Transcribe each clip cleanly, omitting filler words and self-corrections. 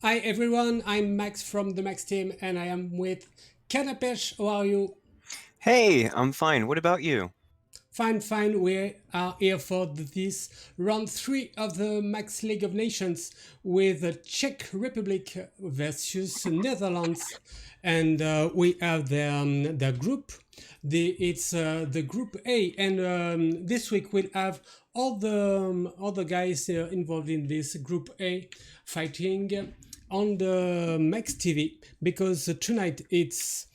Hi everyone, I'm Max from the Max team and I am with Kanapesh. How are you? Hey, I'm fine. What about you? Fine, fine. We are here for this round 3 of the Max League of Nations with the Czech Republic versus Netherlands. And we have the group. It's the Group A. And this week we'll have all the guys involved in this Group A fighting on the Max TV because tonight it's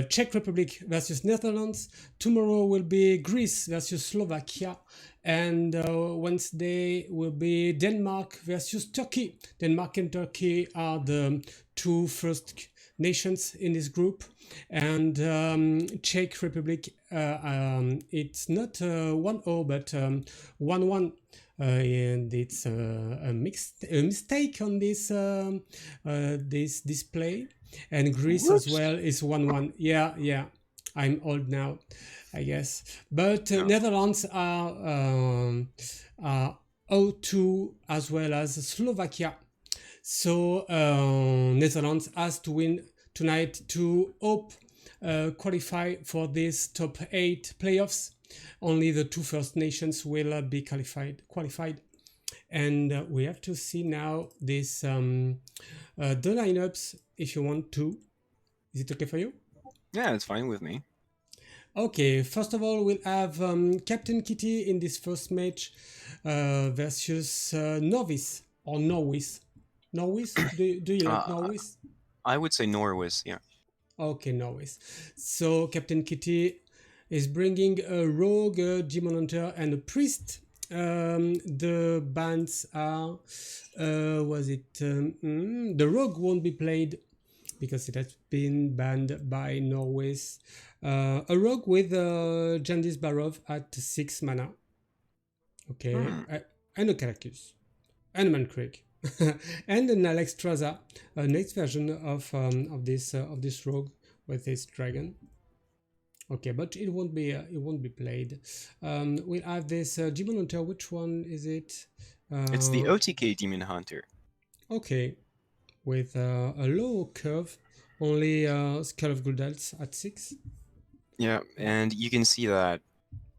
Czech Republic versus Netherlands. Tomorrow will be Greece versus Slovakia. And Wednesday will be Denmark versus Turkey. Denmark and Turkey are the two first nations in this group. And Czech Republic, it's not 1-0, but 1-1. And it's a mistake on this display. And Greece as Whoops. well is 1-1. Yeah. I'm old now, I guess. But No. Netherlands are 0-2 as well as Slovakia. So Netherlands has to win tonight to hope qualify for this top 8 playoffs. Only the two first nations will be qualified. And we have to see now this the lineups if you want to. Is it okay for you? Yeah, it's fine with me. Okay, first of all, we'll have Captain Kitty in this first match versus Novice or Norwis. Norwis? Do you like Uh, Norwis? I would say Norwis, yeah. Okay, Norwis. So Captain Kitty is bringing a rogue, a demon hunter, and a priest. The bands are, the rogue won't be played because it has been banned by Norway's. A rogue with Jandis Barov at 6 mana. Okay, Hmm. and a Caracus, and a Mancreek. And an Alexstrasza, a next version of this rogue with this dragon. Okay, but it won't be played. We'll have this Demon Hunter. Which one is it? It's the OTK Demon Hunter. Okay, with a low curve, only Skull of Gul'dals at 6. Yeah, and you can see that.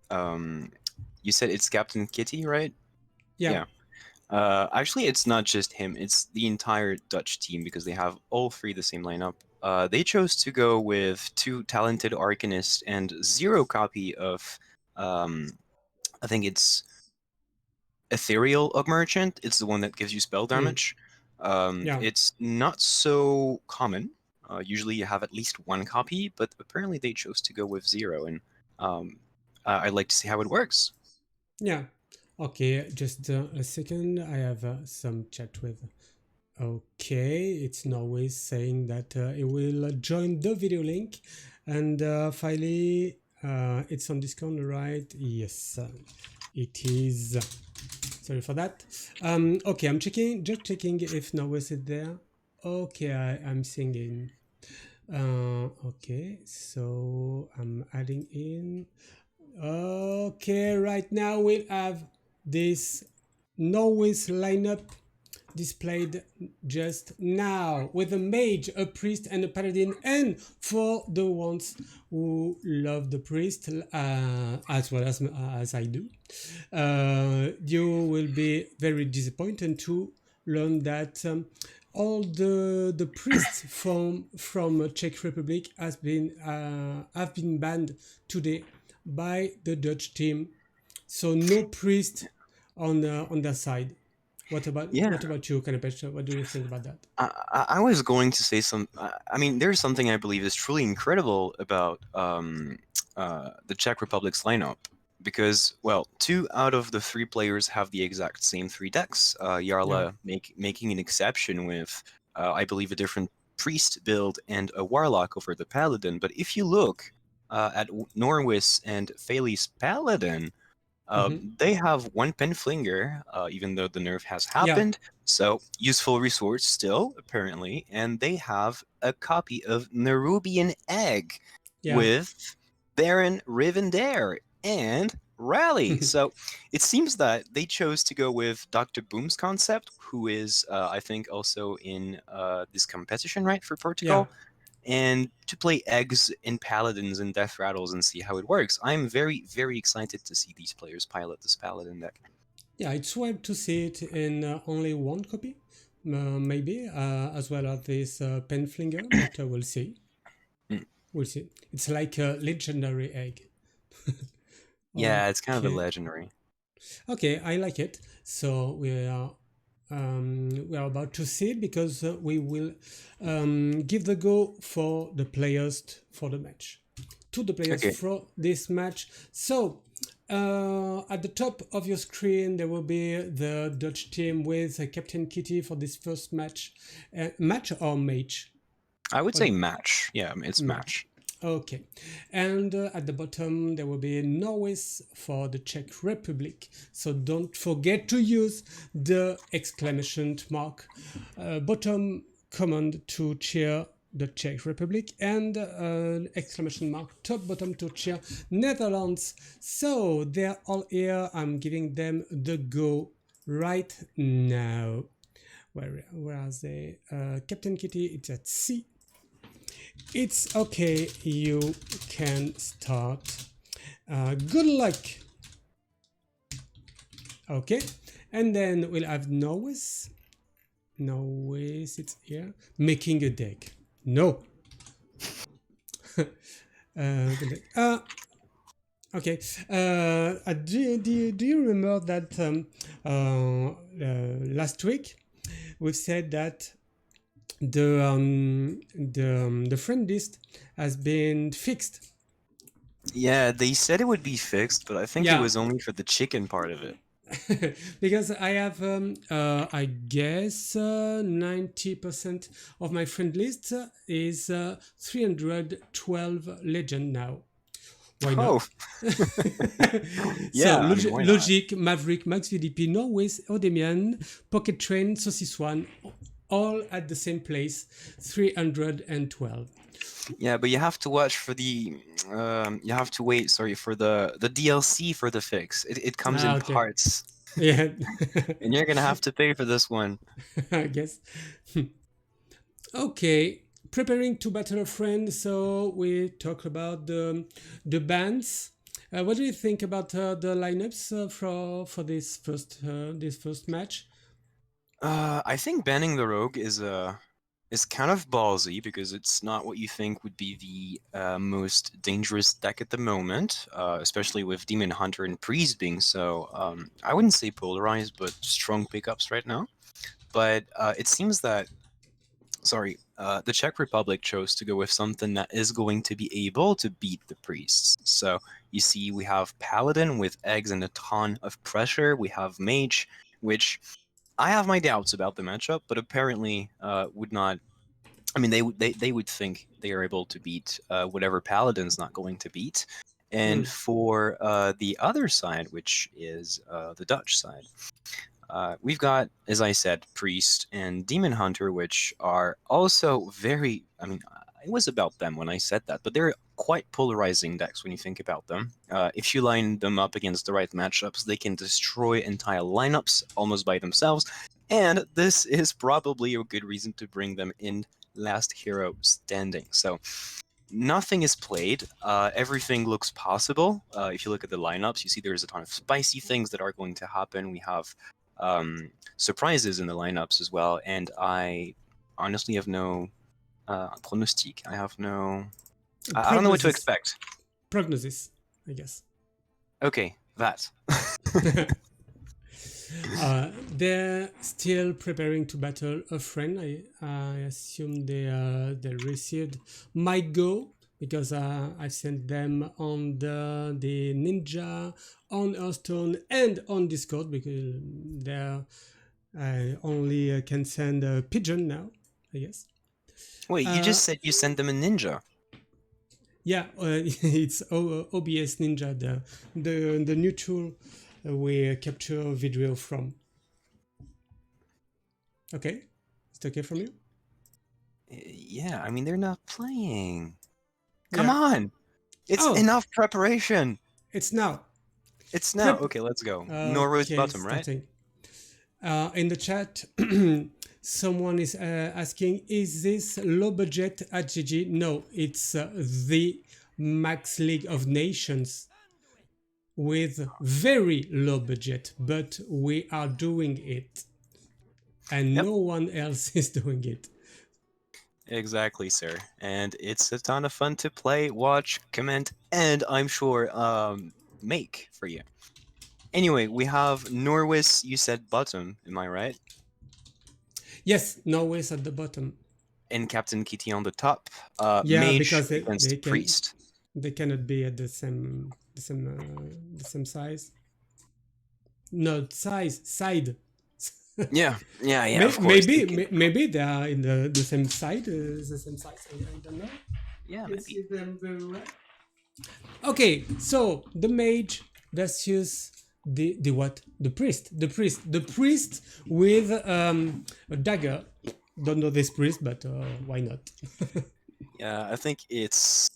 You said it's Captain Kitty, right? Yeah, Yeah. Actually, it's not just him. It's the entire Dutch team because they have all three the same lineup. They chose to go with 2 talented Arcanists and 0 copy of, I think it's Ethereal Ug Merchant. It's the one that gives you spell damage. yeah. It's not so common. Usually you have at least 1 copy, but apparently they chose to go with 0, and I'd like to see how it works. Yeah. Okay, just a second. I have some chat with. Okay, it's Norway saying that it will join the video link, and finally, it's on Discord, right? Yes, it is. Sorry for that. Okay, I'm just checking if Norway is there. Okay, I'm seeing in. Okay, so I'm adding in. Okay, right now we'll have this Norway's lineup displayed just now with a mage, a priest, and a paladin. And for the ones who love the priest as well as I do, you will be very disappointed to learn that all the priests from Czech Republic have been banned today by the Dutch team. So no priest on their side. What about Yeah, you, Kanapesh? What do you think about that? I was going to say some. I mean, there's something I believe is truly incredible about the Czech Republic's lineup because, well, 2 out of the 3 players have the exact same 3 decks. Yeah, Jarla making an exception with, I believe, a different priest build and a warlock over the paladin. But if you look, at Norwis and Phalis Paladin, Hmm. they have one Penflinger, even though the nerf has Yeah, happened. So useful resource still, apparently. And they have a copy of Nerubian Egg yeah, with Baron Rivendare and Rally. So it seems that they chose to go with Dr. Boom's concept, who is, I think, also in this competition, right, for yeah. Portugal, and to play eggs and paladins and death rattles and see how it works. I'm very, very excited to see these players pilot this paladin deck. Yeah, it's weird to see it in only one copy, maybe, as well as this Penflinger, but we'll see. Mm. We'll see. It's like a legendary egg. Yeah, it's kind of a Okay. legendary. Okay, I like it. So we are about to see it because we will give the go for the players for the match. To the players Okay. for this match. So at the top of your screen there will be the Dutch team with Captain Kitty for this first match. Match or mage? I would What say match. Yeah, it's match? match. Okay, and at the bottom there will be Norwis for the Czech Republic. So don't forget to use the exclamation mark bottom command to cheer the Czech Republic and exclamation mark top bottom to cheer Netherlands. So they're all here. I'm giving them the go right now. Where are they? Captain Kitty, it's at C. It's okay, you can start. Good luck. Okay, and then we'll have Noise. Noise, it's here. Making a deck. No. Okay. Do you remember that last week we said that the friend list has been fixed? Yeah, they said it would be fixed, but I think it Yeah. was only for the chicken part of it. Because I have, I guess, 90% of my friend list is 312 legend now. Why Oh, not? So, yeah, I mean, why not? Logic, Maverick, Max VDP, Norway's Odemian, Pocket Train, Saucis One, all at the same place, 312. Yeah, but you have to watch for the, you have to wait, sorry, for the DLC for the fix. It comes in Ah, okay. parts, Yeah, and you're gonna have to pay for this one. I guess. Okay, preparing to battle a friend. So we talk about the bands. What do you think about the lineups for this first match? I think banning the rogue is kind of ballsy because it's not what you think would be the most dangerous deck at the moment, especially with Demon Hunter and Priest being so. I wouldn't say polarized, but strong pickups right now. But it seems that the Czech Republic chose to go with something that is going to be able to beat the priests. So you see, we have Paladin with eggs and a ton of pressure. We have Mage, which I have my doubts about the matchup, but apparently would not. I mean, they would think they are able to beat whatever Paladin's not going to beat. And Mm. for the other side, which is the Dutch side, we've got, as I said, Priest and Demon Hunter, which are also very. I mean, it was about them when I said that, but they're quite polarizing decks when you think about them. If you line them up against the right matchups, they can destroy entire lineups almost by themselves. And this is probably a good reason to bring them in last hero standing. So nothing is played. Everything looks possible. If you look at the lineups, you see there's a ton of spicy things that are going to happen. We have surprises in the lineups as well, and I honestly have no pronostic. I have no. I don't know what to Prognosis, expect. prognosis, I guess. Okay, that. They're still preparing to battle a friend. I assume they received my go because I sent them on the Ninja, on Hearthstone, and on Discord because they're I only can send a pigeon now, I guess. Wait, you Uh, just said you sent them a ninja. Yeah, it's OBS Ninja, the new tool we capture video from. Okay, it's okay from you? Yeah, I mean, they're not playing. Come Yeah. on! It's Oh, enough preparation! it's now. It's now. Prep. Okay, let's go. Norway's Okay, bottom, right? starting. In the chat, someone is asking, is this low budget at GG? No, it's the Max League of Nations with very low budget, but we are doing it, and Yep, no one else is doing it. exactly, sir. And it's a ton of fun to play, watch, comment, and I'm sure make for you. Anyway, we have Norwis, you said bottom, am I right? Yes, Norway's at the bottom. And Captain Kitty on the top. Yeah, Mage because against Priest. they cannot be at the same size. No, size side. Yeah, of course. Maybe they are in the same side, the same size. I don't know. Yeah, Can maybe. see them very well. Okay, so the mage versus the what? The priest with a dagger. Don't know this priest, but why not? Yeah, I think it's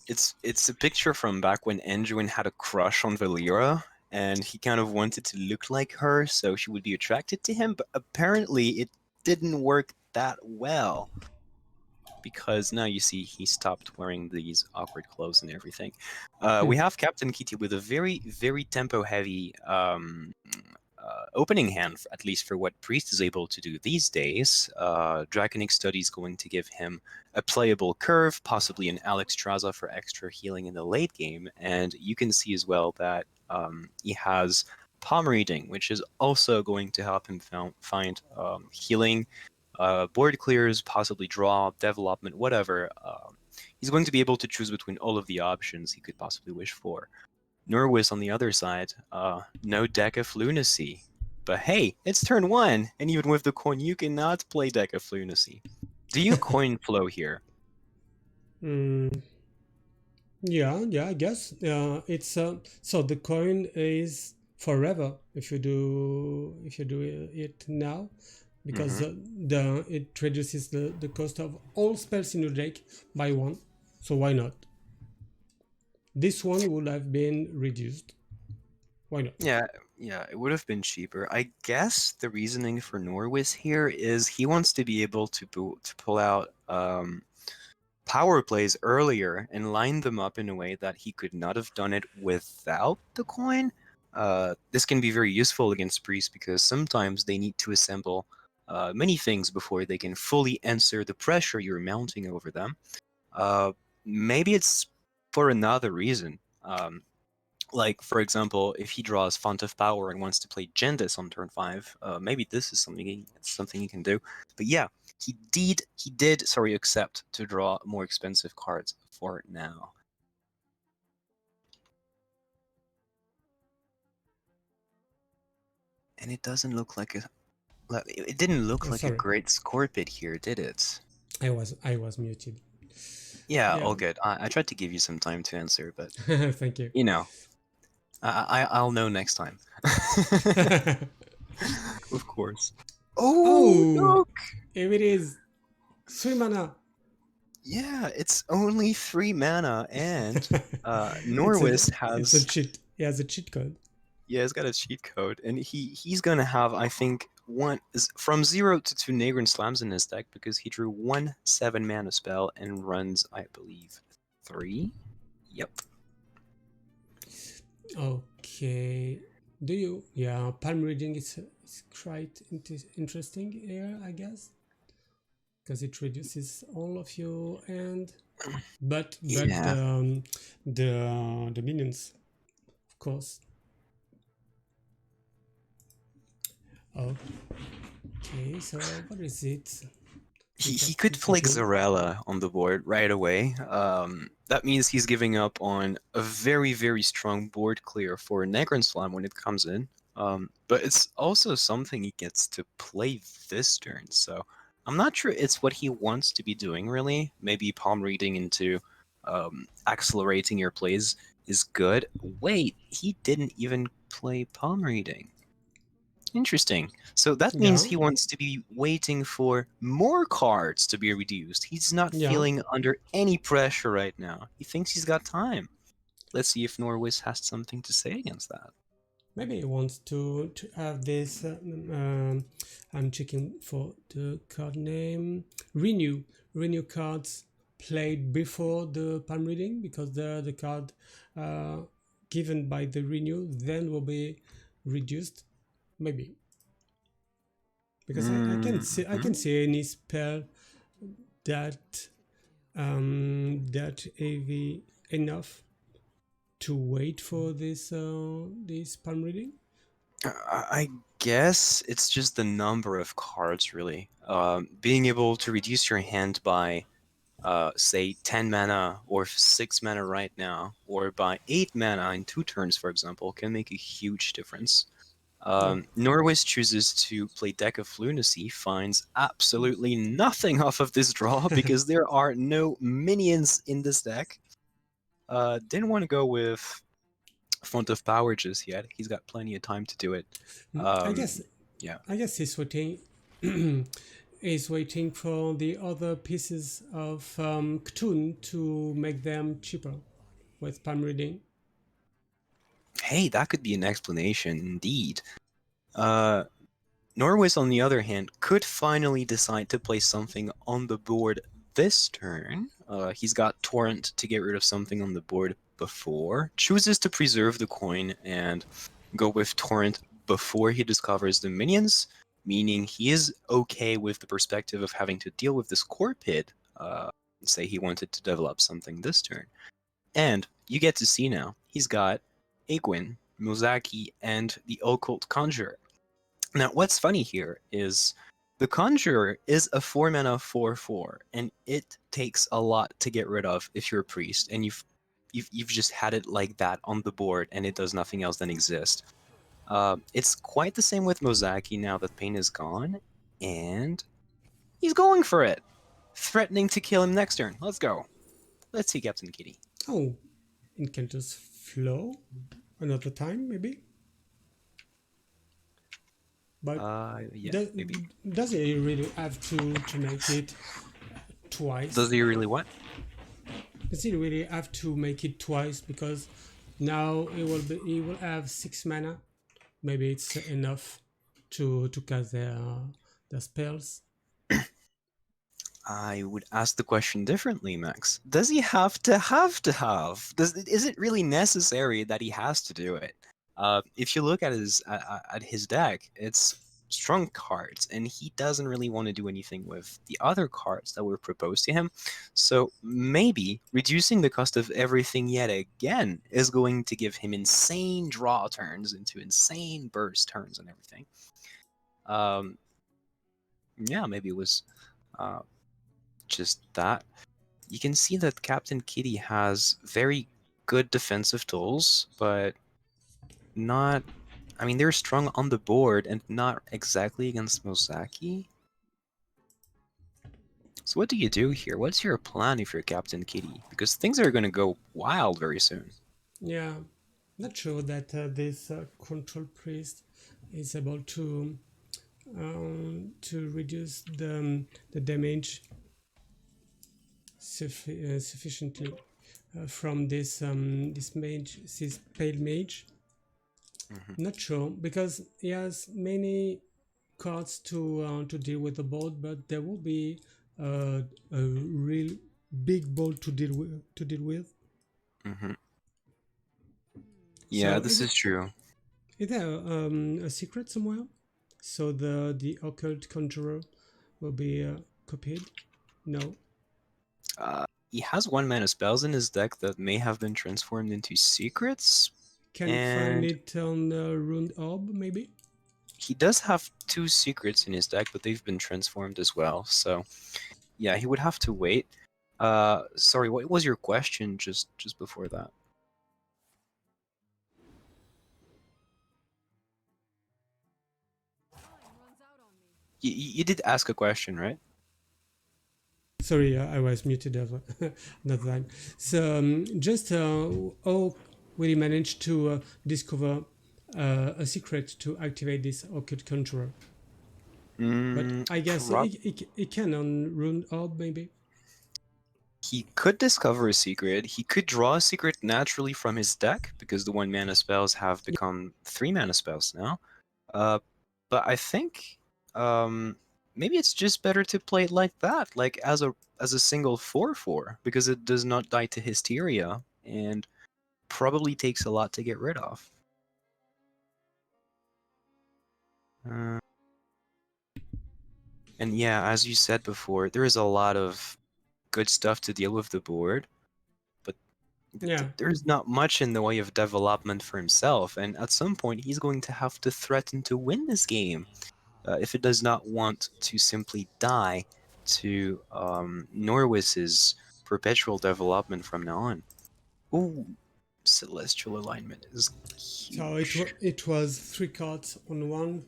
a picture from back when Anduin had a crush on Valera, and he kind of wanted to look like her, so she would be attracted to him. But apparently, it didn't work that well because now you see he stopped wearing these awkward clothes and everything. We have Captain Kitty with a very tempo-heavy opening hand, at least for what Priest is able to do these days. Draconic Study is going to give him a playable curve, possibly an Alex Traza for extra healing in the late game, and you can see as well that he has palm reading, which is also going to help him find healing, board clears, possibly draw, development, whatever. He's going to be able to choose between all of the options he could possibly wish for. Norwis on the other side, no deck of lunacy. But hey, it's turn 1, and even with the coin, you cannot play deck of lunacy. Do you coin flow here? Mm, yeah, I guess. It's so the coin is forever if you do it now, because Mm-hmm. the it reduces the cost of all spells in your deck by one. So why not? This one would have been reduced. Why not? Yeah, it would have been cheaper. I guess the reasoning for Norwis here is he wants to be able to pull out power plays earlier and line them up in a way that he could not have done it without the coin. This can be very useful against priests because sometimes they need to assemble many things before they can fully answer the pressure you're mounting over them. Uh, Maybe it's for another reason. Like, for example, if he draws Font of Power and wants to play Gendis on turn 5, maybe this is something he can do. But yeah, he did accept to draw more expensive cards for now. And it doesn't look like it didn't look like a Sorry, great score bid here, did it? I was muted. Yeah, Yeah, all good. I tried to give you some time to answer, but thank you. you know, I'll know next time. Of course. Oh, Oh, look! here it is. 3 mana. Yeah, it's only 3 mana, and it's Norwis a has, cheat. He has a cheat code. yeah, he's got a cheat code, and he's gonna have, I think, from 0 to 2 Nagrin Slams in his deck because he drew 1 7 mana spell and runs, I believe, 3. Yep. Okay. Do you? Yeah, palm reading is quite interesting here, I guess, because it reduces all of you and but Yeah. the minions, of course. Okay, so what is it? He could play Xarella on the board right away. That means he's giving up on a very strong board clear for Nagrin Slam when it comes in. But it's also something he gets to play this turn, so I'm not sure it's what he wants to be doing really. Maybe palm reading into accelerating your plays is good. Wait, he didn't even play palm reading. Interesting. So that means Yeah, he wants to be waiting for more cards to be reduced. He's not yeah. feeling under any pressure right now. He thinks he's got time. Let's see if Norwis has something to say against that. Maybe he wants to have this. I'm checking for the card name. Renew cards played before the palm reading, because the card uh, given by the renew then will be reduced. Maybe, because I Mhm. can see any spell that that AV enough to wait for this palm reading. I guess it's just the number of cards, really. Being able to reduce your hand by, say, 10 mana or 6 mana right now, or by 8 mana in 2 turns, for example, can make a huge difference. Yeah. Norwis chooses to play Deck of Lunacy, finds absolutely nothing off of this draw because there are no minions in this deck. Didn't want to go with Font of Power just yet. He's got plenty of time to do it. I guess Yeah. he's waiting. Is waiting for the other pieces of Ktun to make them cheaper with palm reading. Hey, that could be an explanation indeed. Uh, Norwis, on the other hand, could finally decide to play something on the board this turn. He's got Torrent to get rid of something on the board before, chooses to preserve the coin and go with Torrent before he discovers the minions, meaning he is okay with the perspective of having to deal with this core pit. Say he wanted to develop something this turn. And you get to see now, he's got Egwin, Mozaki, and the Occult Conjurer. Now, what's funny here is the Conjurer is a 4 mana 4/4, and it takes a lot to get rid of if you're a priest, and you've just had it like that on the board, and it does nothing else than exist. It's quite the same with Mozaki now that Pain is gone, and he's going for it, threatening to kill him next turn. Let's go. Let's see Captain Kitty. Oh, Encounters flow another time maybe, but Yeah, does, maybe. does he really have to make it Does twice? he really what? Does he really have to make it twice? Because now he will have 6 mana. Maybe it's enough to cast their spells. I would ask the question differently, Max. Does he have to have? Is it really necessary that he has to do it? If you look at his deck, it's strong cards, and he doesn't really want to do anything with the other cards that were proposed to him. So maybe reducing the cost of everything yet again is going to give him insane draw turns into insane burst turns and everything. Um, yeah, maybe it was uh, just that. You can see that Captain Kitty has very good defensive tools, but not. I mean, they're strong on the board and not exactly against Mozaki. So what do you do here? What's your plan if you're Captain Kitty? Because things are going to go wild very soon. Yeah, not sure that this control priest is able to reduce the damage sufficiently from this mage, this pale mage. Mhm. Not sure, because he has many cards to deal with the board, but there will be a real big board to deal with. Mhm. Yeah, So this is true. is there a secret somewhere? So the occult conjurer will be copied? No. He has 1 mana spells in his deck that may have been transformed into secrets, Can find and it on Rune Orb, maybe? he does have 2 secrets in his deck, but they've been transformed as well. So yeah, he would have to wait. Sorry, what was your question just before that? You did ask a question, right? Sorry, I was muted another time. So just how will you manage to discover a secret to activate this occult conjurer? But I guess Prob it can on Rune Orb maybe. He could discover a secret. He could draw a secret naturally from his deck because the 1 mana spells have become 3 mana spells now. Uh, but I think maybe it's just better to play it like that, like as a single 4/4, because it does not die to Hysteria and probably takes a lot to get rid of. Uh, and yeah, as you said before, there is a lot of good stuff to deal with the board, but Yeah. there's not much in the way of development for himself, and at some point he's going to have to threaten to win this game if it does not want to simply die to Norwis's perpetual development from now on. Ooh, Celestial Alignment is So huge. it was 3 cards on one,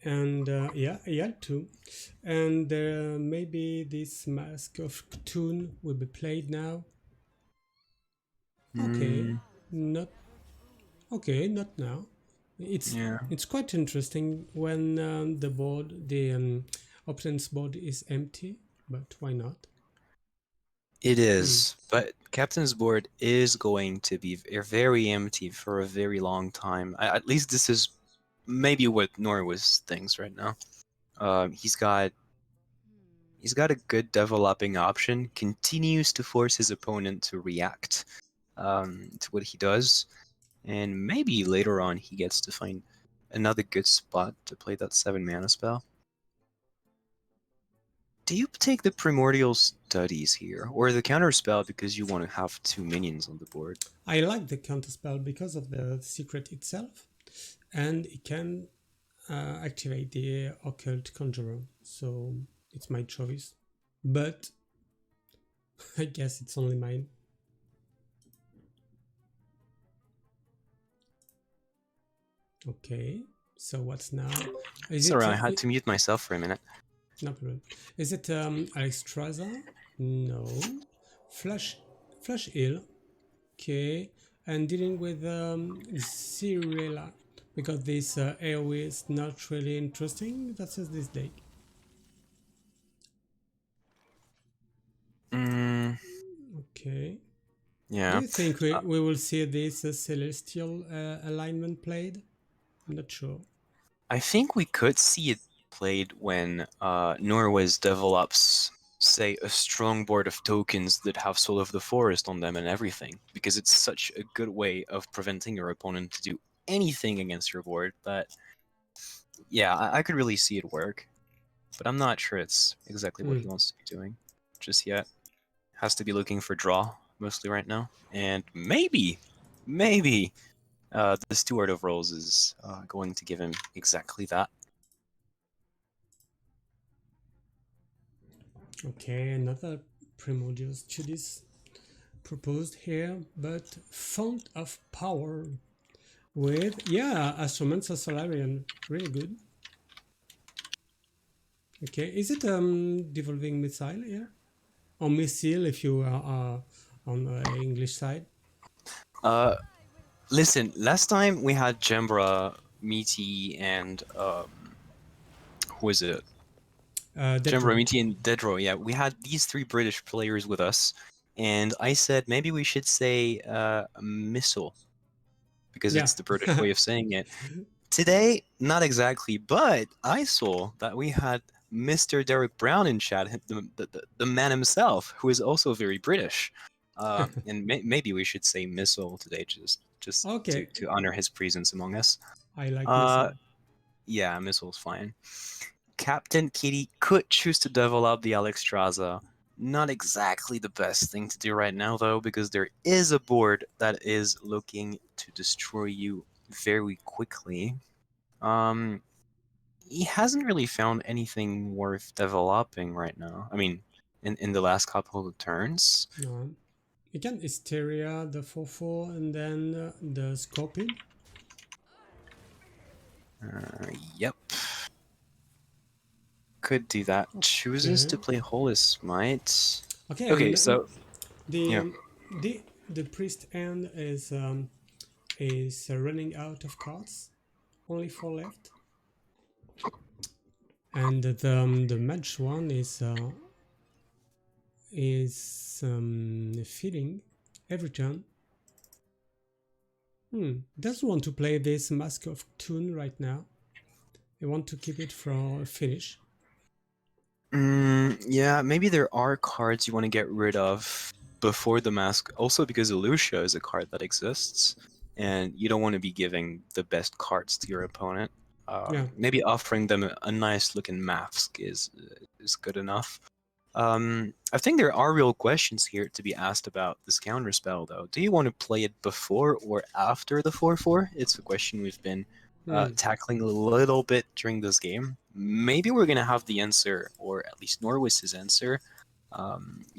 and yeah, two, and maybe this Mask of Cthulhu will be played now. Okay, Mm, not okay, not now. yeah. It's quite interesting when the opponent's board is empty, but why not? It Hmm. is, but Captain's board is going to be very empty for a very long time. At least this is maybe what Norwis thinks right now. He's got a good developing option. Continues to force his opponent to react to what he does, and maybe later on he gets to find another good spot to play that 7 mana spell. Do you take the Primordial Studies here, or the counter spell because you want to have 2 minions on the board? I like the counterspell because of the secret itself, and it can activate the occult conjurer. So it's my choice, but I guess it's only mine. Okay. So what's now? Is Sorry, it? I had to mute myself for a minute. No problem. Is it Alexstrasza? No. Flash Flash Hill. Okay. And dealing with Cirilla. Because this AoE is not really interesting. That says this deck. Mm, Okay. Do yeah. you think we will see this Celestial alignment played? I'm not sure. I think we could see it played when Norwes develops, say, a strong board of tokens that have Soul of the Forest on them and everything, because it's such a good way of preventing your opponent to do anything against your board that, yeah, I could really see it work, but I'm not sure it's exactly what Hmm. he wants to be doing just yet. Has to be looking for draw mostly right now, and maybe the Steward of Rolls is going to give him exactly that. Okay, another Primordial Studies proposed here, but Font of Power with, yeah, Astromancer Solarian. Really good. Okay, is it Devolving Missile here? Or Missile if you are on the English side? Uh, Listen, last time we had Jembra, Meaty, and who is it? Jembra, Dedro. Meaty, and Dedro. Yeah, we had these 3 British players with us, and I said maybe we should say missile because Yeah. it's the British way of saying it. Today, not exactly, but I saw that we had Mr. Derek Brown in chat, the man himself, who is also very British. And maybe we should say missile today, just Okay, to honor his presence among us. I like Uh, Missile. yeah, missile's fine. Captain Kitty could choose to develop the Alexstrasza. Not exactly the best thing to do right now, though, because there is a board that is looking to destroy you very quickly. Um, he hasn't really found anything worth developing right now. I mean, in the last couple of turns. No. Again, Hysteria, the 4/4, and then the Scorpion. Yep. could do that. Chooses Okay. to play Holy Smite. Okay, Okay, and so the yeah. um, the priest end is running out of cards. Only four left, and the mage one is feeding every turn. Doesn't want to play this Mask of Tune right now. I want to keep it for a finish. Yeah, maybe there are cards you want to get rid of before the mask. Also, because Lucia is a card that exists, and you don't want to be giving the best cards to your opponent. Yeah, Maybe offering them a nice looking mask is good enough. I think there are real questions here to be asked about this counterspell, though. Do you want to play it before or after the 4/4? It's a question we've been tackling a little bit during this game. Maybe we're going to have the answer, or at least Norwis's answer.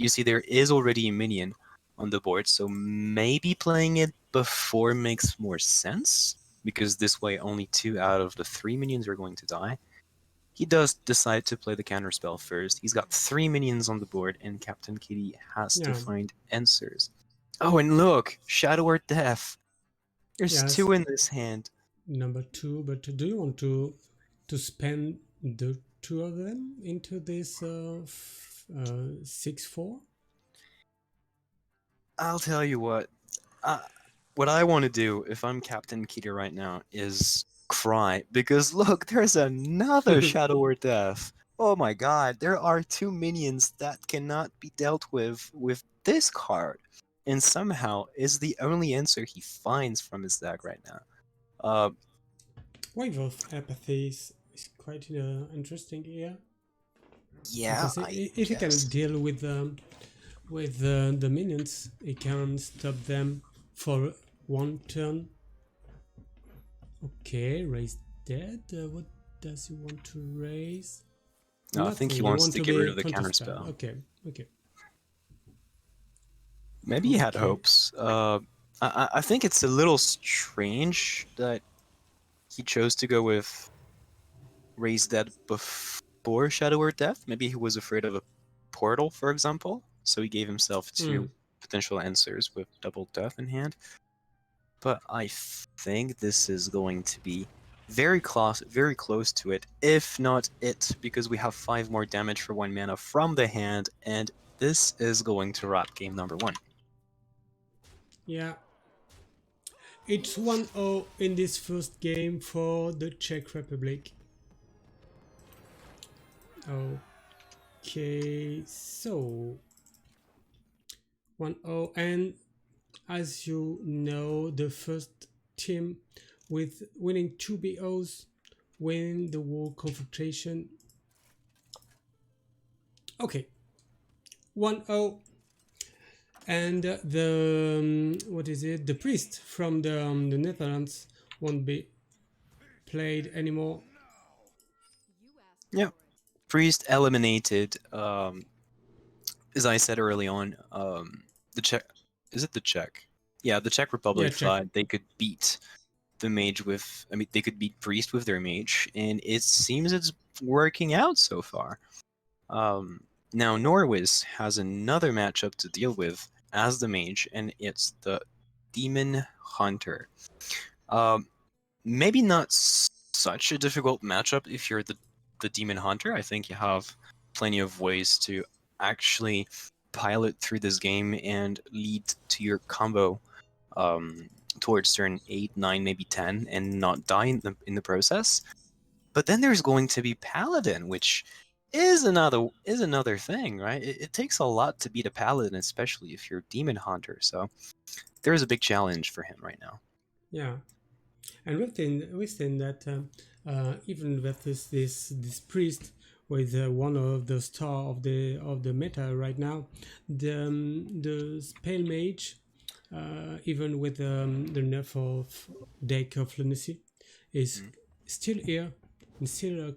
You see, there is already a minion on the board, so maybe playing it before makes more sense, because this way only 2 out of the 3 minions are going to die. He does decide to play the counterspell first. He's got 3 minions on the board, and Captain Kitty has to yeah, find answers. Oh, and look! Shadow or Death! There's yes. 2 in this hand. Number two, but do you want to spend the two of them into this 6/4? I'll tell you uh, what I want to do if I'm Captain Kitty right now is cry, because look, there's another Shadow or Death. Oh my god, there are 2 minions that cannot be dealt with this card, and somehow is the only answer he finds from his deck right now. Uh, Wave of Apathy is quite interesting here yeah, because I if you can guess. deal with the minions, you can stop them for one turn. Okay, raise dead. What does he want to raise? No, I think he Nothing. You wants want to to get rid be of the counterspell. counterspell. Okay, okay, Maybe he had okay. hopes. I think it's a little strange that he chose to go with Raise Dead before Shadow or Death. Maybe he was afraid of a portal, for example, so he gave himself 2 potential answers with double death in hand. But I think this is going to be very close to it, if not it, because we have 5 more damage for 1 mana from the hand, and this is going to wrap game number 1. Yeah, it's 1-0 in this first game for the Czech Republic. Okay, so 1-0, and as you know, the first team with winning 2 BOs win the war confrontation. Okay, 1-0, and the what is it? The priest from the Netherlands won't be played anymore. Yeah. Priest eliminated, as I said early on, the Czech. Is it the Czech? Yeah, the Czech Yeah, Republic check. thought they could beat the mage with. I mean, they could beat Priest with their mage, and it seems it's working out so far. Now Norwis has another matchup to deal with as the mage, and it's the Demon Hunter. Um, Maybe not such a difficult matchup if you're the Demon Hunter. I think you have plenty of ways to actually pilot through this game and lead to your combo um, towards turn 8, 9, maybe 10, and not die in the process. But then there's going to be Paladin, which is another thing, right? It takes a lot to beat a Paladin, especially if you're Demon Hunter. So there's a big challenge for him right now. Yeah, and within that, even with this priest with one of the star of the meta right now, the pale mage, even with the nerf of deck of lunacy, is Mm. still here and still a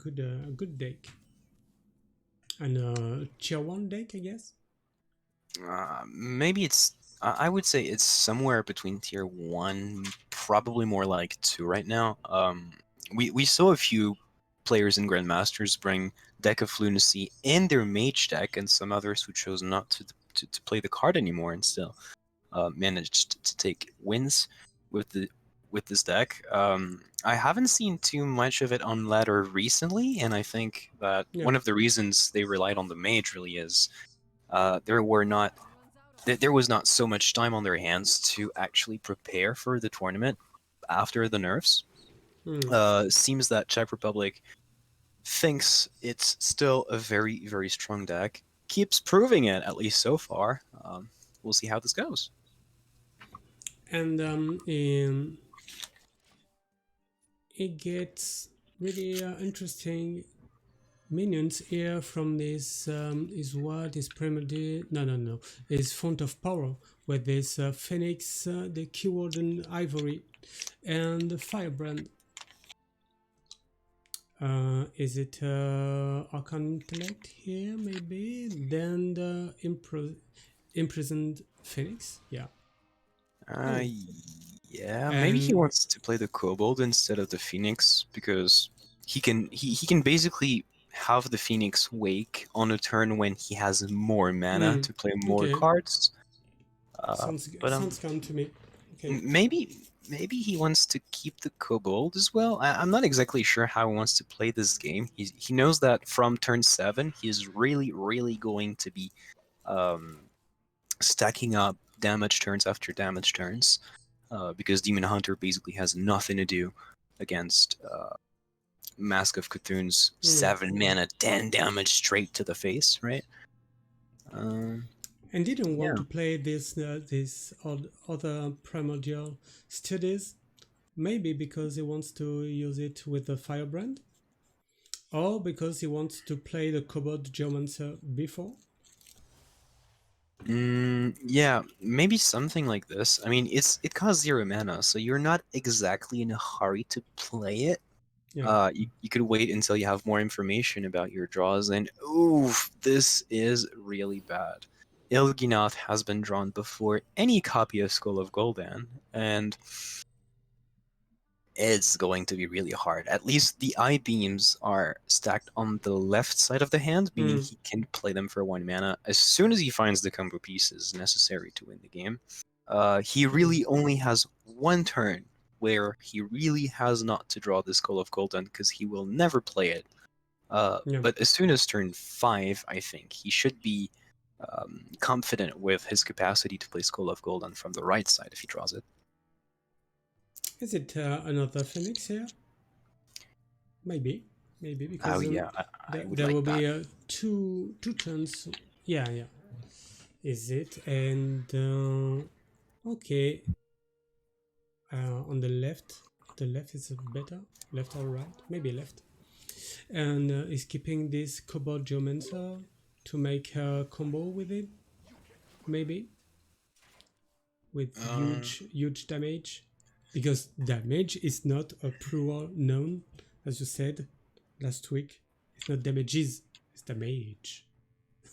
good deck and a tier one deck, I guess. Maybe I would say it's somewhere between tier 1, probably more like 2 right now. We saw a few players in Grandmasters bring Deck of Lunacy in their mage deck, and some others who chose not to play the card anymore and still managed to take wins with this deck. I haven't seen too much of it on ladder recently, and I think that Yeah. one of the reasons they relied on the mage really is there were not there was not so much time on their hands to actually prepare for the tournament after the nerfs. Hmm. Seems that Czech Republic thinks it's still a very, very strong deck. Keeps proving it, at least so far. We'll see how this goes. And it gets really interesting minions here from this is what is primary no is font of power with this phoenix the keyword and ivory and the firebrand. Is it arcane intellect here maybe then the imprisoned phoenix, yeah. Uh, Oh, yeah, maybe he and wants to play the Kobold instead of the Phoenix because he can basically have the Phoenix wake on a turn when he has more mana to play more okay, cards. sounds But sounds calm to me. Okay. maybe he wants to keep the Kobold as well. I'm not exactly sure how he wants to play this game. He knows that from turn 7 he's really going to be um, stacking up damage turns after damage turns because Demon Hunter basically has nothing to do against Mask of Cthulhu's 7 mana 10 damage straight to the face, right? Um, And didn't want yeah. to play this other primordial studies, maybe because he wants to use it with the firebrand, or because he wants to play the kobold geomancer before. Yeah, maybe something like this. I mean, it costs 0 mana, so you're not exactly in a hurry to play it. Yeah. You could wait until you have more information about your draws, and oof, this is really bad. Il'gynoth has been drawn before any copy of Skull of Gul'dan, and it's going to be really hard. At least the eye beams are stacked on the left side of the hand, meaning Mm. he can play them for 1 mana as soon as he finds the combo pieces necessary to win the game. He Mm. really only has 1 turn where he really has not to draw the Skull of Gul'dan because he will never play it. Yeah. But as soon as turn 5, I think he should be confident with his capacity to play Skull of Gul'dan from the right side if he draws it. Is it another phoenix here? Maybe, maybe Oh because yeah, I would there will like that. be two turns. Yeah, yeah. Is it and okay. On the left is better. Left or right? Maybe left. And is keeping this Kobold Geomancer to make a combo with it, maybe with Um, huge damage, because damage is not a plural noun, as you said last week. It's not damages, it's damage.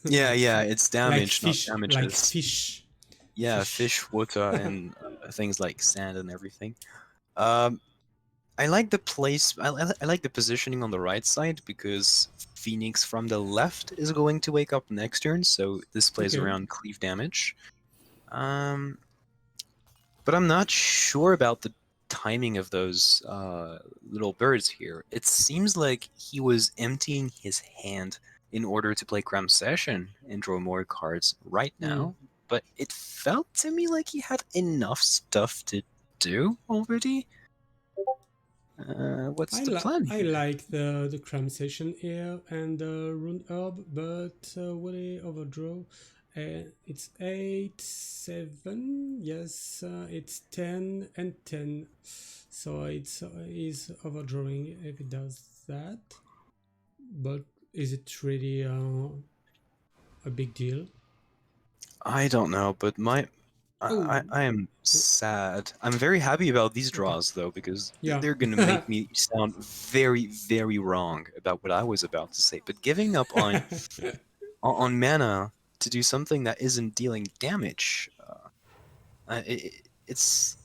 yeah, yeah, it's Like damage, not fish, like damages. fish, Yeah, fish. fish, water, and things like sand and everything. Um, I like the place. I like the positioning on the right side because Phoenix from the left is going to wake up next turn, so this plays Okay. around cleave damage. Um, but I'm not sure about the timing of those little birds here. It seems like he was emptying his hand in order to play Cram Session and draw more cards right Hmm. now, but it felt to me like he had enough stuff to do already. What's the plan I here? like the cram session here and the rune herb, but will I overdraw? It's 8 7. Yes, it's 10 and 10. So it's is overdrawing if it does that. But is it really a big deal? I don't know, but Oh, I am sad. I'm very happy about these okay. draws though because Yeah. they're gonna make me sound very wrong about what I was about to say. But giving up on mana to do something that isn't dealing damage, it's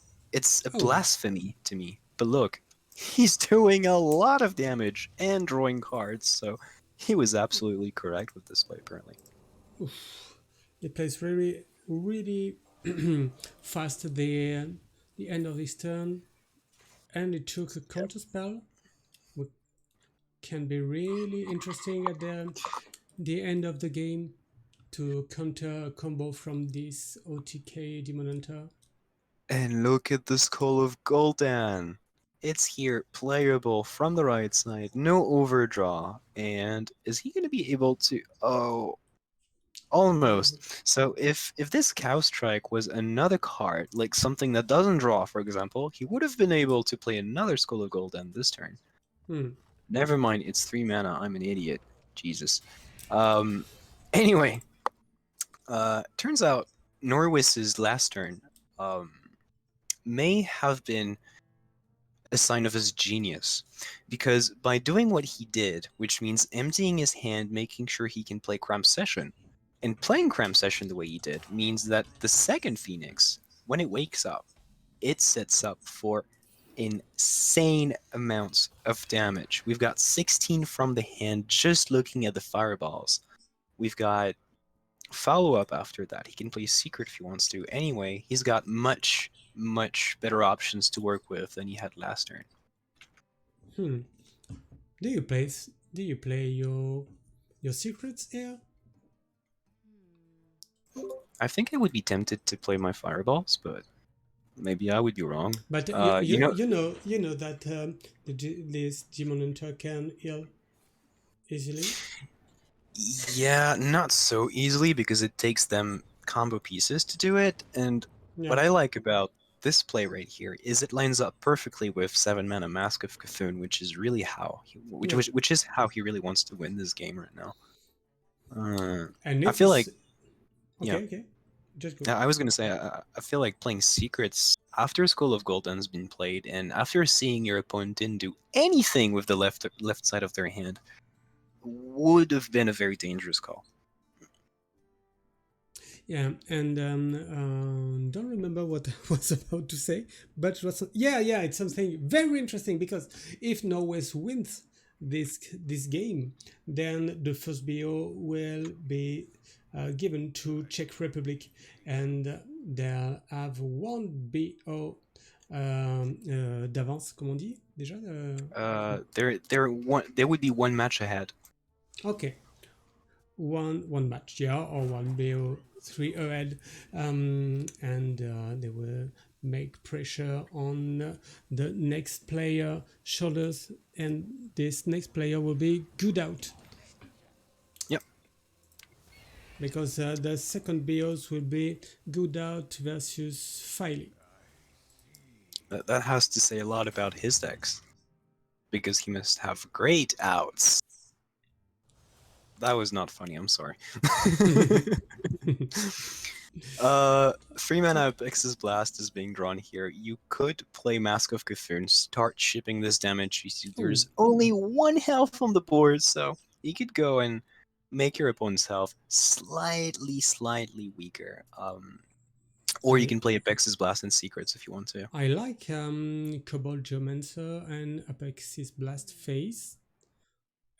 a Oh, blasphemy to me. But look, He's doing a lot of damage and drawing cards, so he was absolutely correct with this play, apparently. He plays very, really fast at the end of his turn, and it took a Yep. counter spell, which can be really interesting at the end of the game to counter a combo from this OTK Demon Hunter. And look at the Skull of Gul'dan. It's here, playable from the right side, no overdraw. And is he going to be able to... Oh, almost. So if this Cow Strike was another card, like something that doesn't draw, for example, he would have been able to play another Skull of Gul'dan this turn. Hmm. Never mind, it's 3 mana, I'm an idiot. Jesus. Um, anyway, turns out Norwis's last turn may have been a sign of his genius, because by doing what he did, which means emptying his hand, making sure he can play Cram Session, and playing Cram Session the way he did, means that the second Phoenix, when it wakes up, it sets up for insane amounts of damage. We've got 16 from the hand just looking at the fireballs. We've got follow-up after that. He can play Secret if he wants to. Anyway, he's got much, much better options to work with than he had last turn. Hmm. Do you play? Do you play your secrets here? I think I would be tempted to play my fireballs, but maybe I would be wrong. But You know, you know that this Demon Hunter can heal easily. yeah, not so easily because it takes them combo pieces to do it. And what Yeah. I like about this play right here is it lines up perfectly with 7 mana Mask of Cthulhu, which is really how Yeah. which is how he really wants to win this game right now. And I if feel like, it's yeah, okay, okay, just go. I was gonna say I feel like playing Secrets after Skull of Gul'dan's been played, and after seeing your opponent didn't do anything with the left side of their hand, would have been a very dangerous call. Yeah, and don't remember what I was about to say, but it was yeah, it's something very interesting because if Norway wins this game, then the first BO will be given to Czech Republic, and they'll have one BO d'avance, comment on dit déjà? There would be one match ahead. Okay, one match, yeah, or one BO three ahead, and they will make pressure on the next player shoulders, and this next player will be good out Yep, because the second BOs will be good out versus Filey. that has to say a lot about his decks, because he must have great outs. That was not funny. I'm sorry. 3 mana Apex's Blast is being drawn here. You could play Mask of Cthulhu, start shipping this damage. You see, there's only 1 health on the board, so you could go and make your opponent's health slightly weaker. Or you I can play Apex's Blast and Secrets if you want to. I like Cobalt Geomancer and Apex's Blast Phase,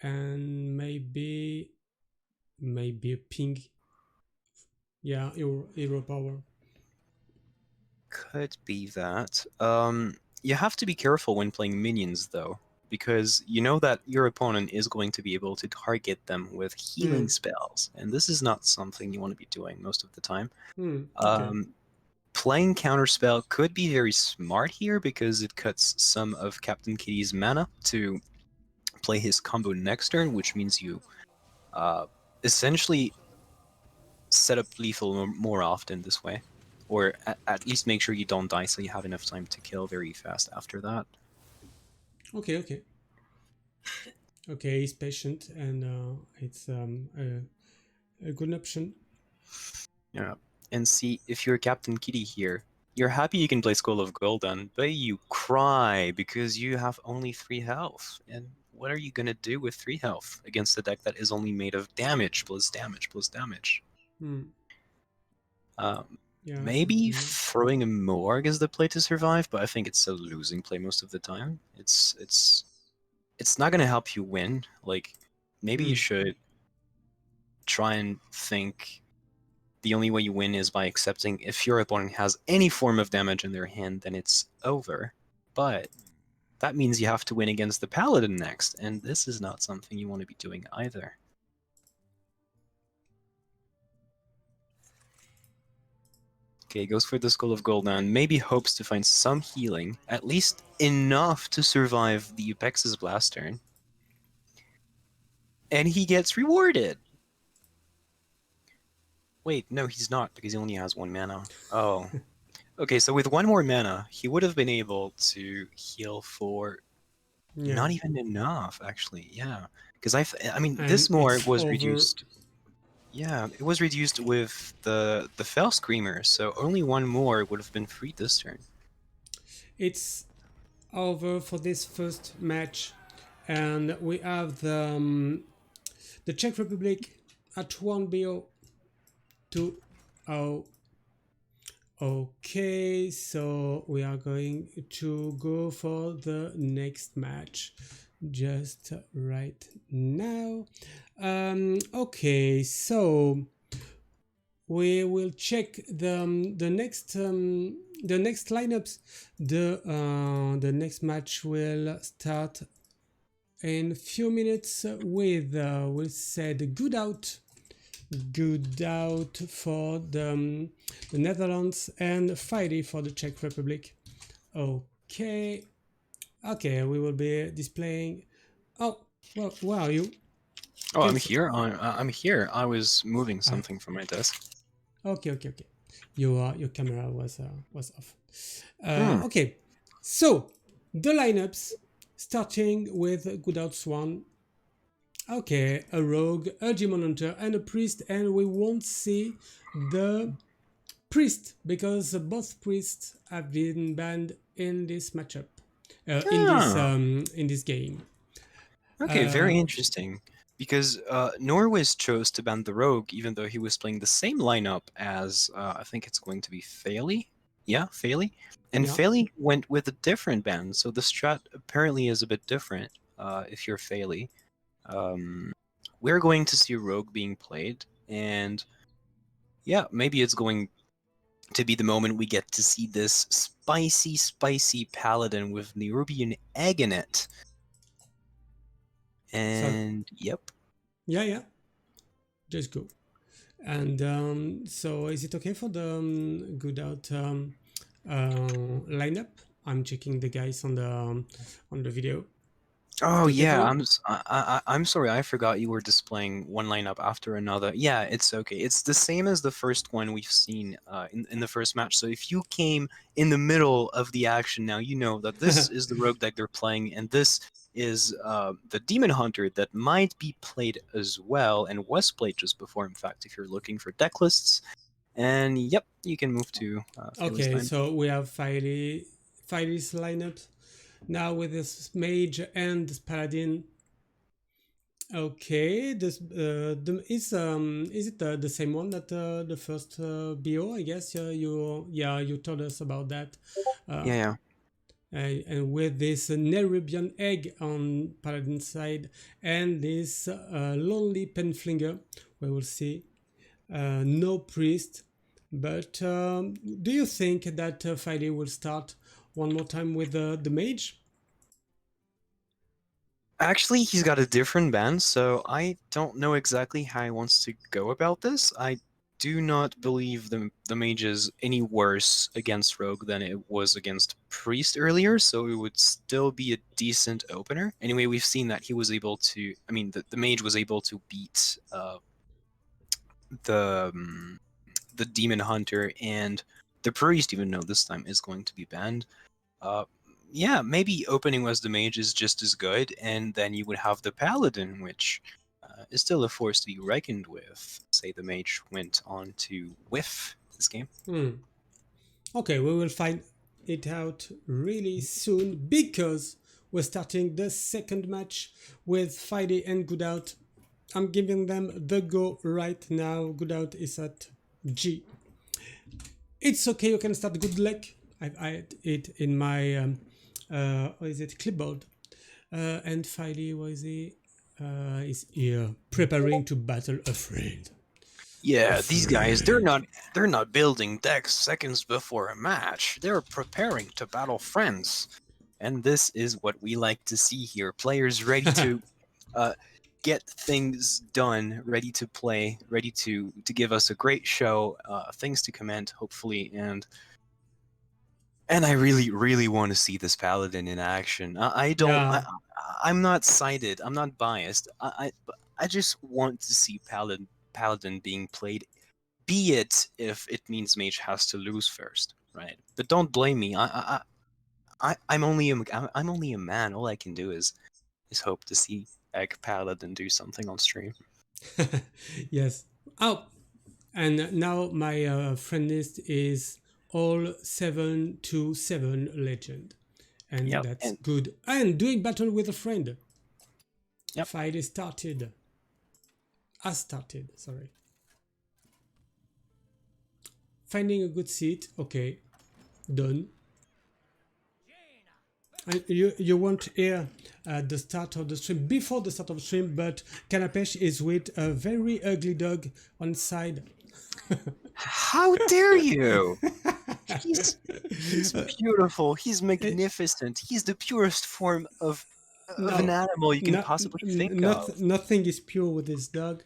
and maybe a ping. Yeah, hero power. Could be that. You have to be careful when playing minions, though, because you know that your opponent is going to be able to target them with healing Hmm. spells, and this is not something you want to be doing most of the time. Okay. Playing Counterspell could be very smart here because it cuts some of Captain Kitty's mana to play his combo next turn, which means you essentially set up lethal more often this way. Or at least make sure you don't die so you have enough time to kill very fast after that. Okay. Okay, he's patient, and it's a good option. Yeah. And see, if you're Captain Kitty here, you're happy you can play Skull of Gul'dan, but you cry because you have only 3 health. And what are you gonna do with 3 health against a deck that is only made of damage plus damage plus damage? Hmm. Yeah, maybe something. throwing a Morg as the play to survive, but I think it's a losing play most of the time. It's not gonna help you win. Like maybe you Hmm. should try and think the only way you win is by accepting if your opponent has any form of damage in their hand, then it's over. But that means you have to win against the Paladin next, and this is not something you want to be doing either. Okay, goes for the Skull of Gold and maybe hopes to find some healing, at least enough to survive the Upex's Blast turn. And he gets rewarded! Wait, no, he's not, because he only has 1 mana. Oh. Okay, so with 1 more mana, he would have been able to heal for Yeah, not even enough, actually, yeah. Because I mean, and this more it's was over. reduced. Yeah, it was reduced with the Fell Screamer, so only 1 more would have been free this turn. It's over for this first match, and we have the Czech Republic at 1-0 to 0. Okay, so we are going to go for the next match just right now. Okay, so we will check the next lineups. The next match will start in few minutes with we said good out for the Netherlands and Friday for the Czech Republic. Okay, okay, we will be displaying. Oh, well, where are you? Oh, I'm Because here. I'm here. I was moving ah, something from my desk. okay, okay, okay. Your camera was off. Hmm. Okay, so the lineups starting with good outs one. Okay, a rogue, a demon hunter, and a priest, and we won't see the priest because both priests have been banned in this matchup, Ah, in this game. okay, Uh, very interesting. Because Norwis chose to ban the Rogue, even though he was playing the same lineup as I think it's going to be Faily. Yeah, Faily. And yeah. Faily went with a different ban, so the strat apparently is a bit different if you're Faily. Um, we're going to see Rogue being played, and yeah, maybe it's going to be the moment we get to see this spicy, spicy paladin with Nerubian egg in it. So And yep. yeah, yeah. Just go. And so is it okay for the good out lineup? I'm checking the guys on the video. Is Oh it okay for yeah, you? I'm sorry, I forgot you were displaying one lineup after another. Yeah, it's okay. It's the same as the first one we've seen in the first match. So if you came in the middle of the action now, you know that this is the rogue deck they're playing, and this is the demon hunter that might be played as well, and was played just before. In fact, if you're looking for deck lists, and yep, you can move to Philly's Okay, time. so we have Fairy's lineup now with this mage and this paladin. Okay, this is it the same one that the first BO? I guess you told us about that. Uh, Yeah, yeah. and with this Nerubian egg on Paladin side and this lonely penflinger, we will see no priest. But do you think that Friday will start one more time with the mage? Actually, he's got a different ban, so I don't know exactly how he wants to go about this. I do not believe the mage is any worse against rogue than it was against priest earlier, so it would still be a decent opener. Anyway, we've seen that he was able to. I mean, the mage was able to beat the the demon hunter, and the priest, even though this time is going to be banned. Uh, yeah, maybe opening as the mage is just as good, and then you would have the paladin, which is still a force to be reckoned with. Say the mage went on to whiff this game. Hmm. Okay, we will find it out really soon because we're starting the second match with Friday and Goodout. I'm giving them the go right now. Goodout is at G. It's okay. You can start. Good luck. I had it in my what is it clipboard. And finally, what is he? Is here preparing to battle a friend. A Yeah, these guys, friend. they're not building decks seconds before a match. They're preparing to battle friends. And this is what we like to see here. Players ready to uh, get things done, ready to play, ready to give us a great show, things to comment, hopefully, and I really, really want to see this paladin in action. I don't. Yeah. I'm not cited. I'm not biased. I just want to see paladin being played. Be it if it means mage has to lose first, right? But don't blame me. I'm only I'm only a man. All I can do is hope to see Egg Paladin do something on stream. Yes. Oh, and now my friend list is all 7 to 7 legend, and Yep. that's And good. And doing battle with a friend. yep. Fight is started. Has started. Sorry. Finding a good seat. Okay, done. And you won't hear the start of the stream before the start of the stream, but Kanapesh is with a very ugly dog on side. How dare you? He's beautiful. He's Eh, magnificent. He's the purest form of an no, animal you can possibly think of. nothing is pure with this dog.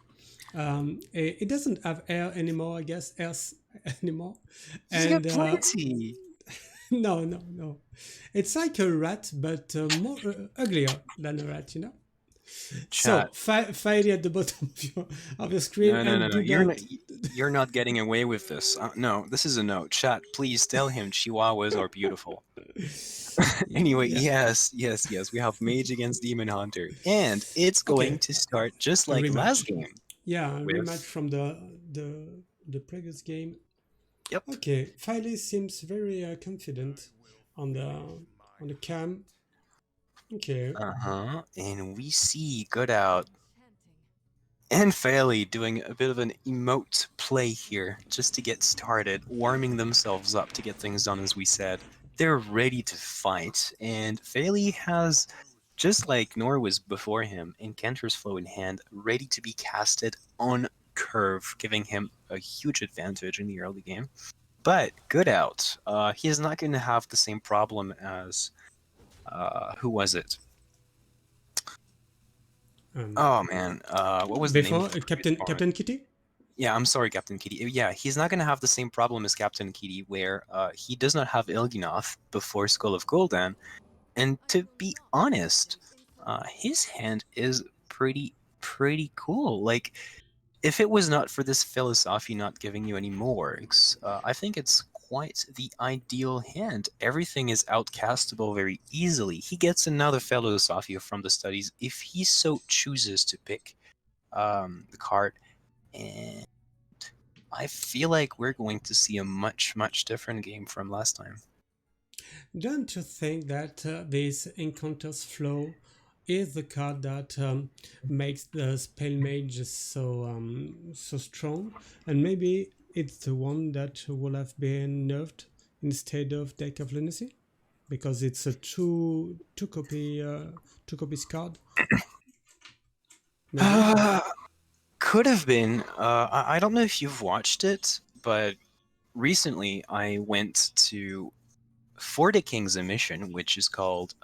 It doesn't have hair anymore, I guess, hairs anymore. He's got And plenty. no. It's like a rat, but more uglier than a rat, you know? So, Chat. find it at the bottom of your screen No, no, no, and no. do not. You're not getting away with this. No, this is a no. Chat, please tell him Chihuahuas are beautiful. Anyway, Yeah, yes. We have Mage against Demon Hunter, and it's going okay. to start just A like last rematch. game Yeah, a rematch with. from the previous game. Yep. Okay, Filey seems very confident on the cam. Okay, And we see Goodout and Fairley doing a bit of an emote play here just to get started, warming themselves up to get things done, as we said. They're ready to fight, and Fairley has, just like Nor was before him, Incanter's Flow in hand, ready to be casted on curve, giving him a huge advantage in the early game. But Goodout, he is not going to have the same problem as, who was it? um, Oh man, what was the name before of the previous opponent? Captain Kitty. Yeah, I'm sorry, Captain Kitty. Yeah, he's not going to have the same problem as Captain Kitty, where he does not have Ilginoth before Skull of Gul'dan. And to be honest, his hand is pretty cool. Like, if it was not for this philosophy not giving you any more, I think it's quite the ideal hand. Everything is outcastable very easily. He gets another philosophy from the studies if he so chooses to pick the card, and I feel like we're going to see a much different game from last time. Don't you think that this Encounters Flow is the card that makes the spell mage so strong, and maybe it's the one that would have been nerfed instead of Deck of Lunacy because it's a two copies card. Maybe. Could have been. I don't know if you've watched it, but recently I went to For the King's Emission, which is called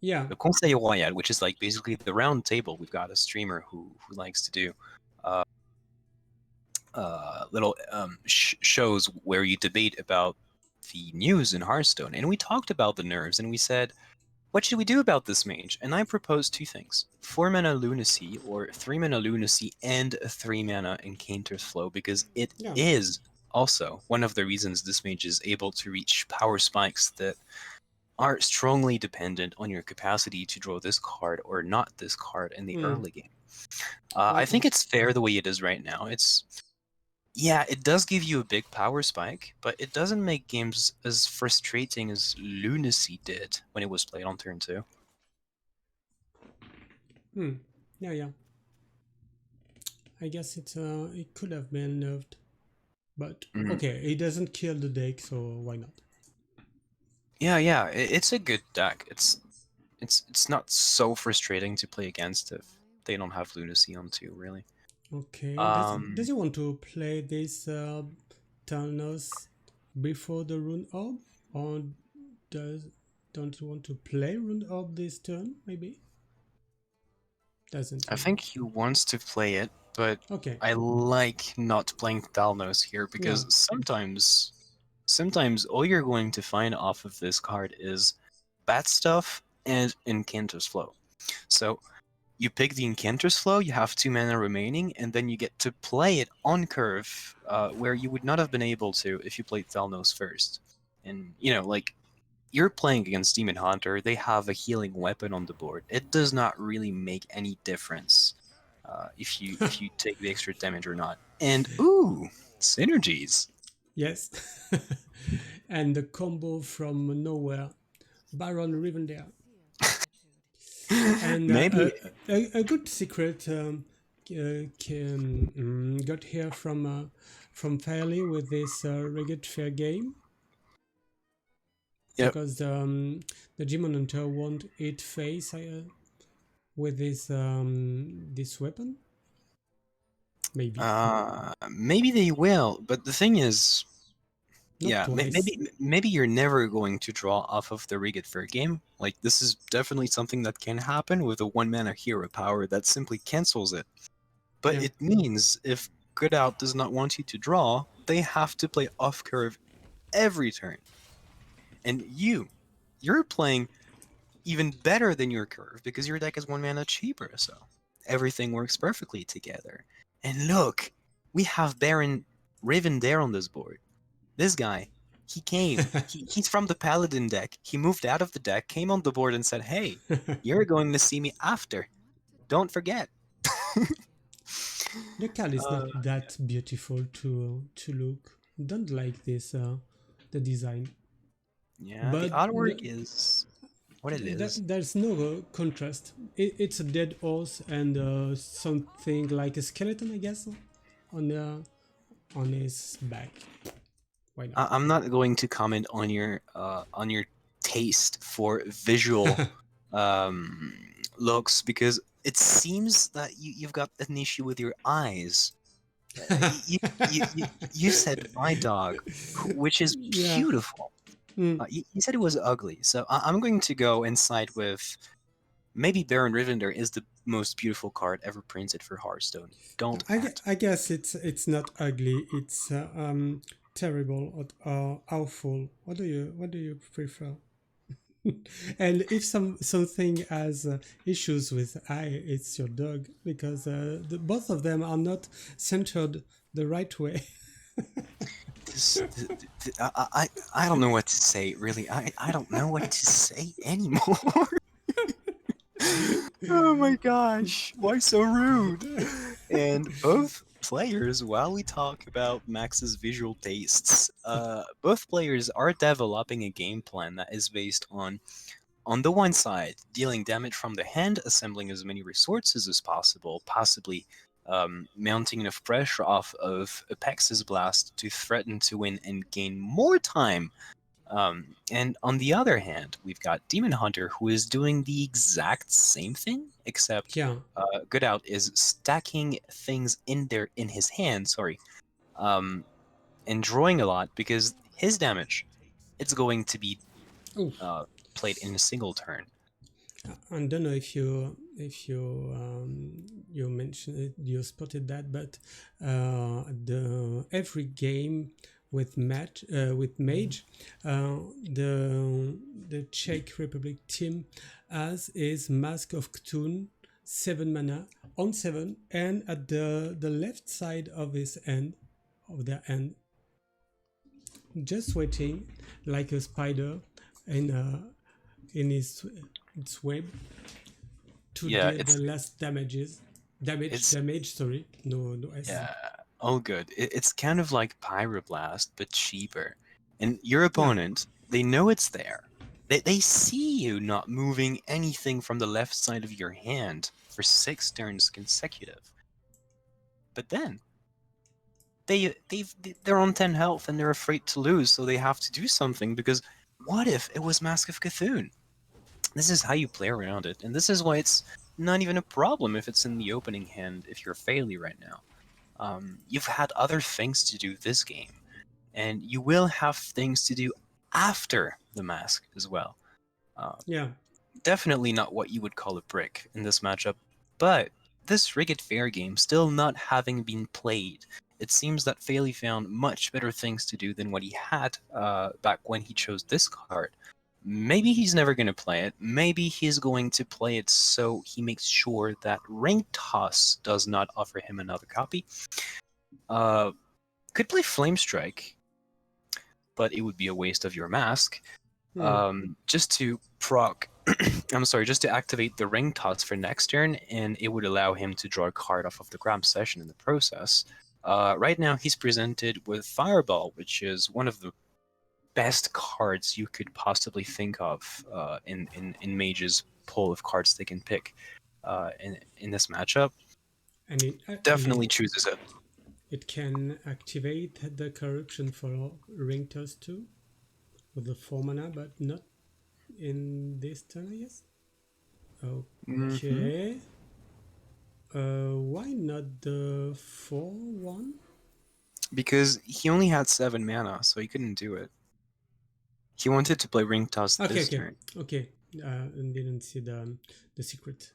Yeah. the Conseil Royal, which is like basically the round table. We've got a streamer who likes to do uh, little shows where you debate about the news in Hearthstone, and we talked about the nerves, and we said, what should we do about this mage? And I proposed two things: 4 mana Lunacy, or 3 mana Lunacy and a 3 mana Incanter's Flow, because it Yeah. is also one of the reasons this mage is able to reach power spikes that are strongly dependent on your capacity to draw this card or not this card in the Mm. early game. I Okay. think it's fair the way it is right now. Yeah, it does give you a big power spike, but it doesn't make games as frustrating as Lunacy did when it was played on turn 2. Hmm. Yeah. I guess it could have been nerfed But Mm. okay, it doesn't kill the deck, so why not? Yeah, it's a good deck. It's not so frustrating to play against if they don't have Lunacy on too, really. Okay, does Um, he want to play this Thanos before the Rune Orb, or does don't you want to play Rune Orb this turn? Maybe doesn't I he? think he wants to play it, but Okay, I like not playing Thalnos here yeah, because sometimes all you're going to find off of this card is bad stuff and Incantus Flow. So you pick the Incantus Flow, you have 2 mana remaining, and then you get to play it on curve, where you would not have been able to if you played Thalnos first. And like you're playing against Demon Hunter, they have a healing weapon on the board. It does not really make any difference if you take the extra damage or not. And ooh, synergies. yes, and the combo from nowhere, Baron Rivendell. And Maybe a good secret got here from Fairly with this Rugged Fair game yep. because the Demon Hunter won't hit face with this weapon. Maybe Maybe they will, but the thing is, not yeah, twice. maybe you're never going to draw off of the Rigid Fair game. Like this is definitely something that can happen with a 1 mana hero power that simply cancels it. But Yeah, it means if Good Out does not want you to draw, they have to play off curve every turn. And you're playing even better than your curve because your deck is 1 mana cheaper, so everything works perfectly together. And look, we have Baron Ravendare on this board. This guy, he came. He's from the Paladin deck. He moved out of the deck, came on the board, and said, "Hey, you're going to see me after. Don't forget." the card is not uh, that beautiful to look. Don't like this the design, yeah, the but artwork is what it is. there's no contrast. It's a dead horse and something like a skeleton, I guess, on on his back. Why not? I'm not going to comment on your taste for visual um, looks because it seems that you've got an issue with your eyes. You said my dog, which is Yeah. beautiful. Mm. You said it was ugly, so I'm going to go and side with maybe Baron Rivender is the most beautiful card ever printed for Hearthstone. Don't at. I guess it's not ugly. It's terrible or awful. What do you prefer? And if something has issues with eye, it's your dog because both of them are not centered the right way. I don't know what to say. Really, I don't know what to say anymore. Oh my gosh, why so rude? And both players, while we talk about Max's visual tastes, both players are developing a game plan that is based on the one side, dealing damage from the hand, assembling as many resources as possible, possibly mounting enough pressure off of Apex's Blast to threaten to win and gain more time. And on the other hand, we've got Demon Hunter, who is doing the exact same thing, except Yeah. Good Out is stacking things in his hand. Sorry, um, and drawing a lot because his damage it's going to be Oh, uh, played in a single turn. I don't know if you mentioned it, you spotted that, but the every game with Mage, the Czech Republic team has is Mask of Cthulhu, 7 mana on 7, and at the left side of his end of their end, just waiting like a spider in in its web to Yeah, deal the last it's damage, sorry, no s. yeah, all good. It's kind of like Pyroblast, but cheaper. And your Yeah, opponent, they know it's there. They see you not moving anything from the left side of your hand for 6 turns consecutive. But then they're on 10 health and they're afraid to lose, so they have to do something, because what if it was Mask of Cthulhu? This is how you play around it, and this is why it's not even a problem if it's in the opening hand if you're Fairly right now. You've had other things to do this game, and you will have things to do after the Mask as well. Yeah. Definitely not what you would call a brick in this matchup, but this Rigged Fair game still not having been played, it seems that Fairly found much better things to do than what he had back when he chose this card. Maybe he's never going to play it. Maybe he's going to play it so he makes sure that Ring Toss does not offer him another copy. Could play Flame Strike, but it would be a waste of your mask. Just to proc, I'm sorry, just to activate the Ring Toss for next turn, and it would allow him to draw a card off of the grab session in the process. Right now, he's presented with Fireball, which is one of the best cards you could possibly think of in Mage's pool of cards they can pick in this matchup. And it Definitely chooses it. It can activate the corruption for ring toss too, with the 4 mana, but not in this turn, I guess. Okay. Why not the 4/1? Because he only had 7 mana, so he couldn't do it. He wanted to play Ring Toss this turn. Okay. And didn't see the secret.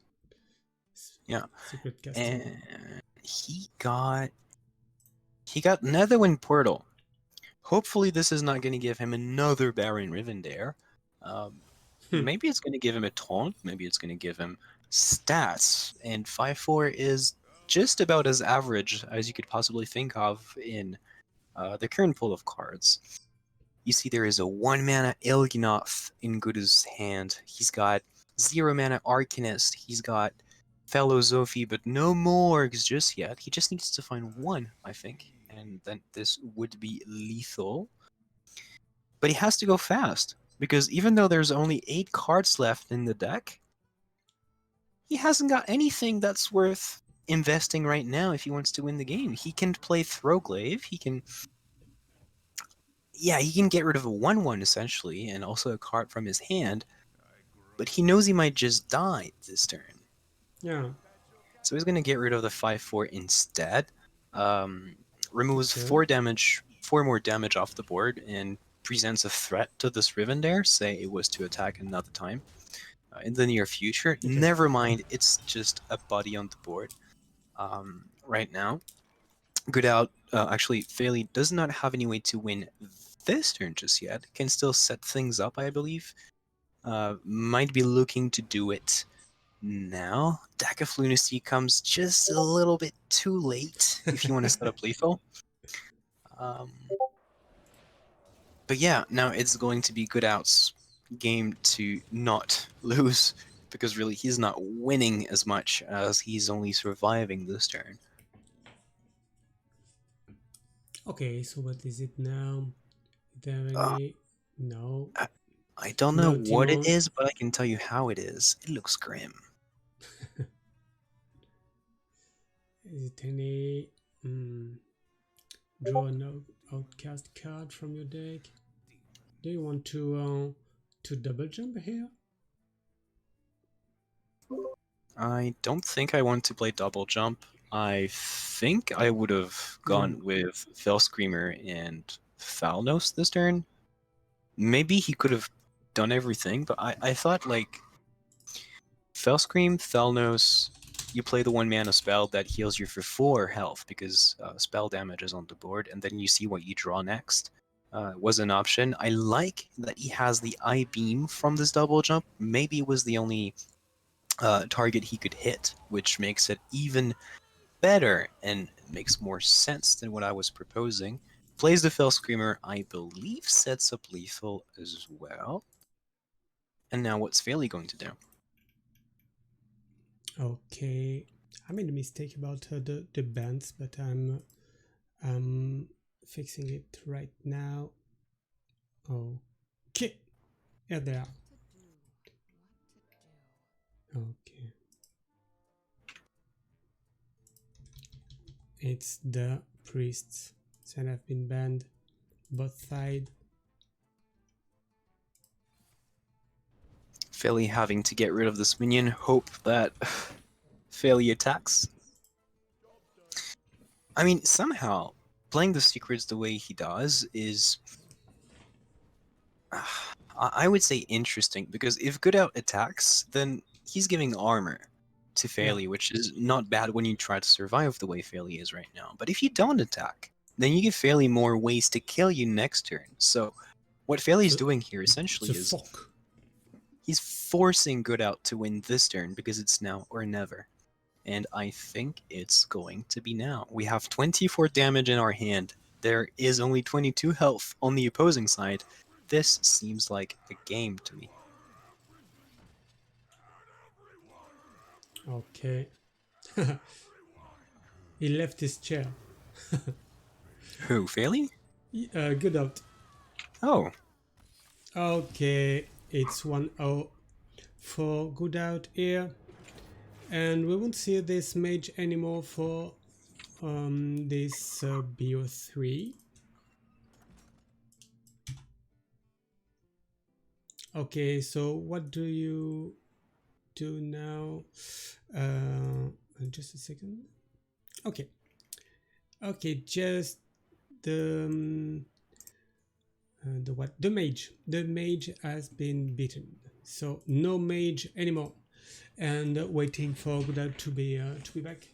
Yeah. Secret casting. And he got Netherwind Portal. Hopefully this is not going to give him another Baron Rivendare. Maybe it's going to give him a taunt. Maybe it's going to give him stats. And 5/4 is just about as average as you could possibly think of in the current pool of cards. You see there is a 1 mana Ilgnoth in Gudu's hand. He's got 0 mana Arcanist. He's got Fellow Zophie, but no Morgs just yet. He just needs to find 1, I think. And then this would be lethal. But he has to go fast, because even though there's only 8 cards left in the deck, he hasn't got anything that's worth investing right now if he wants to win the game. He can play Throwglaive, he can get rid of a 1/1 essentially, and also a card from his hand, but he knows he might just die this turn. Yeah. So he's going to get rid of the 5/4 instead. Removes 4 more damage off the board, and presents a threat to this Rivendare, say it was to attack another time in the near future. Okay. Never mind, it's just a body on the board right now. Good out. Actually, Fairly does not have any way to win this turn just yet. Can still set things up, I believe. Might be looking to do it now. Deck of Lunacy comes just a little bit too late if you want to set up lethal. But yeah, now it's going to be Good Out's game to not lose, because really he's not winning as much as he's only surviving this turn. Okay, so what is it now? No. I don't know what it is, but I can tell you how it is. It looks grim. Is it any... draw an outcast card from your deck? Do you want to double jump here? I don't think I want to play double jump. I think I would have gone with Fell Screamer and Thalnos this turn. Maybe he could have done everything, but I thought, like, Fellscream, Thalnos, you play the 1 mana spell that heals you for 4 health, because spell damage is on the board, and then you see what you draw next. Was an option. I like that he has the Eye Beam from this double jump. Maybe it was the only target he could hit, which makes it even better and makes more sense than what I was proposing. Plays the Fell Screamer, I believe sets up lethal as well. And now what's Fairly going to do? Okay, I made a mistake about the bands, but I'm fixing it right now. Okay, here they are. Okay, it's the priests. Sand have been banned. Both sides. Fairly having to get rid of this minion. Hope that Fairly attacks. I mean, somehow, playing the secrets the way he does is, I would say, interesting, because if Goodout attacks, then he's giving armor to Yeah. Fairly, which is not bad when you try to survive the way Fairly is right now. But if you don't attack, then you give Fairly more ways to kill you next turn. So what Fairly's doing here It's essentially a is fork. he's forcing Goodout to win this turn because it's now or never. And I think it's going to be now. We have 24 damage in our hand. There is only 22 health on the opposing side. This seems like a game to me. Okay. He left his chair. Who, Fairly? Good out. Oh, Okay, it's 1-0 for good out here. And we won't see this mage anymore for this BO3. Okay, so what do you do now? Just a second. Okay. Okay, just the what? The mage. The mage has been beaten. So no mage anymore. And waiting for Godard to be back.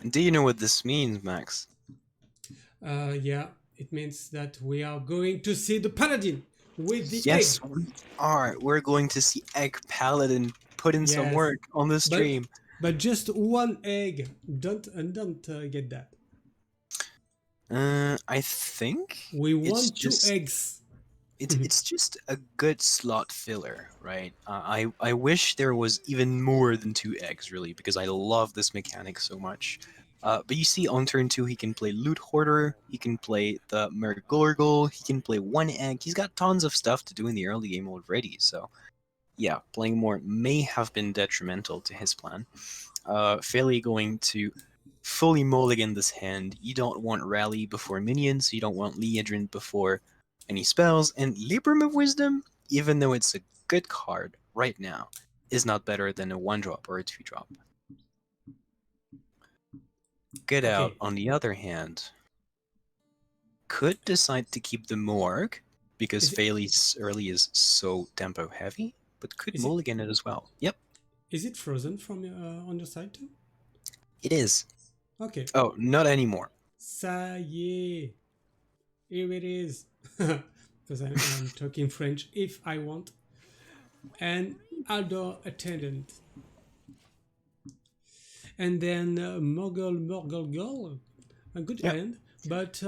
do you know what this means, Max? Yeah, it means that we are going to see the paladin with the egg. Yes, we are. We're going to see Egg Paladin put in some Yes, work on the but stream. just one egg. Don't get that. I think We it's want two just eggs. it's just a good slot filler, right? I wish there was even more than 2 eggs, really, because I love this mechanic so much. But you see, on turn 2, he can play Loot Hoarder, he can play the Mergorgle, he can play 1 egg. He's got tons of stuff to do in the early game already, so yeah, playing more may have been detrimental to his plan. Fairly going to fully mulligan this hand. You don't want Rally before minions, you don't want Liedrin before any spells, and Libram of Wisdom, even though it's a good card right now, is not better than a 1-drop or a 2-drop. Get Out, Okay, on the other hand, could decide to keep the Morgue, because is it Fairly's early is so tempo heavy, but could is it mulligan it as well. Yep, is it frozen from on your side too? it is. Okay, Oh, not anymore. ça y est, here it is. Because I'm talking French if I want. And outdoor attendant. And then Morgul Girl, a good Yep. hand. But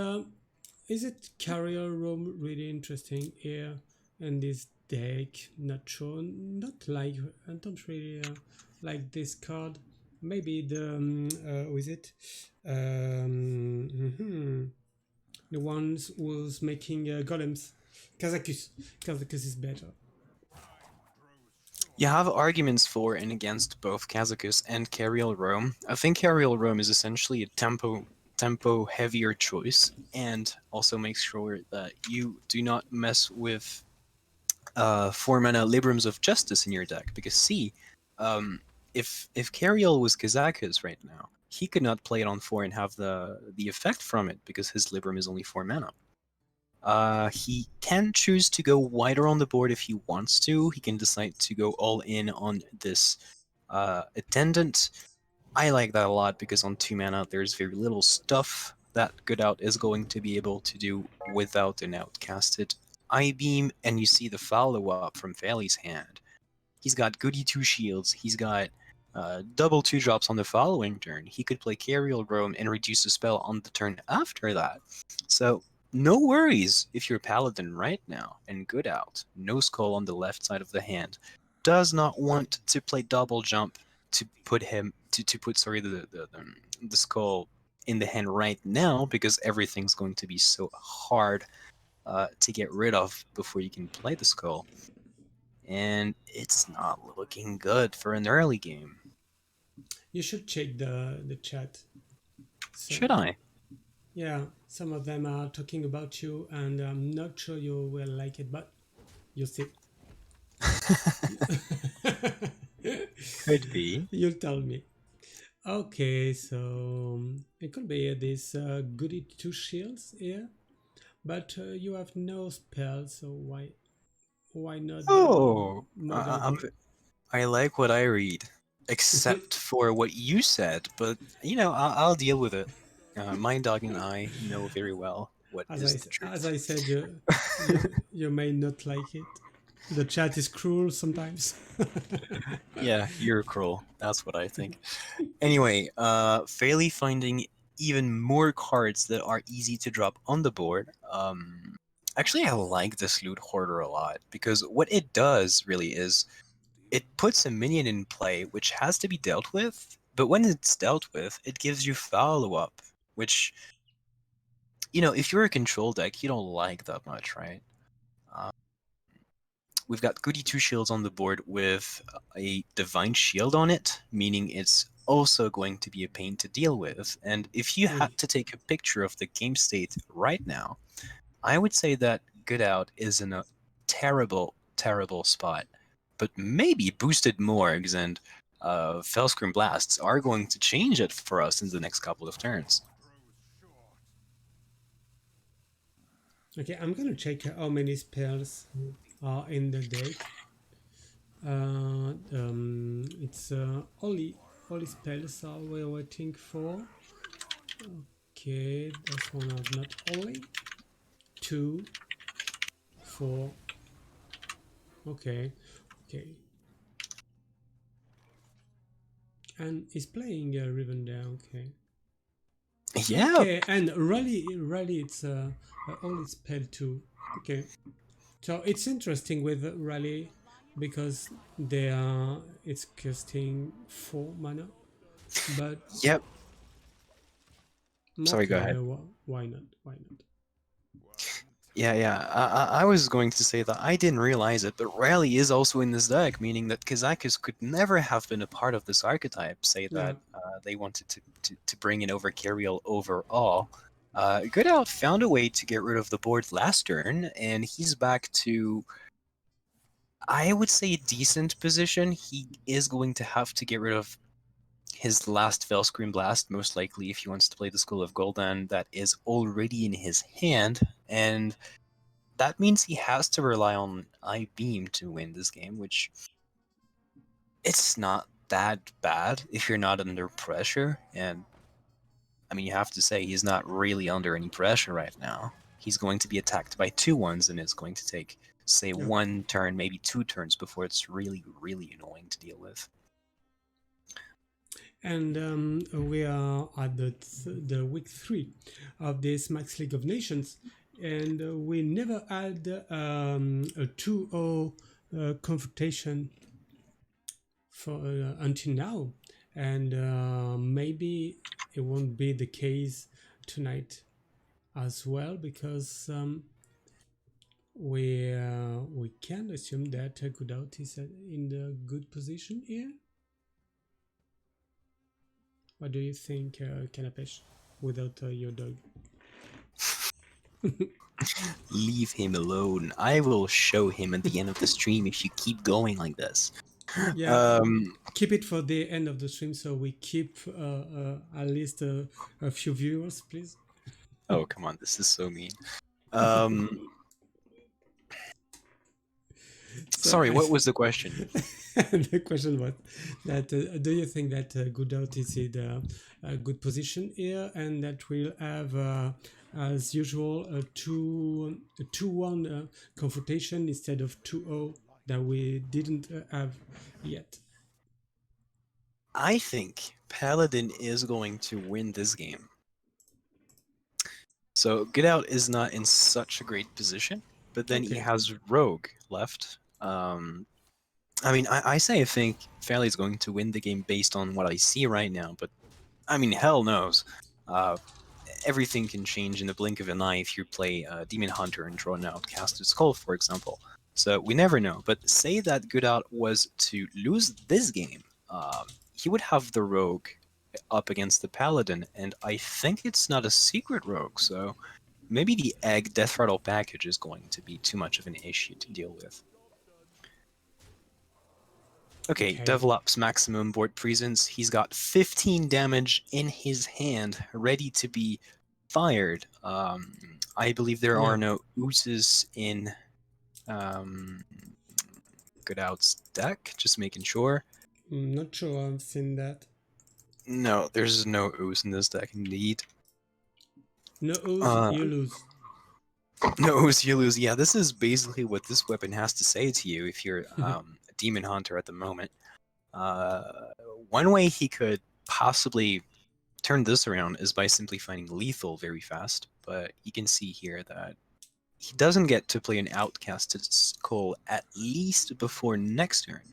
is it carrier room really interesting here in this deck? Not sure. Not like I don't really like this card. Maybe the who is it? The ones who's making golems. Kazakus. Kazakus is better. You have arguments for and against both Kazakus and Cariel Rome. I think Cariel Rome is essentially a tempo heavier choice, and also makes sure that you do not mess with 4-mana Librams of Justice in your deck. Because see, if Cariel was Kazakus right now, he could not play it on 4 and have the effect from it because his Libram is only 4 mana. He can choose to go wider on the board if he wants to. He can decide to go all in on this attendant. I like that a lot because on 2 mana there's very little stuff that Good Out is going to be able to do without an outcasted Eye Beam, and you see the follow-up from Fairly's hand. He's got Goody 2 shields, he's got double 2-drops on the following turn. He could play Cariel Rome and reduce a spell on the turn after that. So no worries if you're Paladin right now, and Good Out, no skull on the left side of the hand, does not want to play double jump to put him to put the skull in the hand right now, because everything's going to be so hard to get rid of before you can play the skull, and it's not looking good for an early game. You should check the chat. So Should I? Yeah, some of them are talking about you, and I'm not sure you will like it, but you'll see. Could be. You'll tell me. Okay, so it could be this goody two shields here, but you have no spells, so why not Oh, modern day? I like what I read, except for what you said. But I'll deal with it. My dog and I know very well what is the As truth. I said, you may not like it. The chat is cruel sometimes. Yeah, you're cruel. That's what I think. Anyway, Fairly finding even more cards that are easy to drop on the board. Actually, I like this loot hoarder a lot because what it does really is it puts a minion in play which has to be dealt with, but when it's dealt with, it gives you follow up, which if you're a control deck, you don't like that much, right? Uh, we've got Goody Two Shields on the board with a Divine Shield on it, meaning it's also going to be a pain to deal with. And if you Oui. had to take a picture of the game state right now, I would say that Good Out is in a terrible, terrible spot. But maybe boosted morgs and Fellscream Blasts are going to change it for us in the next couple of turns. Okay, I'm gonna check how many spells are in the deck. It's only spells are we're waiting for. Okay, this one are not only two, four. Okay, okay, and he's playing Rivendell. Okay, Yeah, okay, and really, it's only spell two. Okay, so it's interesting with Rally because they are it's casting 4 mana, but yep. Sorry, go okay, ahead. why not? Why not? Yeah. I was going to say that I didn't realize it, but Rally is also in this deck, meaning that Kazakus could never have been a part of this archetype. Say Yeah, that they wanted to bring in Overcarriel overall. Good Out found a way to get rid of the board last turn, and he's back to, I would say, a decent position. He is going to have to get rid of his last Fellscream Blast, most likely, if he wants to play the Skull of Gul'dan, that is already in his hand, and that means he has to rely on I Beam to win this game, which it's not that bad if you're not under pressure. And I mean, you have to say he's not really under any pressure right now. He's going to be attacked by 2/1s, and it's going to take, say, yeah. one turn, maybe 2 turns before it's really, really annoying to deal with. And we are at the week 3 of this Max League of Nations, and we never had a 2-0 confrontation for until now, and maybe it won't be the case tonight as well because we can assume that Kudout is in the good position here. What do you think, Kanapesh, without your dog? Leave him alone. I will show him at the end of the stream if you keep going like this. Yeah, Um, keep it for the end of the stream so we keep at least a few viewers, please. oh, come on, this is so mean. Um, So Sorry, I, what was the question? the question was that do you think that Good Out is in a good position here, and that we'll have, as usual, a 2-1 confrontation instead of 2-0 that we didn't have yet? I think Paladin is going to win this game. So Get Out is not in such a great position, but then he Okay. has Rogue left. I mean, I say I think Fairly is going to win the game based on what I see right now, but I mean, hell knows. Uh, Everything can change in the blink of an eye if you play Demon Hunter and draw an Outcasted Skull, for example. So we never know. But say that Good Out was to lose this game, he would have the Rogue up against the Paladin, and I think it's not a secret rogue, so maybe the Egg Death Rattle package is going to be too much of an issue to deal with. Okay, Okay. develops maximum board presence. He's got 15 damage in his hand, ready to be fired. I believe there are Yeah. no oozes in Goodout's deck, just making sure. I'm not sure I've seen that. No, there's no ooze in this deck, indeed. No ooze, Uh, you lose. no ooze, you lose. Yeah, this is basically what this weapon has to say to you if you're a demon hunter at the moment. One way he could possibly turn this around is by simply finding lethal very fast, but you can see here that he doesn't get to play an outcasted skull at least before next turn.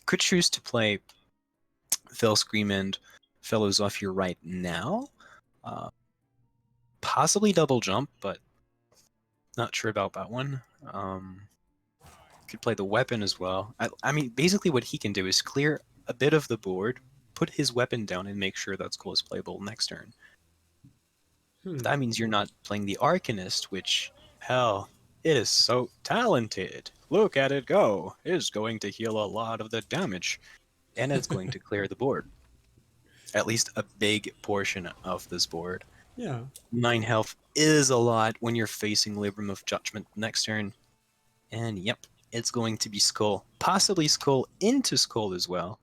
Could choose to play Fell Scream and Fellows Off Your Right now. Possibly double jump, but not sure about that one. Could play the weapon as well. I mean, basically what he can do is clear a bit of the board, put his weapon down, and make sure that skull is playable next turn. That means you're not playing the Arcanist, which, hell, it is so talented. Look at it go. It is going to heal a lot of the damage, and it's going to clear the board. At least a big portion of this board. Yeah. 9 health is a lot when you're facing Libram of Judgment next turn. And yep, it's going to be Skull. Possibly Skull into Skull as well.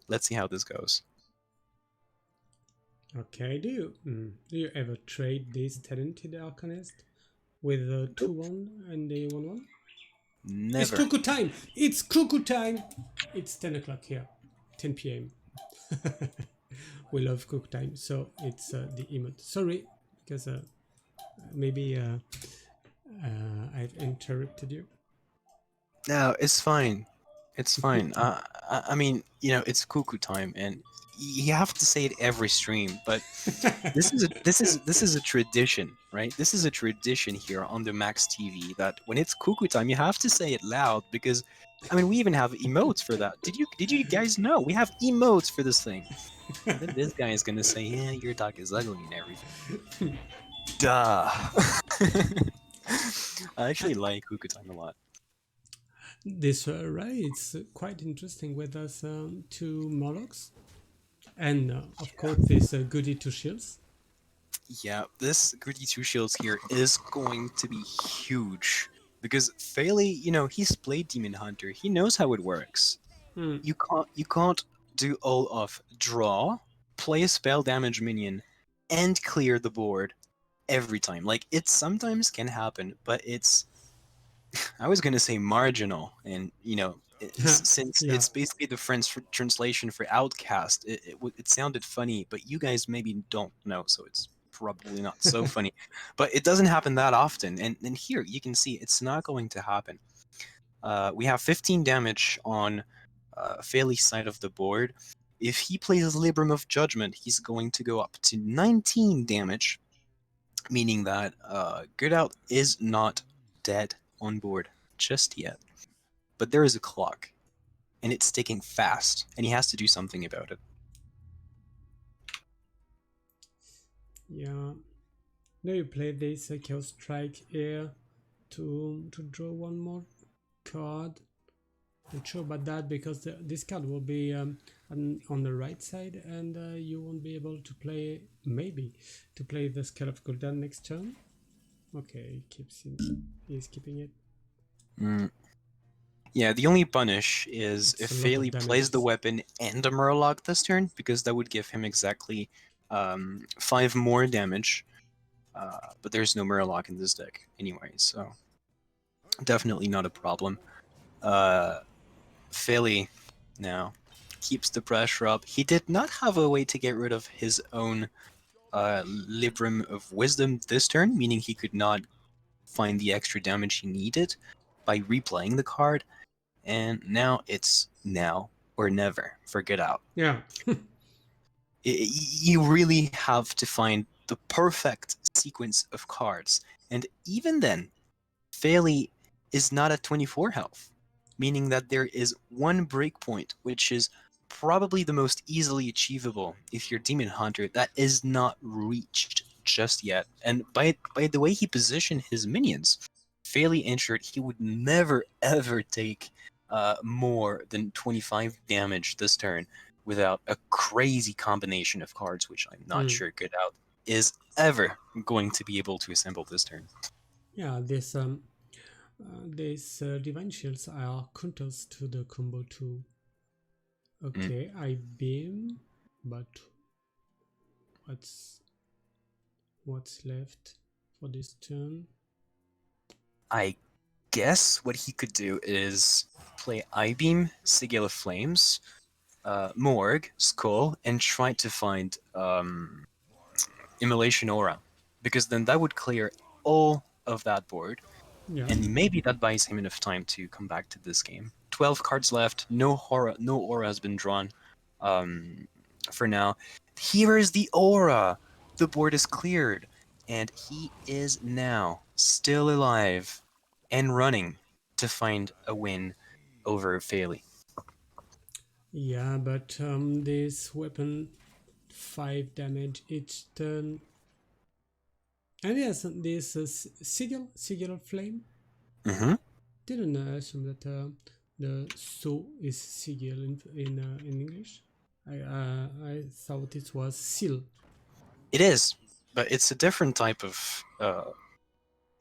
Let's see how this goes. Okay, do you ever trade this talented Arcanist with the 2-1 and the 1-1? Never. It's cuckoo time! It's cuckoo time! It's 10 o'clock here. 10 p.m. We love cuckoo time, so it's the emote. Sorry, because maybe I've interrupted you. No, it's fine. It's fine. I mean, you know, it's cuckoo time, and you have to say it every stream. But this is a tradition, right? This is a tradition here on the Max TV that when it's cuckoo time, you have to say it loud because, I mean, we even have emotes for that. Did you guys know we have emotes for this thing? And then this guy is gonna say, "Yeah, your dog is ugly and everything." Duh. I actually like cuckoo time a lot. This right, it's quite interesting with us two Morlocks, and of course this goody two shields. Yeah, this Gritty Two Shields here is going to be huge because Faley, you know, he's played Demon Hunter. He knows how it works. You can't do all of draw, play a spell damage minion, and clear the board every time. Like it sometimes can happen, but it's I was gonna say marginal, and you know, since Yeah. it's basically the French translation for outcast, it sounded funny, but you guys maybe don't know, so it's probably not so funny. But it doesn't happen that often, and here you can see it's not going to happen. We have 15 damage on Faley's side of the board. If he plays Libram of Judgment, he's going to go up to 19 damage, meaning that Goodout is not dead on board just yet. But there is a clock, and it's ticking fast, and he has to do something about it. Yeah. Now you play this Chaos Strike here to draw one more card. Not sure about that because this card will be on the right side, and you won't be able to play to play the Skull of Gul'dan next turn. Okay, he's keeping it. Yeah, the only punish is It's if a lot of Faley plays the damages. weapon and a Murloc this turn, because that would give him exactly 5 more damage. But there's no Murloc in this deck anyway, so definitely not a problem. Faley now keeps the pressure up. He did not have a way to get rid of his own Libram of Wisdom this turn, meaning he could not find the extra damage he needed by replaying the card. And now it's now or never for Get Out. Yeah. You really have to find the perfect sequence of cards. And even then, Faley is not at 24 health, meaning that there is one breakpoint, which is probably the most easily achievable if you're Demon Hunter that is not reached just yet. And by the way he positioned his minions, fairly ensured he would never ever take more than 25 damage this turn without a crazy combination of cards, which I'm not Hmm. sure Good Out is ever going to be able to assemble this turn. Yeah, these divine shields are counters to the combo too. Mm. Okay, I beam, but what's what's left for this turn? I guess what he could do is play I-Beam, Sigil of Flames, Morgue, Skull, and try to find Immolation Aura. Because then that would clear all of that board, Yeah, and maybe that buys him enough time to come back to this game. 12 cards left, no aura has been drawn um, for now. Here is the aura! The board is cleared, and he is now still alive and running to find a win over Faley. yeah, but this weapon 5 damage each turn. And yes, this sigil of flame. Mm-hmm. Didn't assume that the so is sigil in English. I thought it was seal. It is, but it's a different type of.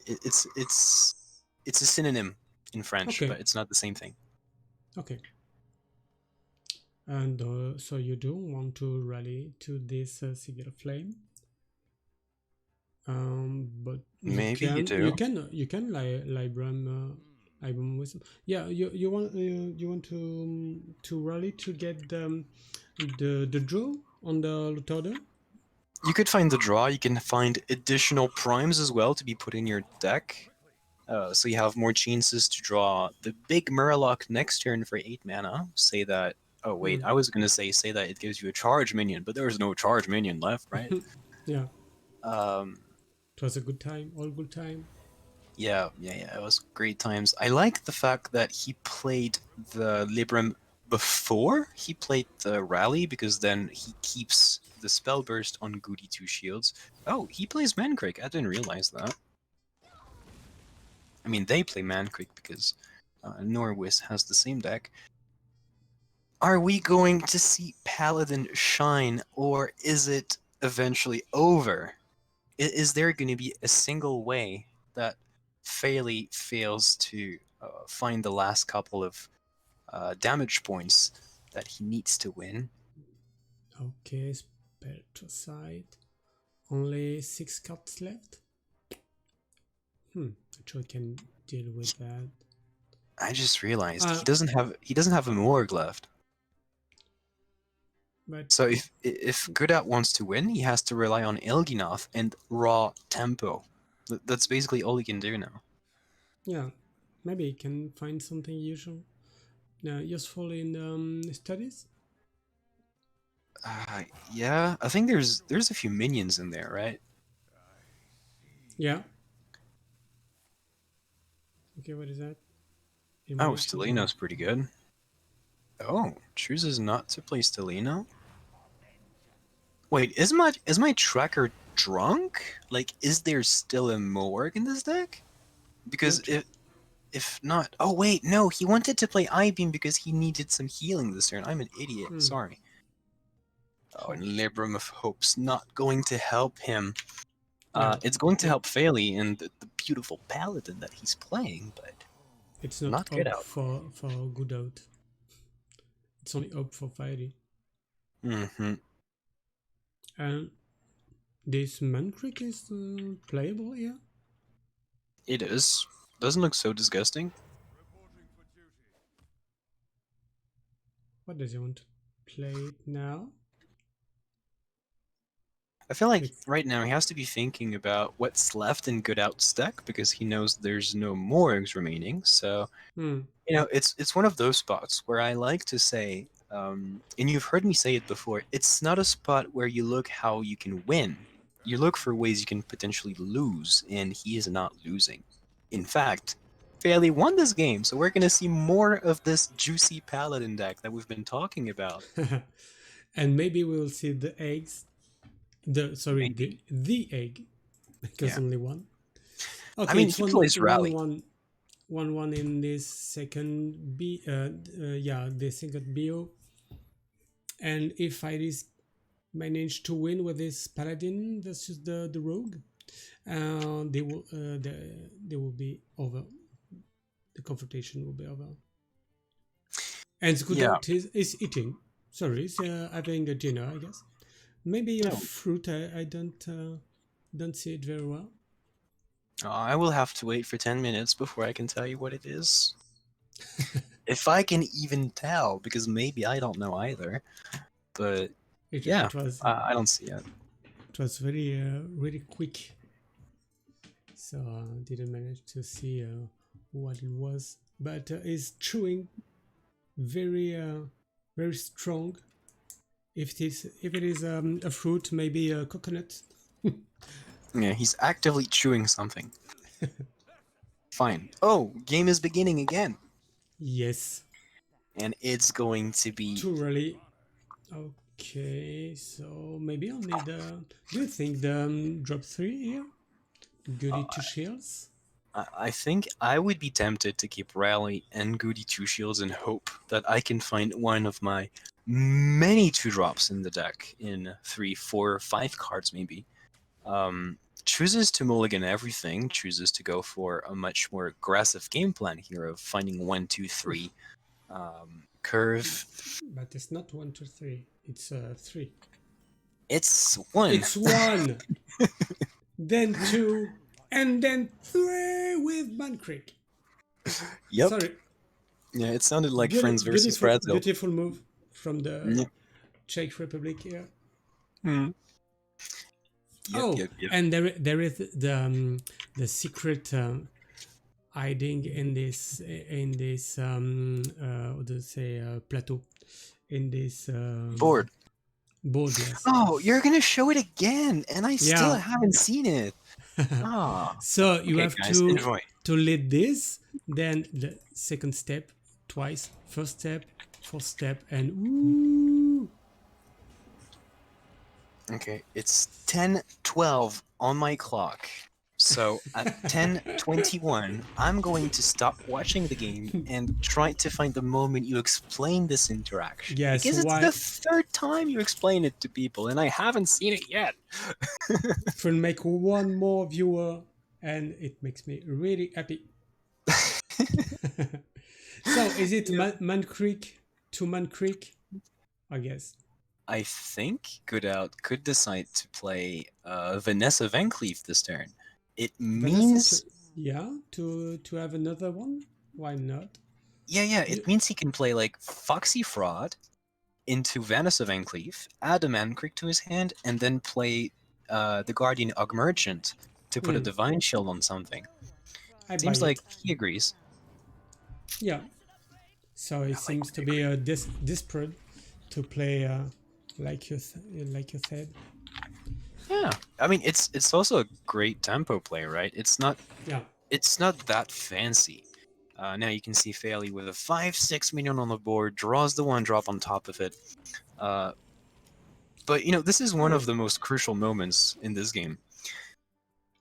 It's a synonym in French, Okay, but it's not the same thing. okay. And so you do want to rally to this sigil of flame. But you Maybe you can do. Libram wisdom. Yeah, you want to rally to get the draw on the loot order. You could find the draw. You can find additional primes as well to be put in your deck. So you have more chances to draw the big Murloc next turn for 8 mana. Say that. Oh wait, Mm. I was gonna say that it gives you a charge minion, but there's no charge minion left, right? Yeah, Um, it was a good time, all good time. yeah, it was great times. I like the fact that he played the Libram before he played the Rally, because then he keeps the spell burst on Goody Two Shields. Oh, he plays Mancrake. I didn't realize that. I mean, they play Mancrake because Norwis has the same deck. Are we going to see Paladin shine, or is it eventually over? Is there going to be a single way that Faley fails to find the last couple of damage points that he needs to win? Okay, spell side. Only 6 cards left. I'm sure I can deal with that. I just realized Uh, he doesn't have a Morg left. but So if Goodat wants to win, he has to rely on Ilginoth and raw tempo. That's basically all he can do now. yeah, maybe you can find something useful in studies. Uh, yeah, I think there's a few minions in there, right? Yeah. Okay, what is that? Oh, Immolation aura. Stelino's pretty good. Oh, chooses not to play Stelino? Wait, is my tracker drunk? Like, is there still a Morg in this deck? Because Not. if not, oh wait, no, he wanted to play I-Beam because he needed some healing this turn. I'm an idiot. Hmm. Sorry. Oh, Oh, and Libram of Hope's not going to help him. yeah. It's going to It help Faley and the beautiful paladin that he's playing, but it's not not good up out. for good out. It's only up for fighting. Mm-hmm. And this Mancrick is playable here. It is. Doesn't look so disgusting. What does he want to play it now? I feel like It's right now he has to be thinking about what's left in Good Out's deck because he knows there's no more eggs remaining. So hmm. it's one of those spots where I like to say, and you've heard me say it before. It's not a spot where you look how you can win. You look for ways you can potentially lose, and he is not losing. In fact, Fairly won this game, so we're gonna see more of this juicy paladin deck that we've been talking about. And maybe we will see the eggs. Maybe. The egg, because Yeah. only one. I Okay, mean, it's he plays rally. 1 in this second B. Yeah, the second BO. And if I manage to win with this paladin versus the rogue, they will be over. The confrontation will be over. And Yeah. Scudot is eating. Sorry, he's having a dinner, I guess. Maybe a Oh, fruit. I don't see it very well. I will have to wait for 10 minutes before I can tell you what it is. If I can even tell, because maybe I don't know either. But yeah, It was I don't see it. very really quick, so didn't manage to see what it was. But it's chewing very very strong. If it is a fruit, maybe a coconut. Yeah, he's actively chewing something. Fine. Oh, game is beginning again. Yes, And it's going to be... too early. Okay, so maybe I'll need. Do you think the drop 3 here? Goody two shields. I think I would be tempted to keep Rally and Goody Two Shields and hope that I can find one of my many 2-drops in the deck in 3, 4, 5 cards maybe. Chooses to mulligan everything, chooses to go for a much more aggressive game plan here of finding 1, 2, 3 curve. But it's not 1, 2, 3. It's 3. It's 1. It's 1, then 2, and then 3 with Ban Creek. Yep. Sorry. Yeah, it sounded like Friends versus beautiful, Brazil. beautiful move from the Yep. Czech Republic here. Yep, Oh, yep, yep. and there is the secret hiding in this what do you say, plateau, in this Board. Yes. Oh, you're gonna show it again, and I still Yeah. haven't seen it. Ah. So you Okay, have guys, enjoy. to lead this, then the second step twice, first step, fourth step, and woo. Okay, it's 10:12 on my clock. So at 10:21, I'm going to stop watching the game and try to find the moment you explain this interaction. Yes, Because it's why? the third time you explain it to people, and I haven't seen it yet. It will make one more viewer, and it makes me really happy. So is it Man Creek to Man Creek? I guess. I think Goodout could decide to play Vanessa Van Cleef this turn. It means... to have another one. Why not? Yeah, it means he can play like Foxy Fraud into Vanessa Van Cleef, add a Man Creek to his hand, and then play the Guardian Ugg Merchant to put a Divine Shield on something. Seems like he agrees. Yeah. So it seems to be desperate to play like you said. Yeah, I mean it's also a great tempo play, right? It's not that fancy. Now you can see Fairly with a 5-6 minion on the board, draws the 1-drop on top of it. But this is one of the most crucial moments in this game.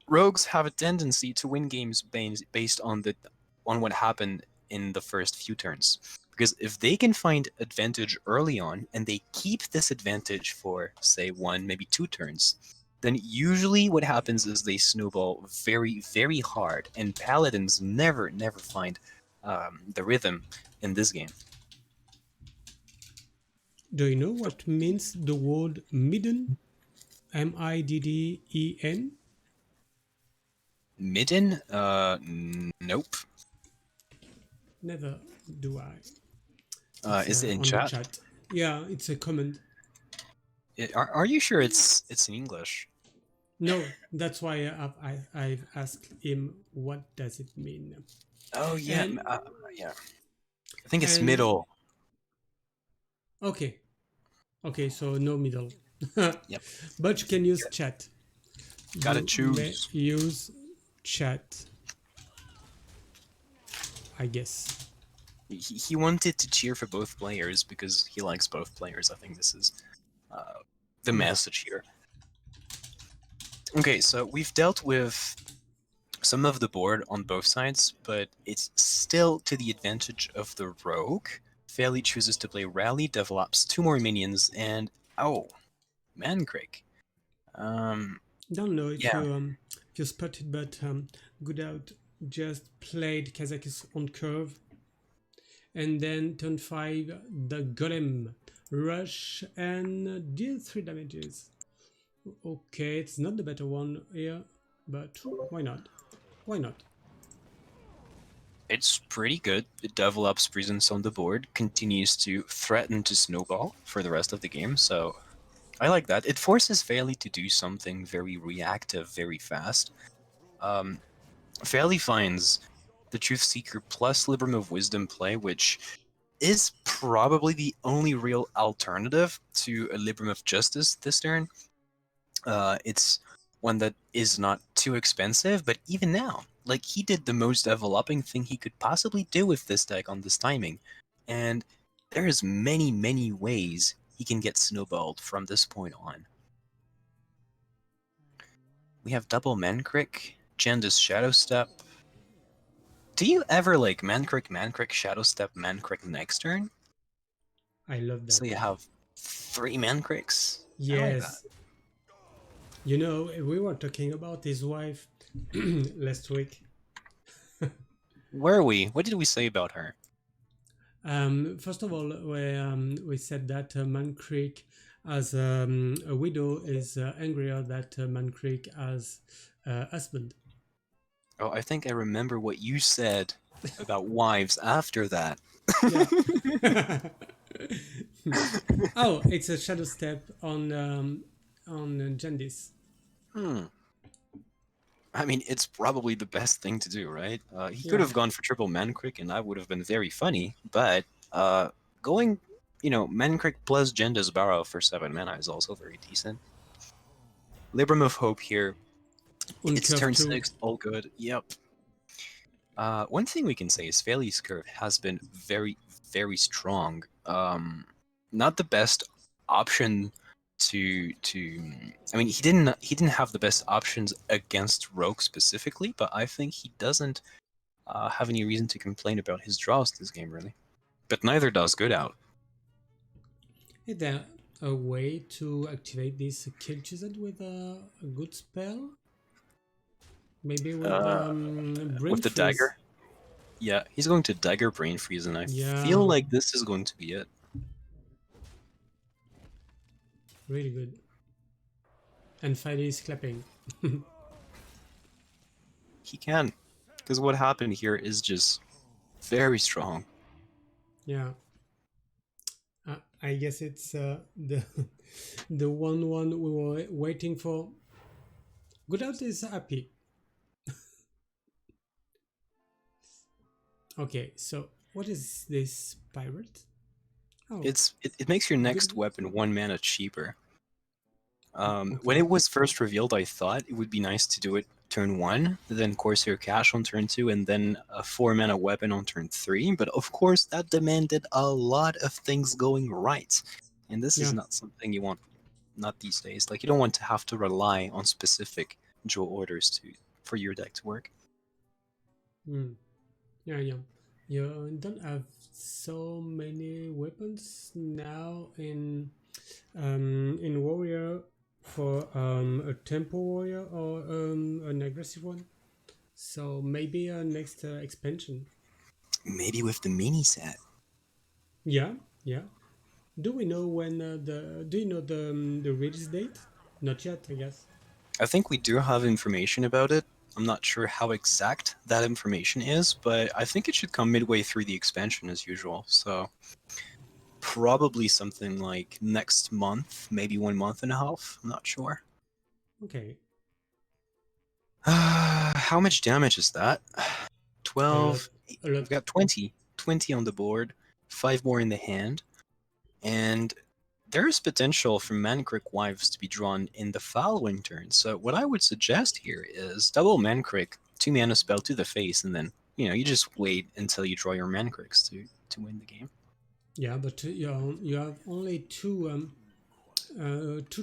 Rogues have a tendency to win games based on what happened in the first few turns. Because if they can find advantage early on, and they keep this advantage for, say, 1, maybe 2 turns, then usually what happens is they snowball very, very hard, and Paladins never find the rhythm in this game. Do you know what means the word midden? Midden? Midden? Nope. Never do I. Is it in on chat? the chat? Yeah, it's a comment. Are you sure it's in English? No, that's why I've asked him what does it mean. Oh yeah, yeah. I think it's middle. Okay, so no middle. Yep. But you can use chat. Gotta choose. Use chat. I guess. He wanted to cheer for both players because he likes both players. I think this is the Yeah. message here. Okay, so we've dealt with some of the board on both sides, but it's still to the advantage of the rogue. Fairly chooses to play Rally, develops 2 more minions, and oh, Mancrik. Don't know Yeah, if you spotted, but Good Out just played Kazakhs on curve, and then turn 5 the Golem rush and deal 3 damages. Okay, it's not the better one here, but why not? Why not? it's pretty good. It develops presence on the board, continues to threaten to snowball for the rest of the game, so I like that. It forces Fairly to do something very reactive, very fast. Um, Fairly finds the Truth Seeker plus Libram of Wisdom play, which is probably the only real alternative to a Libram of Justice this turn. It's one that is not too expensive, but even now, like, he did the most developing thing he could possibly do with this deck on this timing, and there's many, many ways he can get snowballed from this point on. We have double Mancrik, Jandis Shadow Step. Do you ever like Mancrik, Shadow Step, Mancrik next turn? I love So that. you have 3 Mancriks? I like that. Yes. You know, we were talking about his wife last week. Where are we? What did we say about her? First of all, we said that Man Creek as a widow is angrier that Man Creek as a husband. Oh, I think I remember what you said about wives after that. Yeah. Oh, it's a shadow step on Jandis. Hmm. I mean, it's probably the best thing to do, right? He could Yeah. have gone for triple Mancrik, and that would have been very funny. But going, Mancrik plus Jenda's Barrow for 7 mana is also very decent. Libram of Hope here. On It's curve turn two. 6, all good. Yep. One thing we can say is Fairly's curve has been very, very strong. Not the best option to. I mean, he didn't have the best options against Rogue specifically, but I think he doesn't have any reason to complain about his draws this game, really. But neither does Good Out. Is there a way to activate this kill Chizad with a good spell? Maybe with Uh, Brain with the Freeze. dagger, yeah, he's going to dagger Brain Freeze, and I feel Yeah, like this is going to be it. really good. And Friday is clapping. He can, because what happened here is just very strong. Yeah, I guess it's the the one we were waiting for. Good Out is happy. Okay, so what is this pirate? Oh, It makes your next good. weapon 1 mana cheaper. When Okay. it was first revealed, I thought it would be nice to do it turn 1, then Corsair Cash on turn 2, and then a 4 mana weapon on turn 3. But of course, that demanded a lot of things going right, and this is Yeah. not something you want. Not these days. Like, you don't want to have to rely on specific dual orders for your deck to work. Mm. Yeah, yeah. You don't have so many weapons now in warrior for a tempo warrior or an aggressive one. So maybe a next expansion. Maybe with the mini set. Yeah, yeah. Do we know when the? Do you know the release date? Not yet, I guess. I think we do have information about it. I'm not sure how exact that information is, but I think it should come midway through the expansion as usual. So probably something like next month, maybe 1 month and a half. I'm not sure. Okay, How much damage is that? a lot, 12. a We've lot. got 20. 20 on the board, 5 more in the hand, and there is potential for Mancrik Wives to be drawn in the following turn. So what I would suggest here is double Mancrik, 2 mana spell to the face, and then you just wait until you draw your Mancrix to win the game. Yeah, but you have only two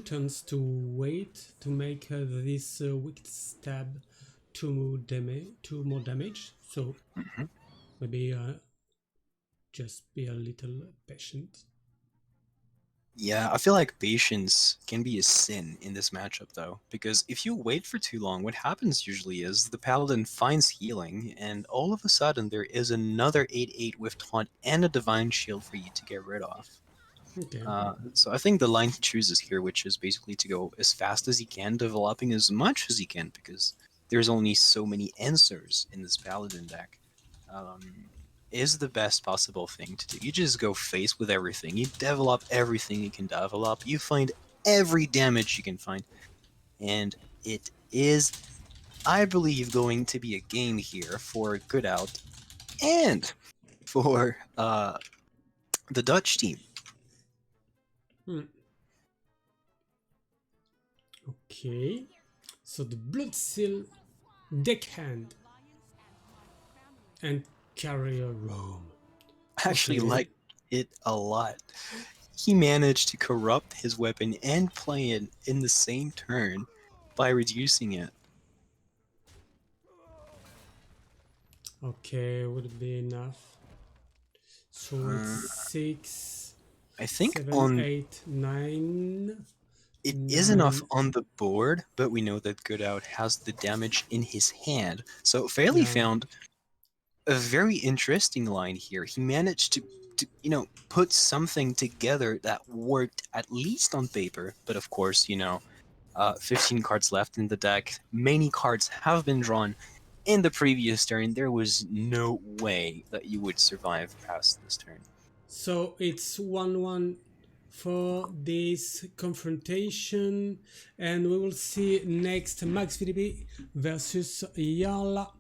turns to wait to make this wicked stab two more damage. So Hmm. maybe just be a little patient. Yeah, I feel like patience can be a sin in this matchup, though, because if you wait for too long, what happens usually is the paladin finds healing, and all of a sudden there is another 8/8 with taunt and a divine shield for you to get rid of. Okay. So I think the line he chooses here, which is basically to go as fast as he can, developing as much as he can, because there's only so many answers in this paladin deck, um, is the best possible thing to do. You just go face with everything. You develop everything you can develop. You find every damage you can find, and it is, I believe, going to be a game here for Good Out and for the Dutch team. Hmm. Okay. So the Blood Seal, Deckhand, and Carrier Rome. Actually Okay. like it a lot. He managed to corrupt his weapon and play it in the same turn by reducing it. Okay, would it be enough? So it's Uh, 6, I think 7, on 8, 9, it is enough 9. on the board, but we know that Goodout has the damage in his hand. So Fairly Yeah. found a very interesting line here. He managed to put something together that worked at least on paper, but of course, 15 cards left in the deck. Many cards have been drawn. In the previous turn, there was no way that you would survive past this turn. So it's 1-1 for this confrontation, and we will see next Max VDB versus Yala.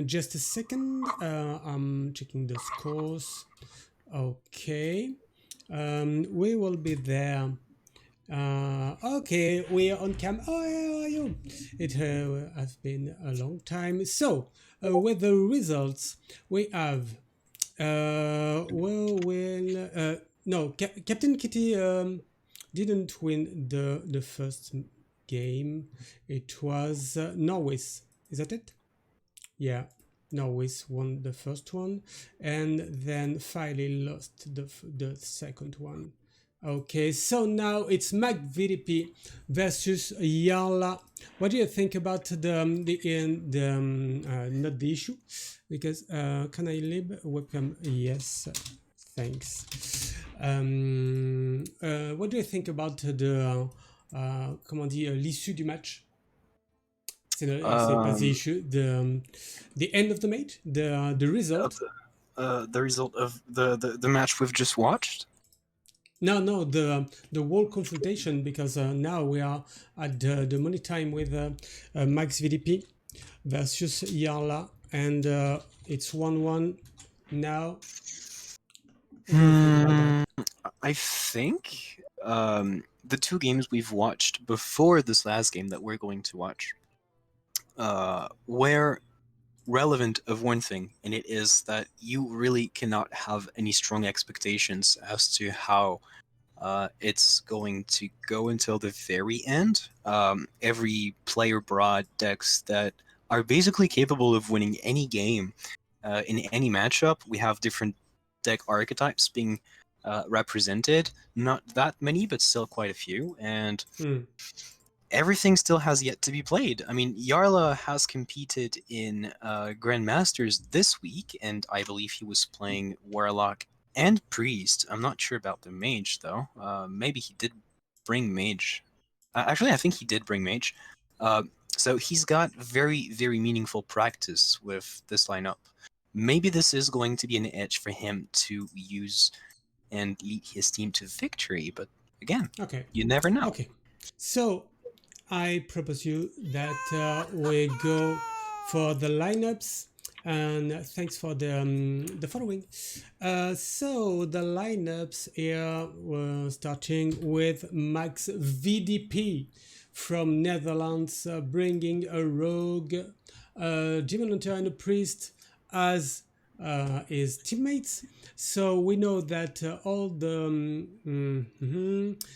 Just a second, I'm checking the scores. Okay, we will be there. Okay, we are on cam. Oh, how are you? It has been a long time. So, with the results, we have no, Captain Kitty didn't win the first game. It was Norwis. Is that it? Yeah, Norwis won the first one, and then Filey lost the second one. Okay, so now it's MacVDP versus Yala. What do you think about not the issue? Because can I lib webcam? Yes, thanks. What do you think about comment dire, l'issue du match? C'est pas the Um, issue, the end of the match, the result. the result of the match we've just watched. No, no, the whole confrontation, because now we are at the money time with Max VDP versus Yarla, and it's 1-1 now. What do you think about that? Hmm, I think the two games we've watched before this last game that we're going to watch were relevant of one thing, and it is that you really cannot have any strong expectations as to how it's going to go until the very end. Every player brought decks that are basically capable of winning any game in any matchup. We have different deck archetypes being represented. Not that many, but still quite a few. And Hmm. everything still has yet to be played. I mean, Yarla has competed in Grandmasters this week, and I believe he was playing Warlock and Priest. I'm not sure about the Mage, though. Maybe he did bring Mage. Actually, I think he did bring Mage. Uh, so he's got very, very meaningful practice with this lineup. Maybe this is going to be an edge for him to use and lead his team to victory, but again, Okay, you never know. okay. So I propose you that we go for the lineups, and thanks for the following. So the lineups here, we're starting with Max VDP from Netherlands, bringing a rogue, Demon Hunter and a priest as his teammates. So we know that all the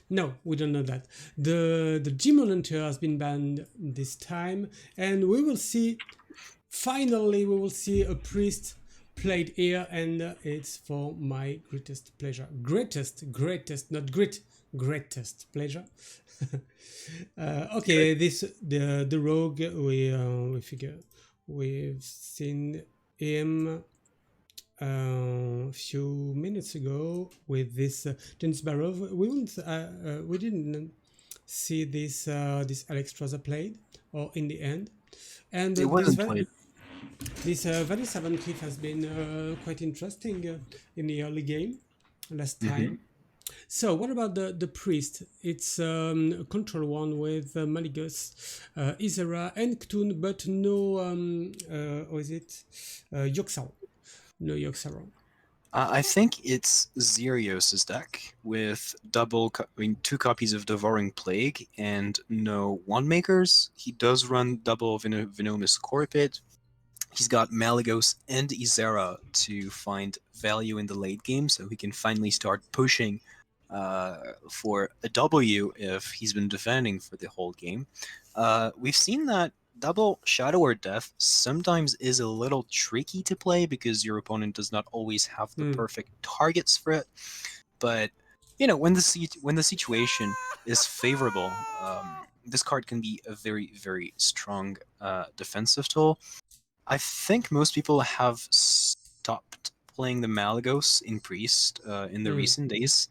no, we don't know that the Demon Hunter has been banned this time, and we will see. Finally, we will see a priest played here, and it's for my greatest pleasure. Greatest, not great, greatest pleasure. Okay, this the rogue. We figure we've seen him a few minutes ago with this Dennis Barov. We didn't see this Alex Straza played or in the end, and It wasn't played. this Vanessa Van Cleef has been quite interesting in the early game last time. So what about the priest? It's a control one with Maligus, Isera, and Ktun, but no, or is it Yoxao? No Yoxaro. I think it's Zerios' deck with two copies of Devouring Plague and no Wand Makers. He does run double Venomous Corpid. He's got Malygos and Isera to find value in the late game, so he can finally start pushing for a W if he's been defending for the whole game. We've seen that double Shadow or Death sometimes is a little tricky to play because your opponent does not always have the perfect targets for it. But when the situation is favorable, this card can be a very, very strong defensive tool. I think most people have stopped playing the Malygos in Priest in the recent days,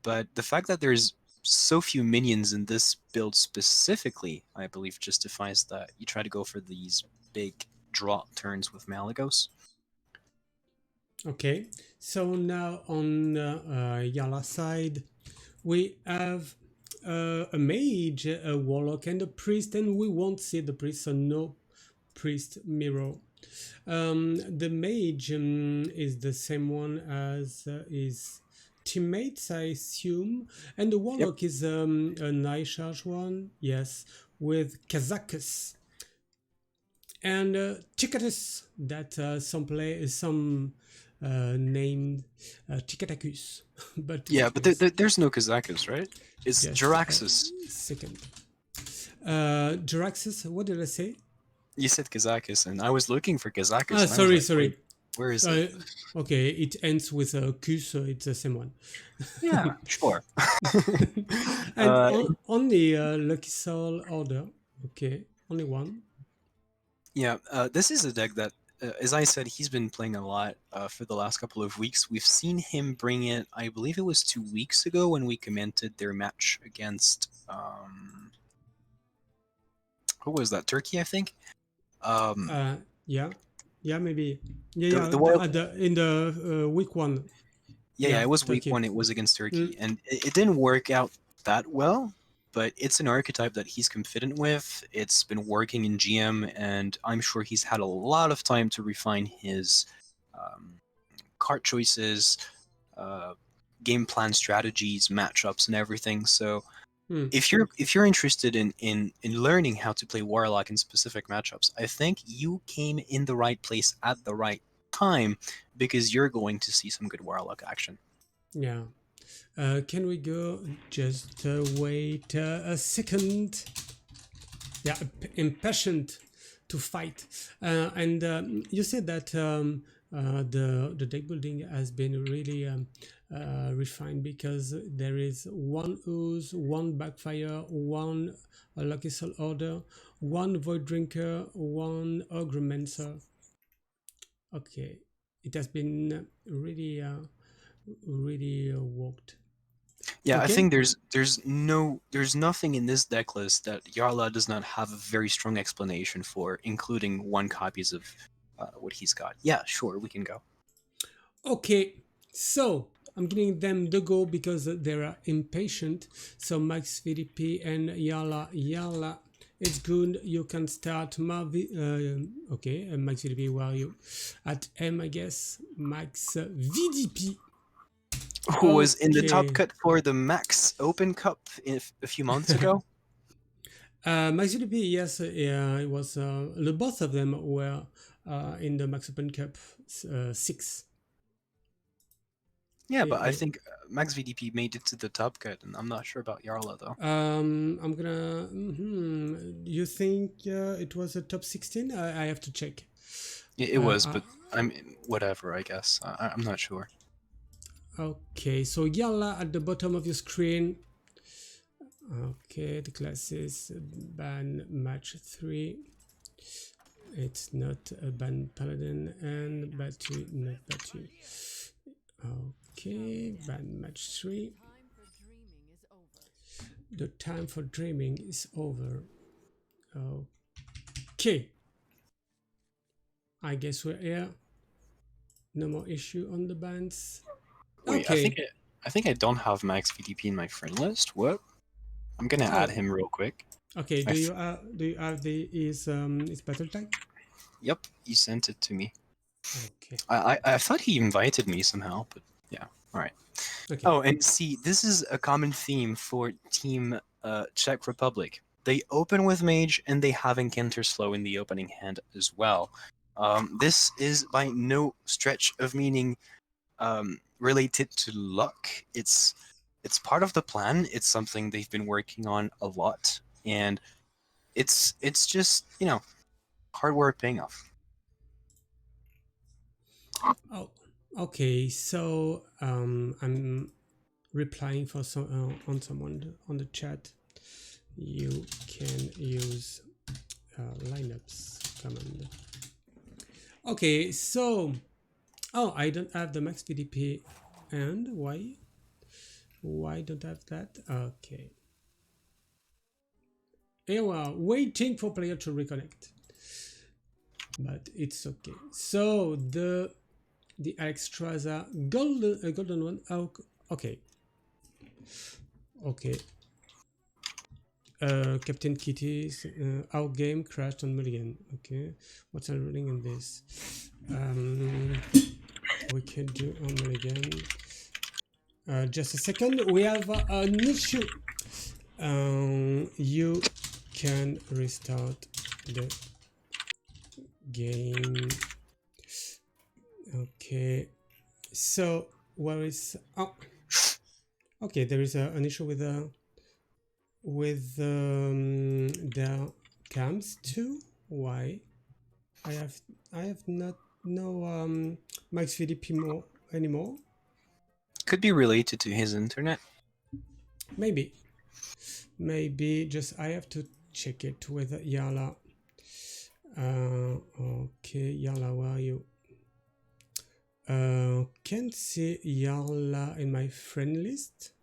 but the fact that there's so few minions in this build specifically, I believe, justifies that you try to go for these big draw turns with Malygos. Okay, so now on Yala side, we have a mage, a warlock, and a priest, and we won't see the priest, so no priest mirror. The mage is the same one as his teammates, I assume, and the warlock is an eye charge one, yes, with Kazakus and Chikatus that some named Chikatakus, but yeah, but there's no Kazakus, right? It's yes, Jaraxxus. Second, Jaraxxus. What did I say? You said Kazakus, and I was looking for Kazakus. Ah, sorry. Where is it? Okay, it ends with a Q, so it's the same one. Yeah, sure. And on the Lucky Soul order, okay, only one. Yeah, this is a deck that, as I said, he's been playing a lot for the last couple of weeks. We've seen him bring it, I believe it was 2 weeks ago when we commented their match against, who was that? Turkey, I think? Yeah, maybe. In the week one. Yeah, it was Turkey. Week one. It was against Turkey, and it didn't work out that well. But it's an archetype that he's confident with. It's been working in GM, and I'm sure he's had a lot of time to refine his card choices, game plan strategies, matchups, and everything. So if you're interested in learning how to play Warlock in specific matchups, I think you came in the right place at the right time because you're going to see some good Warlock action. Yeah. Can we go? Just wait a second. Yeah, impatient to fight. And you said that the deck building has been really refined because there is one Ooze, one Backfire, one Lucky Soul Order, one Void Drinker, one Ogremancer. Okay, it has been really worked. Yeah, okay. I think there's nothing in this deck list that Jarla does not have a very strong explanation for, including one copies of what he's got. Yeah, sure, we can go. Okay, so I'm giving them the go because they are impatient. So Max VDP and Yala, it's good. You can start okay, Max VDP, where are you? At M, I guess. Max VDP. Who was in the top cut for the Max Open Cup a few months ago? Max VDP, yes, it was. The both of them were in the Max Open Cup 6. Yeah, but I Eh, think Max VDP made it to the top cut, and I'm not sure about Jarla though. I'm gonna. You think it was a top 16? I have to check. It was, but I'm whatever. I guess I'm not sure. Okay, so Yalla at the bottom of your screen. Okay, the classes ban match 3. It's not a ban paladin and battery, not battery. Okay, ban match 3. The time for dreaming is over. Okay. I guess we're here. No more issue on the bans. Wait, Okay. I think I don't have Max VDP in my friend list. What? I'm gonna add Oh, him real quick. okay. I Do you have the his battle tag? Yep, he sent it to me. Okay. I thought he invited me somehow, but yeah. All right. Okay. Oh, and see, this is a common theme for Team Czech Republic. They open with Mage, and they have Encounter Slow in the opening hand as well. This is by no stretch of meaning related to luck. It's part of the plan. It's something they've been working on a lot, and it's just hard work paying off. Oh, okay. So I'm replying for some on someone on the chat. You can use lineups command. Okay, so I don't have the max PDP, and why? Why don't I have that? Okay. Here we are waiting for player to reconnect, but it's okay. So the extras are golden one. Oh, okay. Okay. Captain Kitty's our game crashed on Mulligan. Okay, what's running in this? We can do on Mulligan. Just a second. We have an issue. You can restart the game. Okay. So where is? Oh, okay. There is an issue with the cams too. Why? I have not no max VDP more anymore. Could be related to his internet. Maybe just I have to check it with Yala. Okay, Yala, where are you? Can't see Yala in my friend list.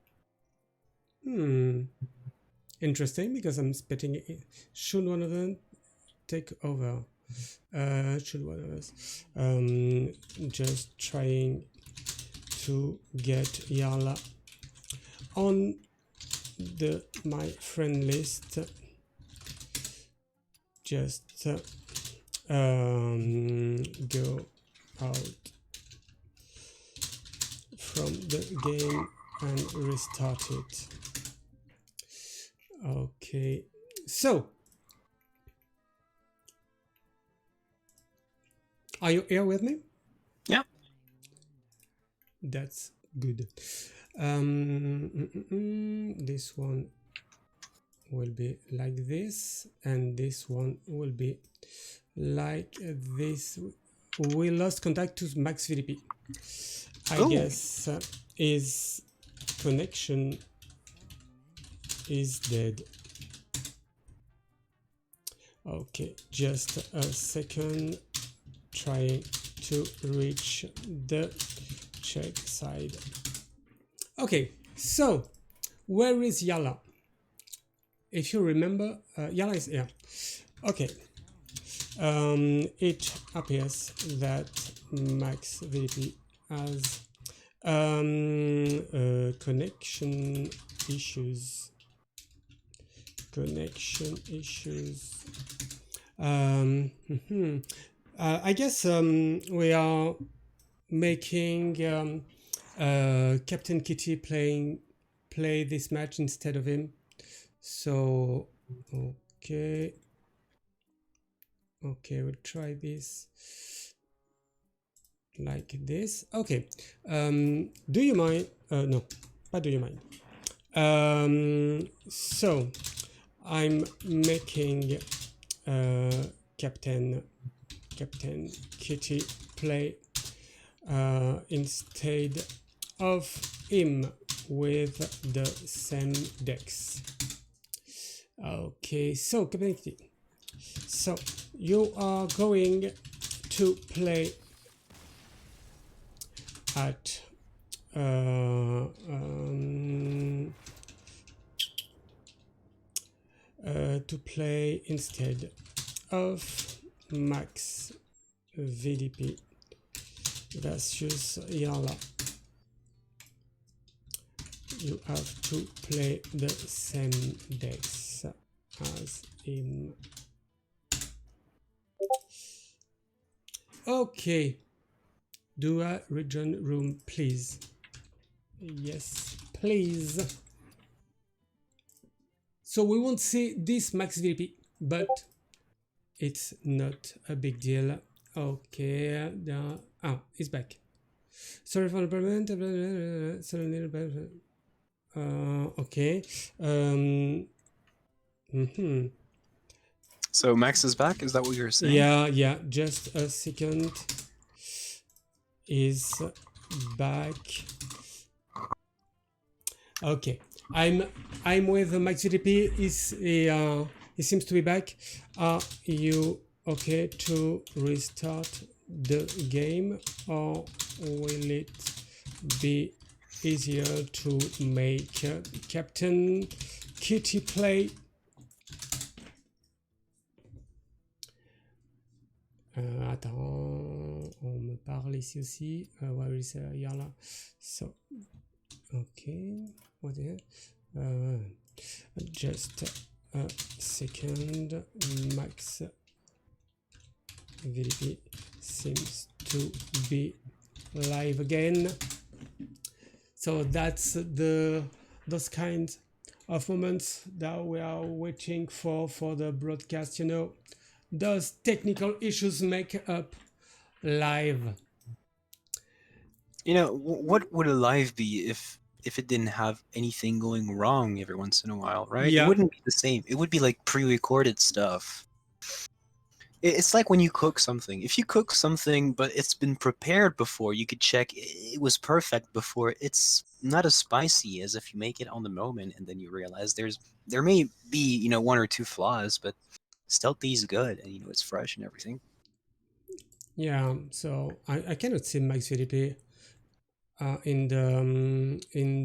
Interesting, because I'm spitting it. Should one of them take over? Should one of us? Just trying to get Yala on my friend list. Just go out from the game and restart it. Okay, so are you here with me? Yeah. That's good. This one will be like this, and this one will be like this. We lost contact to max VDP. I guess his connection is dead. Okay, just a second. Trying to reach the Czech side. Okay, so where is Yala? If you remember, Yala is here. Okay. It appears that max VDP has connection issues. I guess we are making Captain Kitty play this match instead of him. So Okay. Okay, we'll try this like this. Okay. Do you mind? No, but do you mind? So I'm making Captain Kitty play instead of him with the same decks. Okay, so Captain Kitty. So you are going to play at to play instead of Max VDP versus Yala. You have to play the same decks as him. Okay. Do a region room, please. Yes, please. So we won't see this max VP, but it's not a big deal. Okay, it's back. Sorry for the problem. Okay. So Max is back? Is that what you're saying? Yeah. Just a second. Is back. Okay. I'm with Max GDP. He seems to be back. Are you okay to restart the game, or will it be easier to make Captain Kitty play? Attends, on me parle ici aussi. Where is Yala? So, okay. What is it? Just a second. Max VDP seems to be live again. So that's those kinds of moments that we are waiting for the broadcast. You know, those technical issues make up live. You know, what would a live be if it didn't have anything going wrong every once in a while, right? Yeah. It wouldn't be the same. It would be like pre-recorded stuff. It's like when you cook something. If you cook something but it's been prepared before, you could check it was perfect before. It's not as spicy as if you make it on the moment and then you realize there may be, you know, one or two flaws, but still tastes good and you know it's fresh and everything. Yeah, so I cannot see Max VDP in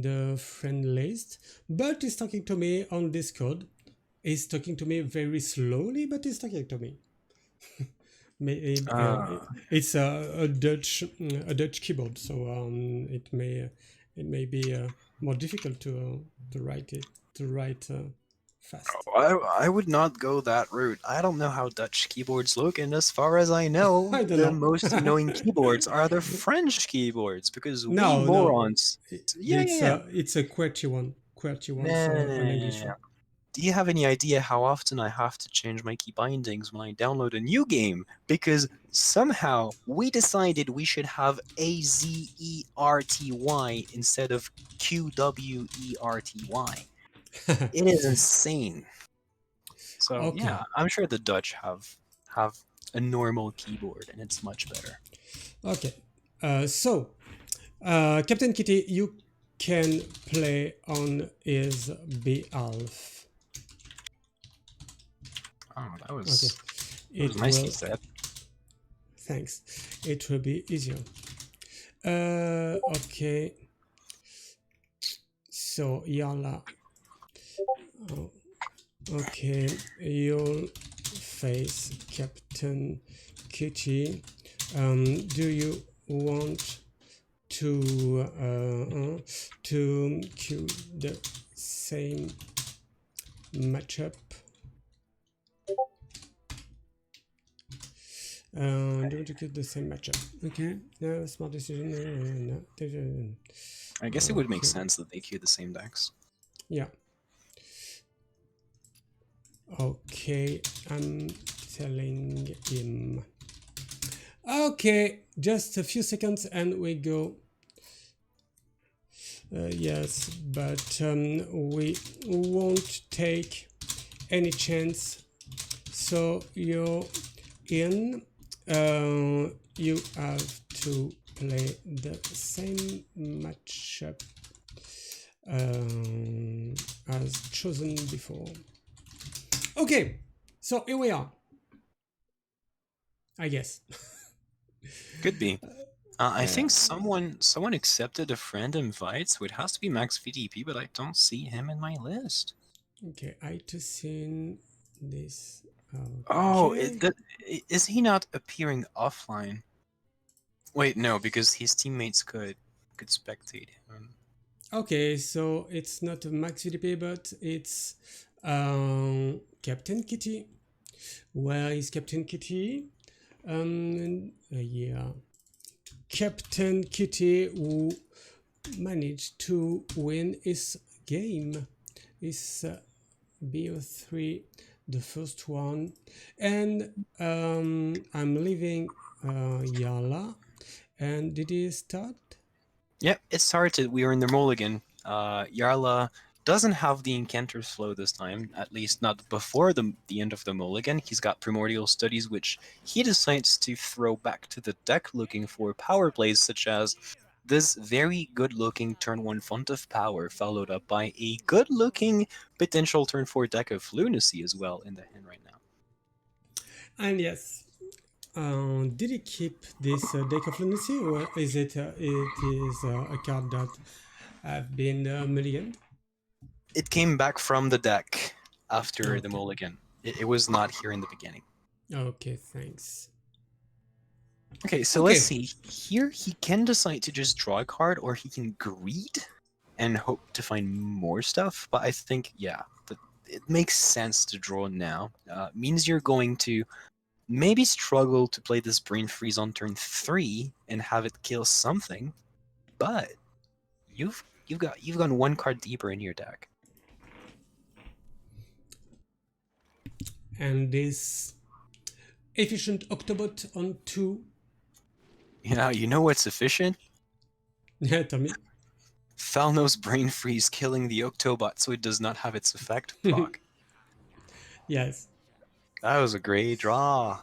the friend list, but he's talking to me on Discord. He's talking to me very slowly, but he's talking to me. It's a Dutch keyboard, so it may be more difficult to write fast. I would not go that route. I don't know how Dutch keyboards look, and as far as I know, I don't the know. most annoying keyboards are the French keyboards because we No, morons. Yeah. It's a QWERTY one. QWERTY one's an English Nah. one. Do you have any idea how often I have to change my key bindings when I download a new game? Because somehow we decided we should have AZERTY instead of QWERTY. It is insane. So Okay. yeah, I'm sure the Dutch have a normal keyboard and it's much better. Okay. So, Captain Kitty, you can play on his behalf. Oh, that was It nicely will. said. Thanks. It will be easier. Okay. So, Yala. Oh, okay. You'll face Captain Kitty. Do you want to cue the same matchup? Do you want to cue the same matchup? Okay. No, smart decision. No. I guess it would make sense that they queue the same decks. Yeah. Okay, I'm telling him. Okay, just a few seconds and we go. Yes, but we won't take any chance. So you're in. You have to play the same matchup as chosen before. Okay, so here we are. I guess. Could be. I think someone accepted a friend invite, so it has to be Max VDP, but I don't see him in my list. Okay, I to seen this. Oh, Okay. is he not appearing offline? Wait, no, because his teammates could spectate him. Okay, so it's not a Max VDP, but it's Captain Kitty. Where is Captain Kitty? Yeah, Captain Kitty who managed to win his game. Is BO3 the first one, and I'm leaving Yala. And did he start? Yep, it started. We were in the mulligan. Yarla doesn't have the Incanter's Flow this time, at least not before the end of the mulligan. He's got Primordial Studies, which he decides to throw back to the deck looking for power plays such as this very good-looking turn 1 Font of Power, followed up by a good-looking potential turn 4 deck of Lunacy as well in the hand right now. And yes, did he keep this deck of lunacy, or is it a card that have been mulliganed? It came back from the deck after the Okay. mulligan. It was not here in the beginning. Okay, thanks. Okay, so let's Okay. see. Here he can decide to just draw a card, or he can greed and hope to find more stuff. But I think, yeah, it makes sense to draw now. Means you're going to maybe struggle to play this Brain Freeze on turn 3 and have it kill something, but you've gone one card deeper in your deck. And this efficient Octobot on 2. Yeah, you know what's efficient? Yeah, Tommy. Thalnos Brain Freeze killing the Octobot so it does not have its effect proc. Yes. That was a great draw.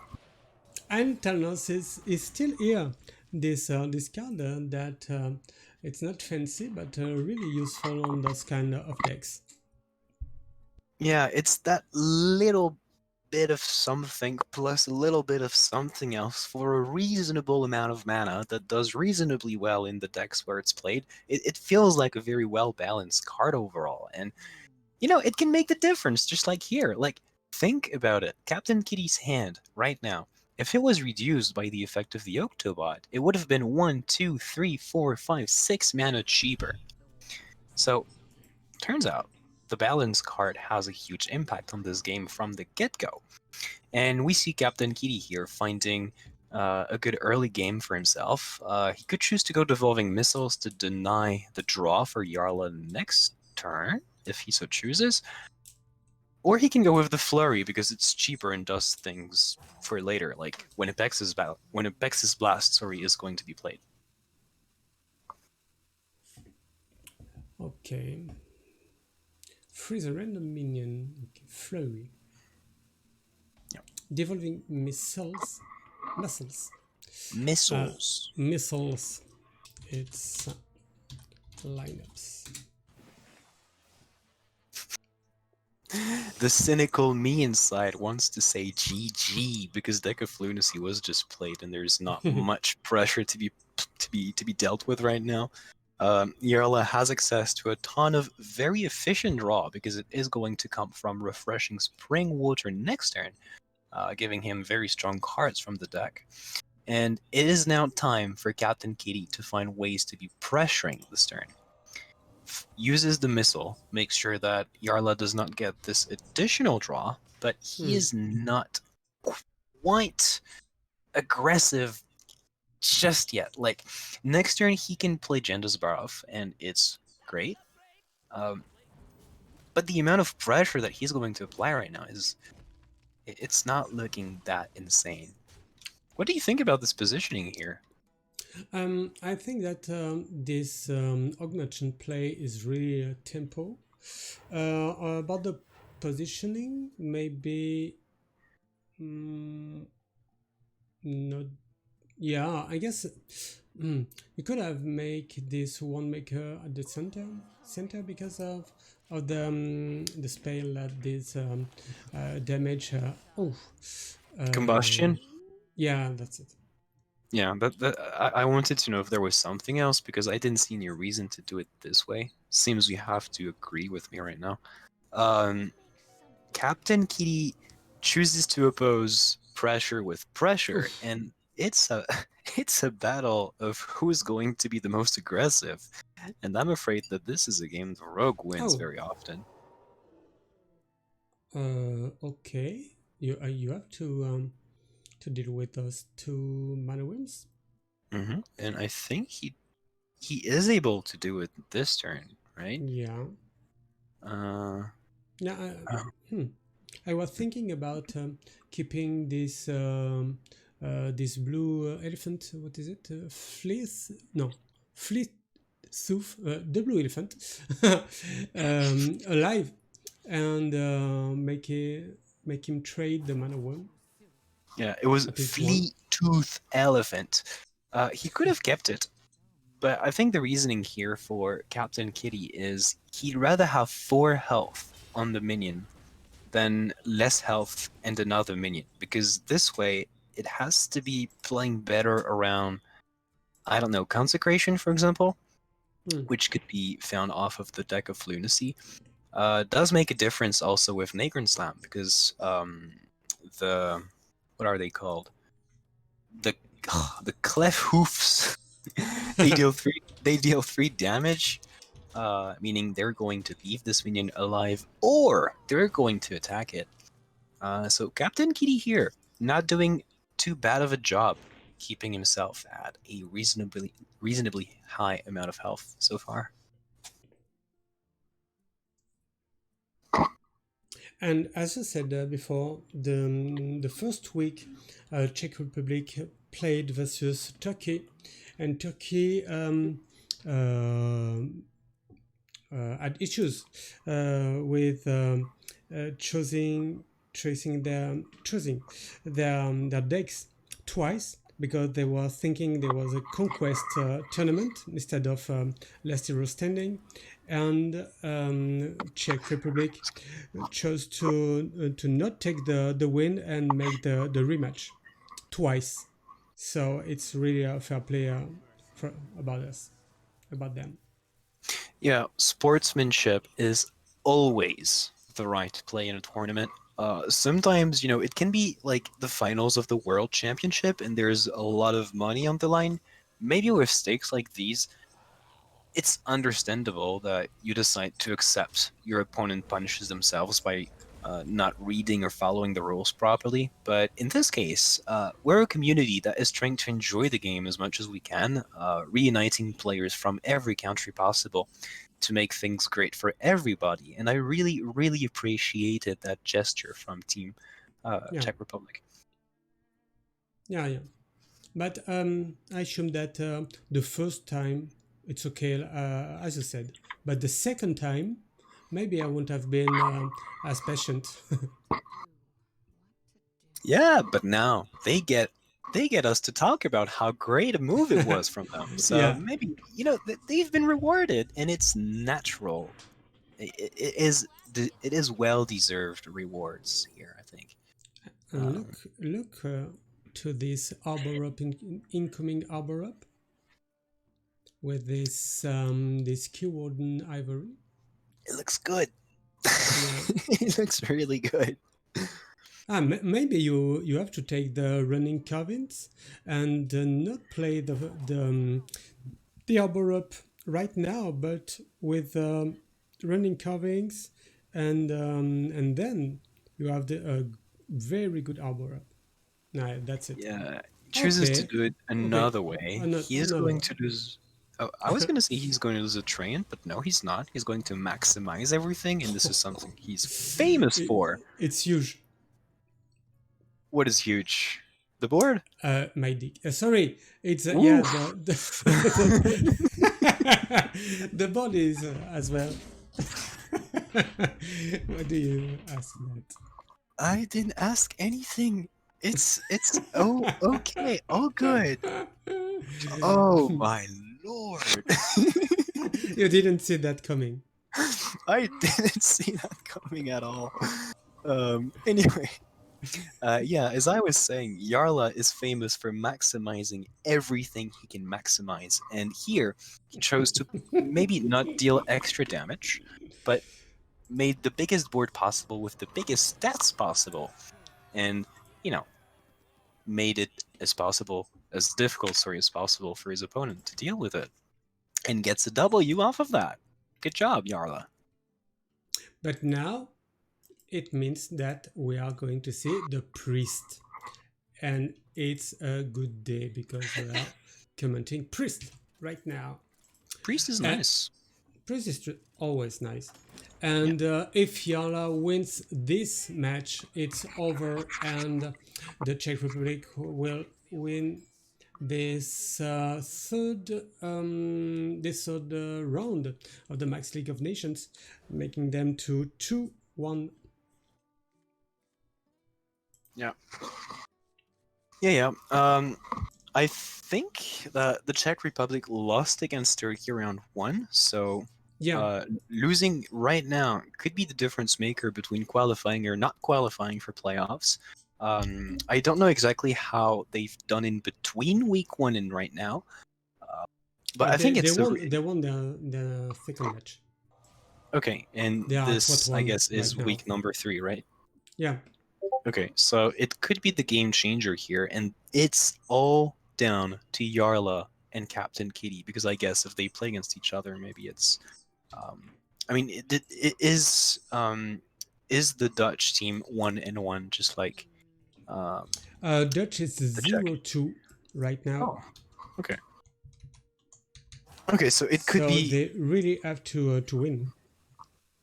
And Thanos is still here. This card that it's not fancy, but really useful on those kind of decks. Yeah, it's that little bit of something plus a little bit of something else for a reasonable amount of mana that does reasonably well in the decks where it's played. It feels like a very well balanced card overall, and it can make the difference. Just like here, like think about it. Captain Kitty's hand right now. If it was reduced by the effect of the Octobot, it would have been 1, 2, 3, 4, 5, 6 mana cheaper. So turns out the balance card has a huge impact on this game from the get-go. And we see Captain Kitty here finding a good early game for himself. He could choose to go Devolving Missiles to deny the draw for Yarla next turn, if he so chooses. Or he can go with the Flurry because it's cheaper and does things for later, like when Apex's Blast, is going to be played. Okay. Freeze a random minion. Okay. Flurry. Yeah. Devolving missiles. Missiles. Uh, Missiles. missiles. It's lineups. The cynical me inside wants to say GG because Deck of Lunacy was just played and there's not much pressure to be dealt with right now. Yarla has access to a ton of very efficient draw because it is going to come from Refreshing Spring Water next turn, giving him very strong cards from the deck. And it is now time for Captain Kitty to find ways to be pressuring this turn. Uses the missile, makes sure that Yarla does not get this additional draw, but he is not quite aggressive just yet. Like, next turn he can play Jandasbarov, and it's great. Um, But the amount of pressure that he's going to apply right now it's not looking that insane. What do you think about this positioning here? I think that this augmentation play is really tempo. About the positioning, maybe not. Yeah, I guess you could have make this one maker at the center because of the spell that this damage. Uh, Combustion? yeah, that's it. Yeah, I wanted to know if there was something else because I didn't see any reason to do it this way. Seems you have to agree with me right now. Um, Captain Kitty chooses to oppose pressure with pressure, Oof. and it's a it's a battle of who's going to be the most aggressive. And I'm afraid that this is a game the rogue wins Oh, very often. okay. You have to deal with those two mana whims. And I think he is able to do it this turn, right? Yeah. Uh, Yeah. Hmm. I was thinking about keeping this blue elephant. What is it? Fleece? No, fleece. Soof, the blue elephant, alive, and make him trade the mana worm. yeah, it was At least one. Fleet Tooth Elephant. He could have kept it, but I think the reasoning here for Captain Kitty is he'd rather have 4 health on the minion than less health and another minion, because this way it has to be playing better around, I don't know, Consecration, for example, Hmm. which could be found off of the deck of Lunacy. Does make a difference also with Nagrin Slam, because the what are they called? The the clef hoofs. They deal 3 damage, meaning they're going to leave this minion alive or they're going to attack it. So Captain Kitty here, not doing too bad of a job keeping himself at a reasonably high amount of health so far. And as I said before, the first week, Czech Republic played versus Turkey, and Turkey had issues with choosing their decks twice because they were thinking there was a conquest tournament instead of last hero standing, and Czech Republic chose to not take the win and make the rematch twice. So it's really a fair play about us, about them. Yeah, sportsmanship is always the right play in a tournament. Sometimes, it can be like the finals of the World Championship and there's a lot of money on the line. Maybe with stakes like these, it's understandable that you decide to accept your opponent punishes themselves by not reading or following the rules properly. But in this case, we're a community that is trying to enjoy the game as much as we can, reuniting players from every country possible to make things great for everybody. And I really, really appreciated that gesture from Team Yeah, Czech Republic. yeah, yeah. But I assume that the first time it's okay, as you said. But the second time, maybe I wouldn't have been as patient. Yeah, but now they get us to talk about how great a move it was from them. So Yeah, maybe they've been rewarded, and it's natural. It is well deserved rewards here, I think. and Um, look to this arbor up incoming arbor up with this keyword in ivory. it looks good. Yeah. It looks really good. Maybe you have to take the running carvings and not play the arbor up right now, but with running carvings, and then you have the very good arbor up. Nah, that's it. Yeah, chooses to Okay, do it okay. another way. Another He is another going way. to lose. Oh, I was gonna say he's going to lose a train, but no, he's not. He's going to maximize everything, and this is something he's famous for. It's huge. What is huge? The board? My dick. Sorry, it's Ooh. the bodies as well. Why do you ask that? I didn't ask anything. It's oh okay, all good. Oh my lord. You didn't see that coming. I didn't see that coming at all. Anyway, yeah, as I was saying, Yarla is famous for maximizing everything he can maximize, and here he chose to maybe not deal extra damage, but made the biggest board possible with the biggest stats possible, and you know, made it as difficult, sorry, as possible for his opponent to deal with it, and gets a W off of that. Good job, Yarla. But now it means that we are going to see the priest. And it's a good day because we are commenting priest right now. Priest is nice. Priest is always nice. And if Yarla wins this match, it's over, and the Czech Republic will win this third round of the Max League of Nations, making them to 2-1. Yeah. I think that the Czech Republic lost against Turkey round 1, so Yeah, losing right now could be the difference maker between qualifying or not qualifying for playoffs. I don't know exactly how they've done in between week 1 and right now, but I think they it's won the second match. okay. And They are this, I 4-1 guess, is right now. week number 3, right? Yeah. Okay, so it could be the game changer here, and it's all down to Yarla and Captain Kitty, because I guess if they play against each other, maybe it's. I mean, it is the Dutch team 1-1, just like. Dutch is The Czech. 0-2 right now. Oh, okay. Okay, so it could So be. they really have to win.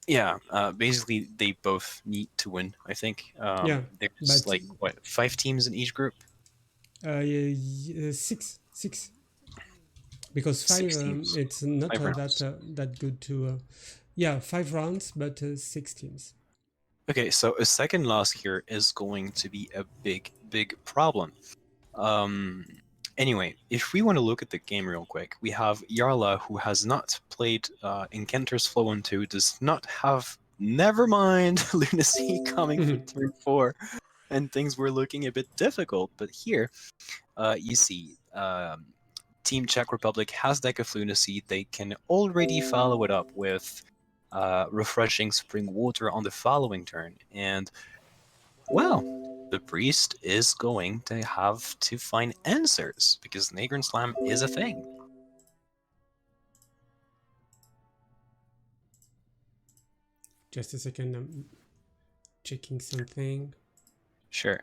Yeah, basically they both need to win. I think. Yeah, There's but like what 5 teams in each group. six, because 5 6 teams. it's not 5 rounds. that good to 5 rounds, but 6 teams. Okay, so a second loss here is going to be a big problem. Anyway, if we want to look at the game real quick, we have Yarla, who has not played Encounters Flow 1-2, does not have, never mind, Lunacy coming for turn 4, and things were looking a bit difficult. But here, you see, Team Czech Republic has deck of Lunacy. They can already follow it up with Refreshing Spring Water on the following turn, and well, the priest is going to have to find answers because Nagrin Slam is a thing. Just a second, I'm checking something. Sure.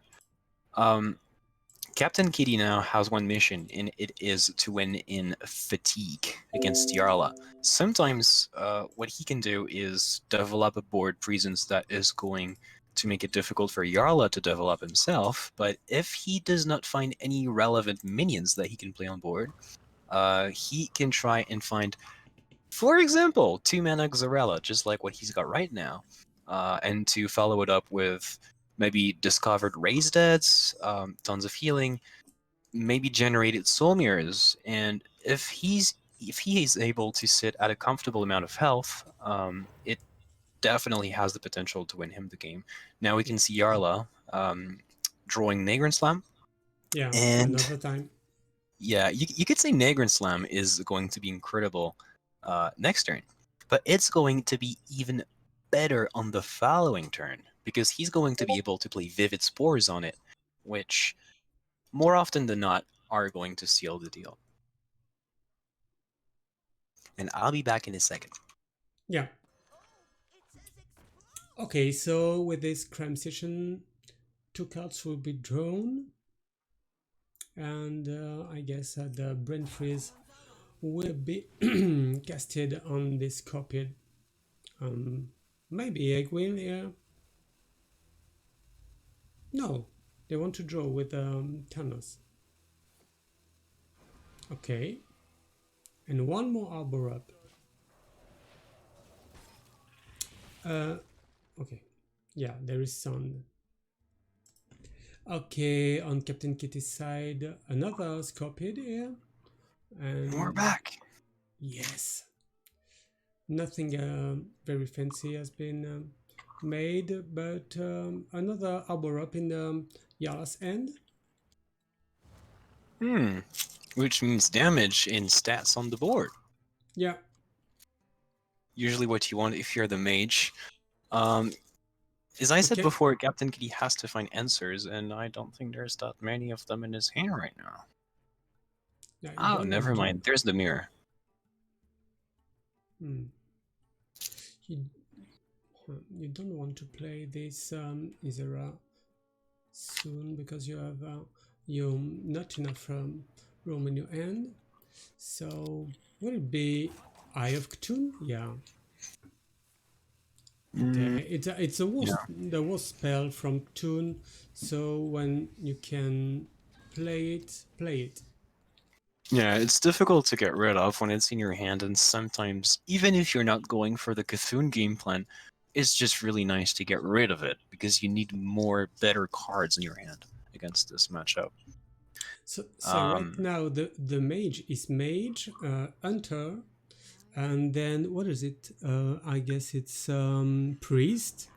Captain Kitty now has one mission, and it is to win in Fatigue against Yarla. Sometimes what he can do is develop a board presence that is going to make it difficult for Yarla to develop himself, but if he does not find any relevant minions that he can play on board, he can try and find, for example, 2-mana Xarella, just like what he's got right now, and to follow it up with maybe discovered Raised Deads, tons of healing, maybe generated Soul Mirrors, and if he is able to sit at a comfortable amount of health, it definitely has the potential to win him the game. Now we can see Yarla drawing Nagrin Slam. Yeah, And another time. yeah, you could say Nagrin Slam is going to be incredible next turn, but it's going to be even better on the following turn because he's going to be able to play Vivid Spores on it, which more often than not are going to seal the deal. And I'll be back in a second. Yeah. Okay, so with this crime session, 2 cards will be drawn, and I guess the brain freeze will be casted on this copied. Maybe I will here. No, they want to draw with Thanos. Okay, and one more arbor up. Okay, yeah, there is sound. Okay, on Captain Kitty's side, another Scorpion here. And We're back. yes, nothing very fancy has been made, but another arbor up in Yala's end. Which means damage in stats on the board. Yeah. Usually what you want if you're the mage. As I said Okay. before, Captain Kitty has to find answers, and I don't think there's that many of them in his hand right now. Yeah, you Oh, don't never want to. mind. There's the mirror. You, you don't want to play this Isera soon because you have you not enough room in your hand. So will it be Eye of Cthulhu? Yeah. It's the worst spell from Toon. So when you can play it. Yeah, it's difficult to get rid of when it's in your hand, and sometimes, even if you're not going for the Cthulhu game plan, it's just really nice to get rid of it, because you need more better cards in your hand against this matchup. So right now the mage is mage, hunter, and then what is it? I guess it's priest,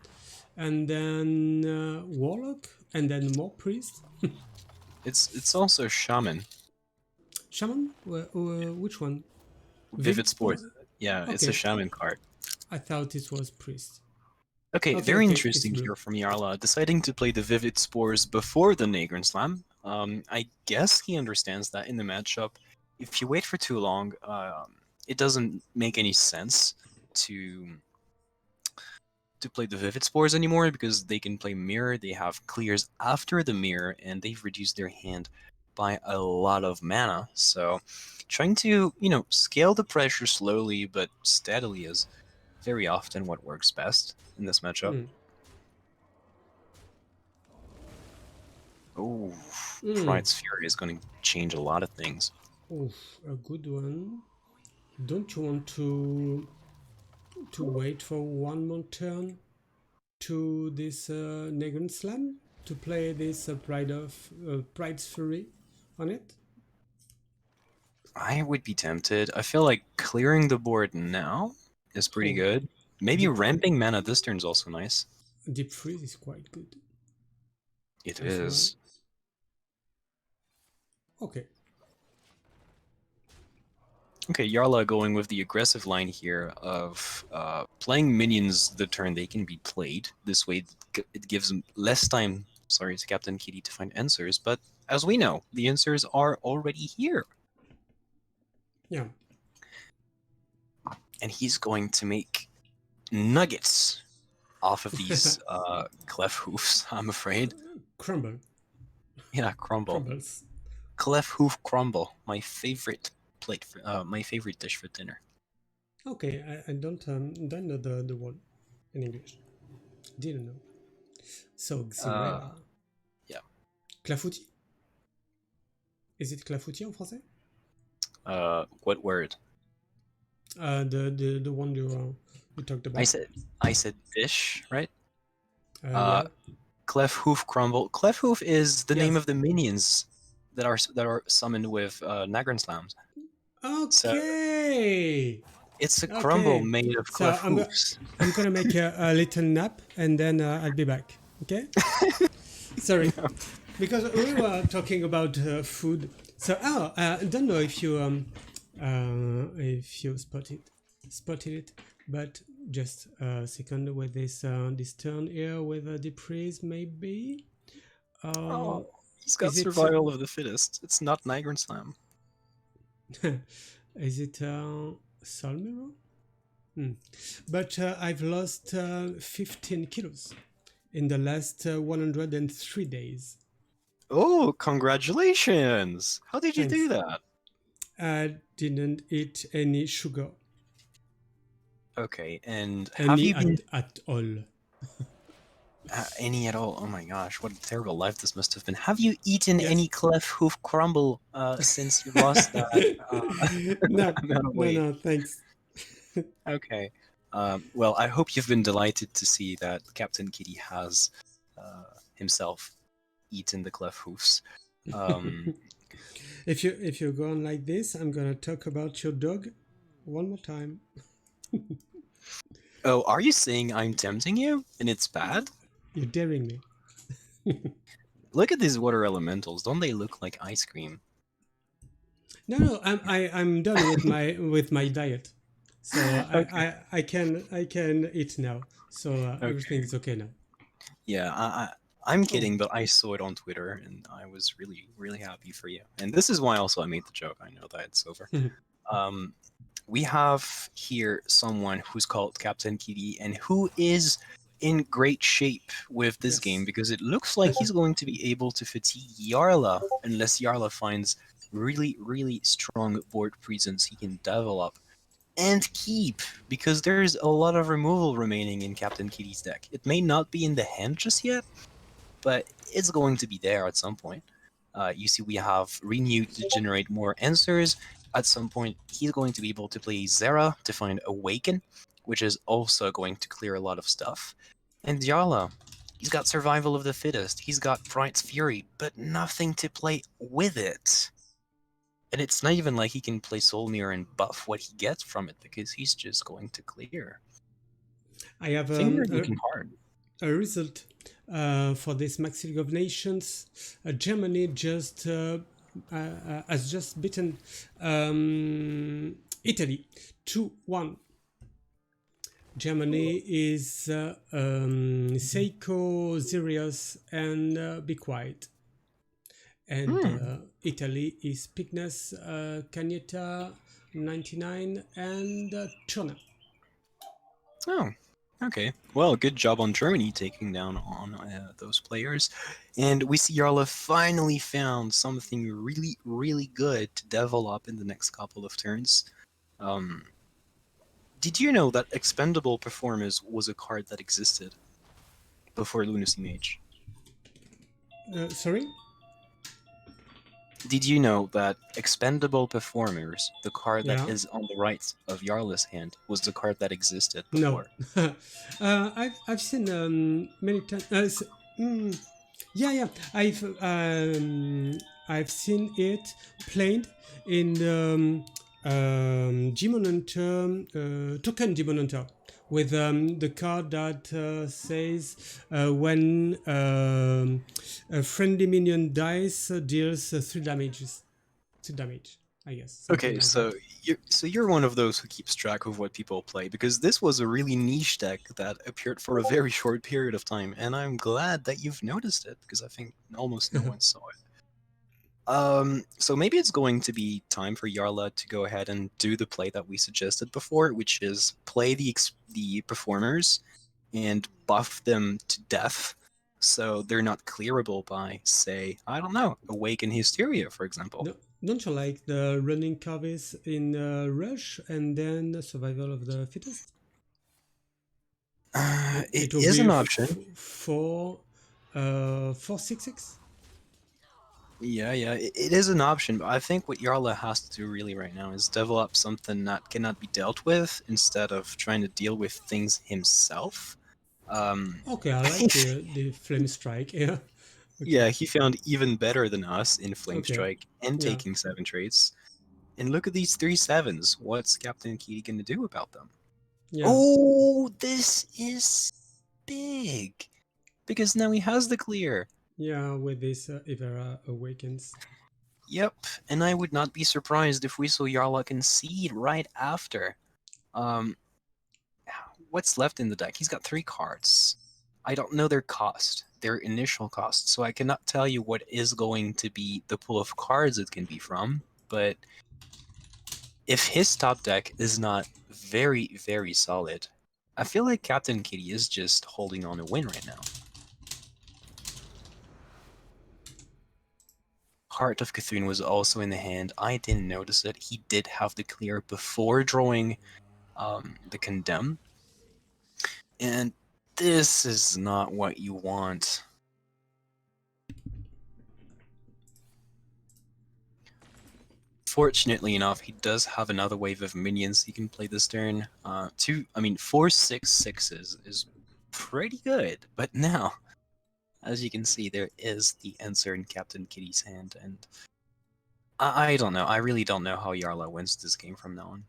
and then warlock, and then more priest. It's also shaman. Shaman? Which one? Vivid Spores. Yeah, Okay. it's a shaman card. I thought it was priest. Okay, Okay, very okay, interesting it's blue. here from Yarla, deciding to play the Vivid Spores before the Nagrin Slam. I guess he understands that in the matchup, if you wait for too long, it doesn't make any sense to play the Vivid Spores anymore, because they can play Mirror, they have clears after the Mirror, and they've reduced their hand by a lot of mana. So trying to, scale the pressure slowly but steadily is very often what works best in this matchup. Oh, Pride's Fury is going to change a lot of things. Oh, a good one. Don't you want to wait for one more turn to this Negan Slam to play this Pride's Fury on it? I would be tempted. I feel like clearing the board now is pretty good. Maybe ramping mana this turn is also nice. Deep Freeze is quite good. It is. Okay. Okay, Yarla going with the aggressive line here of playing minions the turn they can be played. This way it gives them less time, to Captain Kitty to find answers, but as we know, the answers are already here. Yeah. And he's going to make nuggets off of these clef hoofs, I'm afraid. Crumble. Yeah, crumble. Crumbles. Clef hoof crumble, my favorite plate for my favorite dish for dinner. Okay, I don't know the word in English. Didn't know. So Xyrella. Yeah. Clafoutis. Is it clafoutis en français? What word? The one you talked about. I said dish, right? Yeah. Clef hoof crumble. Clef hoof is the name of the minions that are summoned with Nagrin slams. Okay. So it's a crumble made of clef hoofs. I'm gonna make a little nap and then I'll be back. Okay. Sorry, because we were talking about food. So I don't know if you spotted it, but just a second with this turn here with a deep freeze maybe. He's got survival of the fittest. It's not Nigran Slam. Is it Soul Mirror? But I've lost 15 kilos in the last 103 days. Oh, congratulations! How did you do that? I didn't eat any sugar, Okay, and have any you been at all. any at all? Oh my gosh, what a terrible life this must have been. Have you eaten Yes. any clef hoof crumble since you lost that No, amount of no, weight? no, thanks. Okay. Well, I hope you've been delighted to see that Captain Kitty has himself eaten the clef hoofs. Um, If you go on like this, I'm gonna talk about your dog one more time. oh, are you saying I'm tempting you and it's bad? You're daring me. Look at these water elementals. Don't they look like ice cream? No, no, I'm done with my diet, so Okay. I can eat now. So everything Okay. is okay now. Yeah, I'm Oh, kidding, but I saw it on Twitter and I was really, really happy for you. And this is why also I made the joke. I know that it's over. Um, we have here someone who's called Captain Kitty and who is in great shape with this game yes. because it looks like he's going to be able to fatigue Yarla unless Yarla finds really, really strong board presence he can develop and keep because there's a lot of removal remaining in Captain Kitty's deck. It may not be in the hand just yet, but it's going to be there at some point. You see, we have Renew to generate more answers. At some point, he's going to be able to play Zera to find Awaken, which is also going to clear a lot of stuff. And Yala, he's got Survival of the Fittest, he's got Bright's Fury, but nothing to play with it. And it's not even like he can play Soul Mirror and buff what he gets from it because he's just going to clear. I have Things are looking hard. a result for this Max League of Nations. Germany just has just beaten Italy 2-1. Germany is Seiko, Zirius, and Be Quiet. And Hmm. Italy is Pignas, Cagnetta, 99, and Turner. Oh, okay. Well, good job on Germany taking down on those players. And we see Yarla finally found something really, really good to develop in the next couple of turns. Um, did you know that Expendable Performers was a card that existed before Lunacy Mage? Sorry? Did you know that Expendable Performers, the card that Yeah. is on the right of Yarla's hand, was the card that existed No. before? I've seen many times. Yeah, yeah. I've seen it played in Demon Hunter, Token Demon Hunter, with the card that says when a friendly minion dies, deals 3 damages, 2 damage. I guess something Okay, like that. so you're one of those who keeps track of what people play because this was a really niche deck that appeared for a very short period of time, and I'm glad that you've noticed it because I think almost no one saw it. So maybe it's going to be time for Yarla to go ahead and do the play that we suggested before, which is play the performers and buff them to death, so they're not clearable by, say, I don't know, Awaken Hysteria, for example. No, don't you like the running curves in Rush and then Survival of the Fittest? It It will is be an option. 466. Yeah, yeah, it is an option, but I think what Yarla has to do really right now is develop something that cannot be dealt with instead of trying to deal with things himself. Um, Okay, I like the Flame Strike. Yeah. Okay. yeah, he found even better than us in Flame Okay. Strike and Yeah. taking 7 traits. And look at these 3/7s. What's Captain Kitty going to do about them? Yeah. Oh, this is big because now he has the clear. Yeah. With this Ivera Awakens. Yep, and I would not be surprised if we saw Yarla concede right after. Um, what's left in the deck? He's got 3 cards. I don't know their cost, their initial cost, so I cannot tell you what is going to be the pool of cards it can be from. But if his top deck is not very, very solid, I feel like Captain Kitty is just holding on to win right now. Heart of Cthulhu was also in the hand. I didn't notice it. He did have the clear before drawing the Condemn. And this is not what you want. Fortunately enough, he does have another wave of minions he can play this turn. 4/6/6s is pretty good, but now, as you can see, there is the answer in Captain Kitty's hand, and I don't know. I really don't know how Yarla wins this game from now on.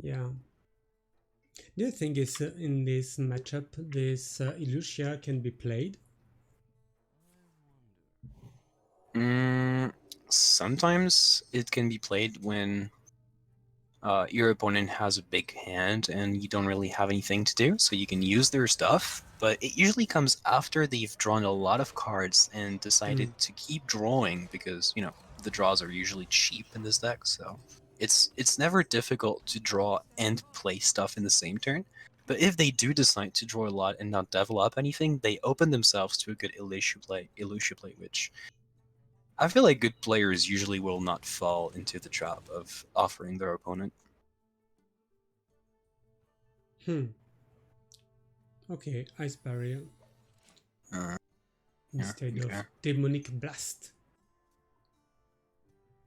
Yeah. Do you think is in this matchup this Illusia can be played? Sometimes it can be played when your opponent has a big hand and you don't really have anything to do, so you can use their stuff, but it usually comes after they've drawn a lot of cards and decided to keep drawing because, you know, the draws are usually cheap in this deck, so it's never difficult to draw and play stuff in the same turn. But if they do decide to draw a lot and not develop anything, they open themselves to a good Illusia play, which I feel like good players usually will not fall into the trap of offering their opponent. Okay, Ice Barrier Yeah, instead okay. of Demonic Blast.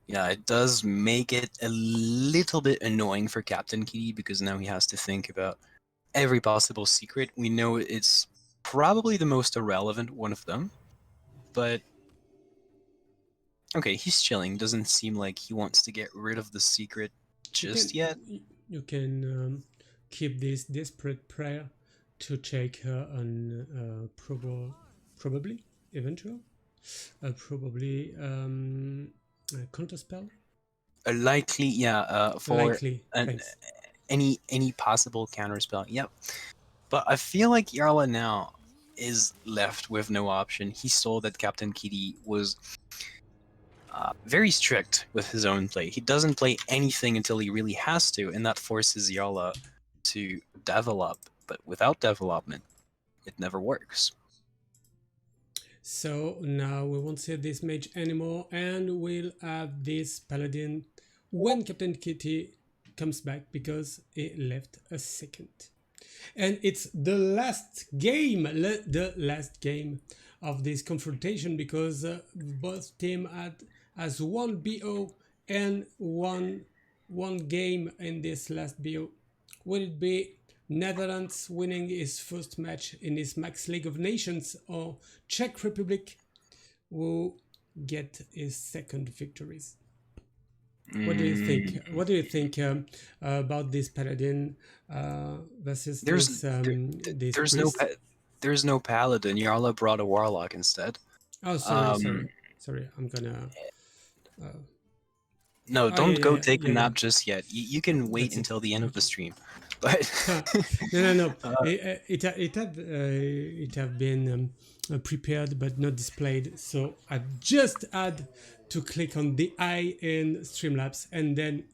Yeah, it does make it a little bit annoying for Captain Kitty because now he has to think about every possible secret. We know it's probably the most irrelevant one of them, but okay, he's chilling. Doesn't seem like he wants to get rid of the secret just yet. You can keep this desperate prayer to check on probably eventual probably counterspell. Likely, yeah, for Likely. an, Thanks. any possible counterspell. Yep. But I feel like Yarla now is left with no option. He saw that Captain Kitty was very strict with his own play. He doesn't play anything until he really has to, and that forces Yarla to develop. But without development, it never works. So now we won't see this mage anymore, and we'll have this paladin when Captain Kitty comes back because he left a second. And it's the last game of this confrontation because both team has one BO and one game in this last BO. Will it be Netherlands winning his first match in his Max League of Nations or Czech Republic will get his second victories? What do you think? What do you think about this paladin versus There's this there's no priest? there's no paladin. Yarla brought a warlock instead. Oh, Um, sorry. I'm gonna. no, Oh yeah, don't go take a yeah. nap just yet. You can wait That's it. until the end of the Okay. stream. But No. uh, It have been prepared but not displayed. So I just had to click on the eye in Streamlabs, and then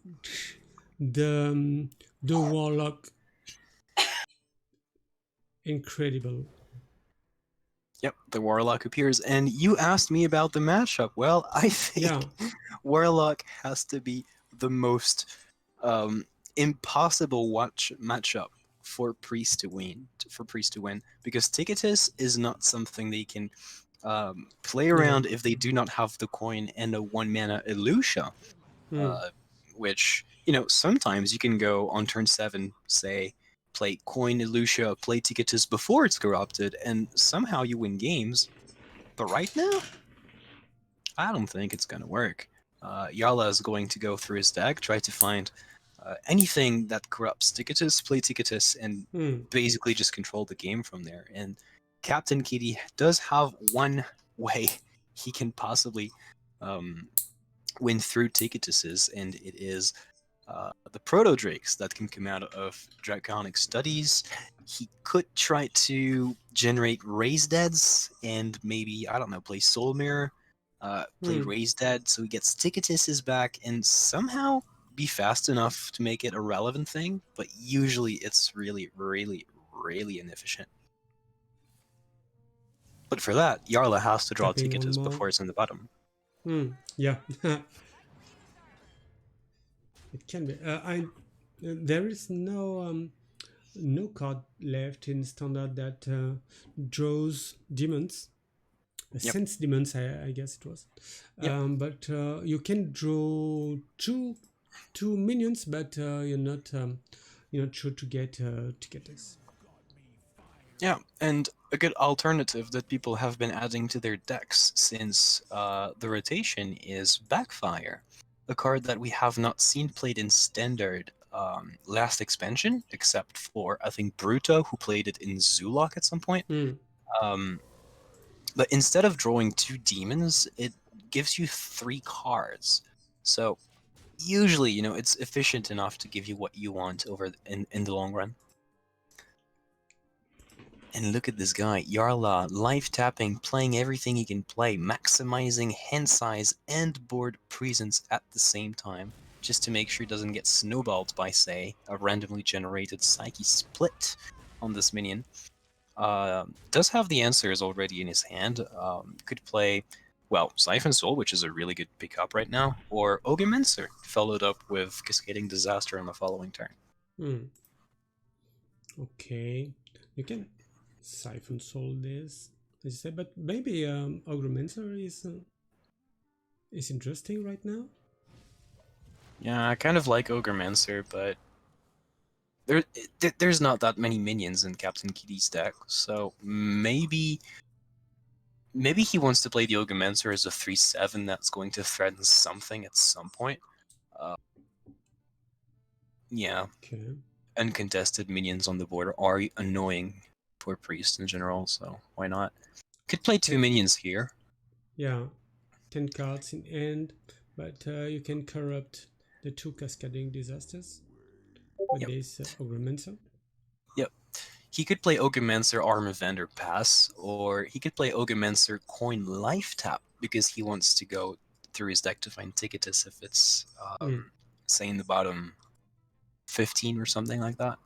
the the warlock. Incredible. yep, the warlock appears, and you asked me about the matchup. Well, I think Yeah. warlock has to be the most impossible matchup for priest to win. Because Ticketus is not something they can play Yeah. around if they do not have the coin and a 1 mana Elusia, Hmm. uh, which, you know, sometimes you can go on turn 7, say, play coin Elusia, play Ticketus before it's corrupted, and somehow you win games. But right now, I don't think it's going to work. Yala is going to go through his deck, try to find anything that corrupts Ticketus, play Ticketus, and Hmm. basically just control the game from there. And Captain Kitty does have one way he can possibly um, win through Ticketuses, and it is the Proto Drakes that can come out of Draconic Studies. He could try to generate Raise Deads and maybe, I don't know, play Soul Mirror, play Hmm. Raise Dead so he gets Ticketuses back and somehow be fast enough to make it a relevant thing, but usually it's really, really, really inefficient. But for that, Yarla has to draw Tapping one Ticketus more. before it's in the bottom. Yeah. It can be. There is no card left in standard that draws demons. Yep. Sense demons, I guess it was. Yep. But you can draw two minions, but you're not sure to get this. Yeah, and a good alternative that people have been adding to their decks since the rotation is Backfire, a card that we have not seen played in Standard last expansion, except for, I think, Bruto, who played it in Zulok at some point. Mm. Um, but instead of drawing 2 demons, it gives you 3 cards. So usually, it's efficient enough to give you what you want in the long run. And look at this guy, Yarla, live tapping, playing everything he can play, maximizing hand size and board presence at the same time, just to make sure it doesn't get snowballed by, say, a randomly generated Psyche split on this minion. Does have the answers already in his hand. Could play, well, Siphon Soul, which is a really good pickup right now, or Ogimenser, followed up with Cascading Disaster on the following turn. Mm. Okay, you can siphon soul this, as you said, but maybe Augmentor is interesting right now. Yeah, I kind of like Ogremancer, but there's not that many minions in Captain Kitty's deck, so maybe he wants to play the Ogremancer as a 3/7 that's going to threaten something at some point. Uh, yeah, Okay. uncontested minions on the board are annoying for Priest in general, so why not? Could play 2 minions here. Yeah, 10 cards in end, but you can corrupt the 2 cascading disasters with Yep. this Augmentor. Yep. He could play Ogremancer Arm of Vendor Pass, or he could play Ogremancer Coin Life Tap because he wants to go through his deck to find Ticketus if it's, say, in the bottom 15 or something like that.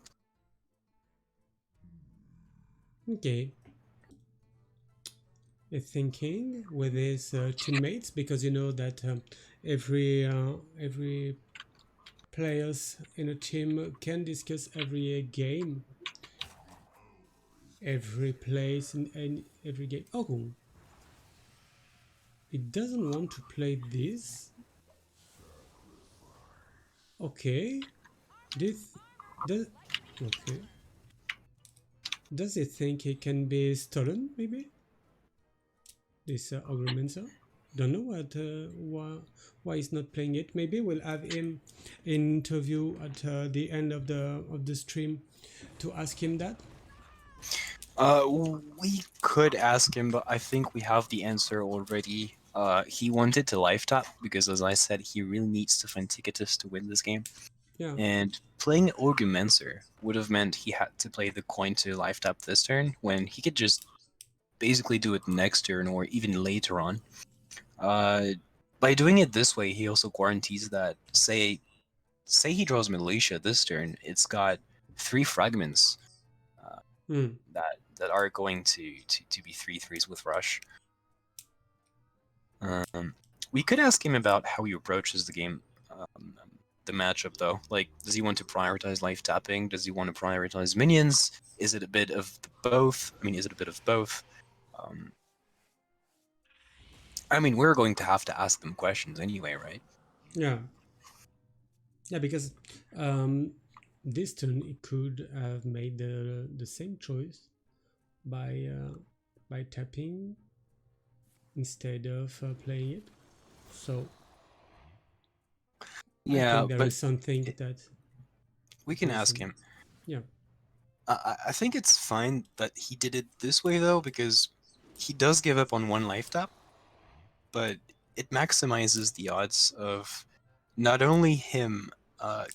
Okay. Thinking with his teammates, because you know that every players in a team can discuss every game, every place in every game. Oh, it doesn't want to play this. Okay, this does okay. Does it think it can be stolen? Maybe this Augmentor. Don't know why he's not playing it. Maybe we'll have him in interview at the end of the stream to ask him that. We could ask him, but I think we have the answer already. He wanted to life tap because, as I said, he really needs to find Ticketus to win this game. Yeah. And playing Ogremancer would have meant he had to play the coin to life tap this turn, when he could just basically do it next turn or even later on. By doing it this way, he also guarantees that, say he draws Militia this turn, it's got 3 fragments that are going to be 3/3s with Rush. We could ask him about how he approaches the game, the matchup though. Like, does he want to prioritize life tapping? Does he want to prioritize minions? Is it a bit of both? Is it a bit of both? We're going to have to ask them questions anyway, right? Yeah. Yeah, because this turn it could have made the same choice by tapping instead of playing it. So I Yeah, think there but is something that we can is ask him. yeah. I think it's fine that he did it this way though, because he does give up on 1 life tap, but it maximizes the odds of not only him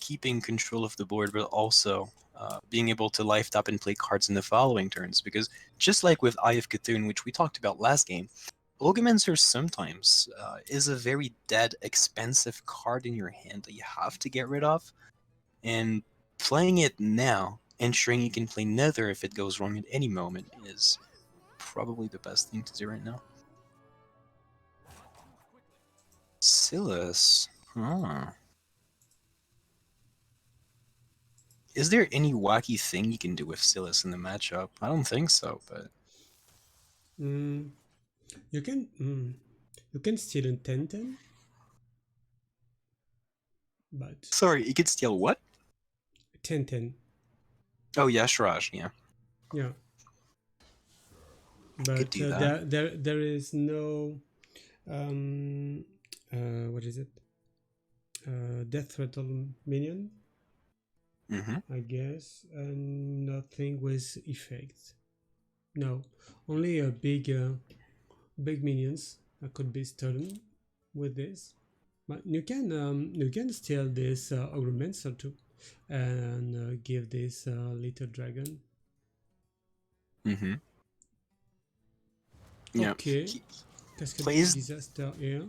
keeping control of the board, but also being able to life tap and play cards in the following turns. Because just like with Eye of Cthulhu, which we talked about last game, Ulgamancer sometimes is a very dead, expensive card in your hand that you have to get rid of, and playing it now, ensuring you can play Nether if it goes wrong at any moment, is probably the best thing to do right now. Silas. Huh. Is there any wacky thing you can do with Silas in the matchup? I don't think so, but... Mm, you can steal a 10-10, but Sorry, you could steal what? 10-10, Oh, Yashraj, yeah. yeah. Could But do that. there is no um, what is it? Death rattle minion, Mm-hmm. I guess, and nothing with effects. No, only a big minions that could be stolen with this. But you can steal this Augmentor too, and give this little dragon. Mm-hmm. Yeah. Okay, He cascading plays... disaster here.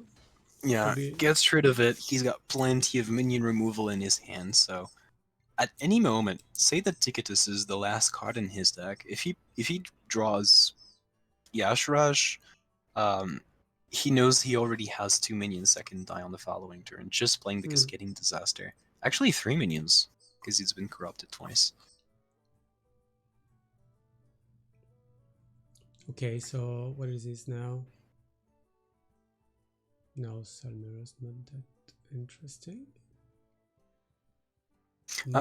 Yeah, Could be gets rid of it. He's got plenty of minion removal in his hand, so... At any moment, say that Ticketus is the last card in his deck. If he draws Yashraj, he knows he already has 2 minions that can die on the following turn, just playing the Cascading Disaster. Actually 3 minions, because he's been corrupted twice. okay. So what is this now? No, Salmira's not that interesting.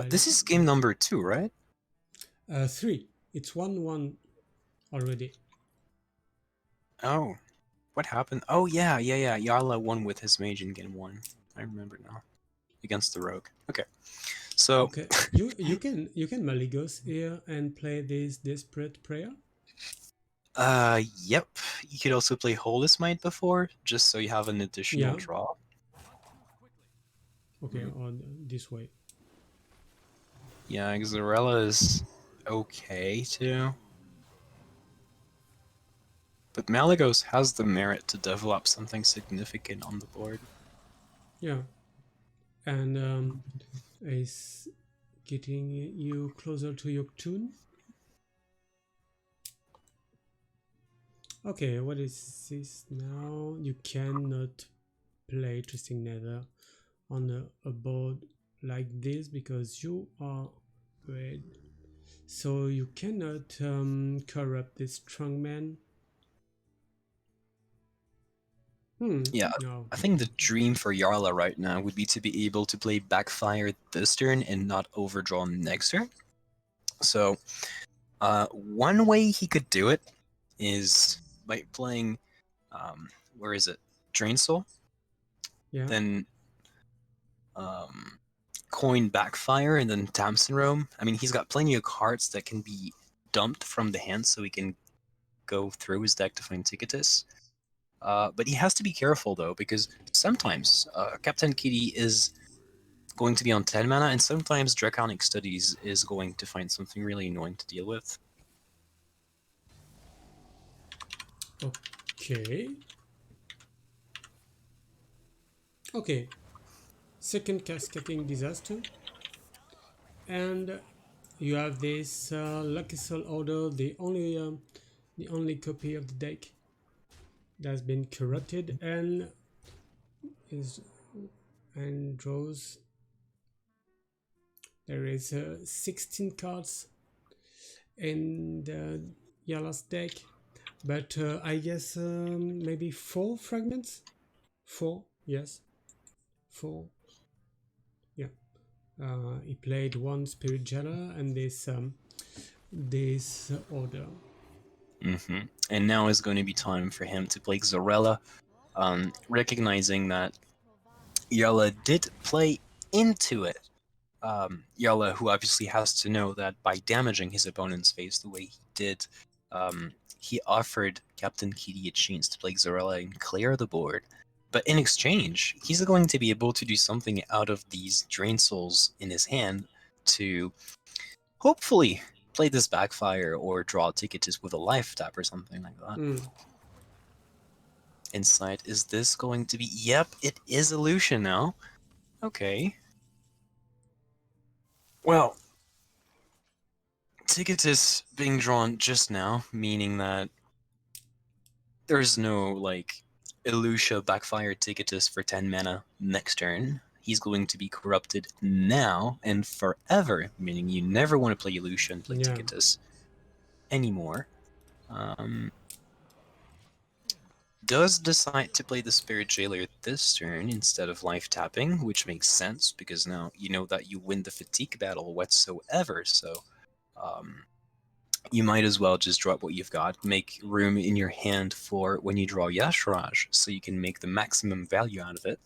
This is game number 2, right? 3. It's 1-1 already. Oh, what happened? Oh yeah. Yarla won with his mage in game 1. I remember now. Against the rogue. Okay. So Okay, you can Maligos here and play this Desperate Prayer. Yep. You could also play Holus Might before, just so you have an additional Yeah. draw. Okay, on this way. Yeah, Xarella is okay too. But Malagos has the merit to develop something significant on the board. Yeah, and is getting you closer to your tune. Okay, what is this now? You cannot play Twisting Nether on a board like this because you are red. So you cannot corrupt this strongman. Yeah, No. I think the dream for Yarla right now would be to be able to play Backfire this turn and not overdraw next turn. So, one way he could do it is by playing, where is it? Drain Soul? Yeah. Then coin Backfire and then Tamsin Roam. I mean, he's got plenty of cards that can be dumped from the hand so he can go through his deck to find Ticketus. But he has to be careful though, because sometimes Captain Kitty is going to be on 10 mana, and sometimes Draconic Studies is going to find something really annoying to deal with. Okay. Okay. Second Cascading Disaster. And you have this Lucky Soul Order, the only copy of the deck that's been corrupted and is and draws. There is 16 cards in the Yalas deck, but I guess maybe 4 fragments. 4, yes, 4. Yeah. He played 1 Spirit Jailer and this order. And now is going to be time for him to play Xarella, recognizing that Yella did play into it. Yella, who obviously has to know that by damaging his opponent's face the way he did, he offered Captain Kitty a chance to play Xarella and clear the board. But in exchange, he's going to be able to do something out of these Drain Souls in his hand to hopefully play this Backfire or draw tickets with a life tap or something like that. Insight, is this going to be... Yep, it is Illusion now. Okay. Well, ticket is being drawn just now, meaning that There's no like Elucia backfire Ticketus for 10 mana next turn. He's going to be corrupted now and forever, meaning you never want to play Elucia and play Yeah. Ticketus anymore. Does decide to play the Spirit Jailer this turn instead of life tapping, which makes sense because now you know that you win the fatigue battle whatsoever, so you might as well just drop what you've got, make room in your hand for when you draw Yashraj, so you can make the maximum value out of it.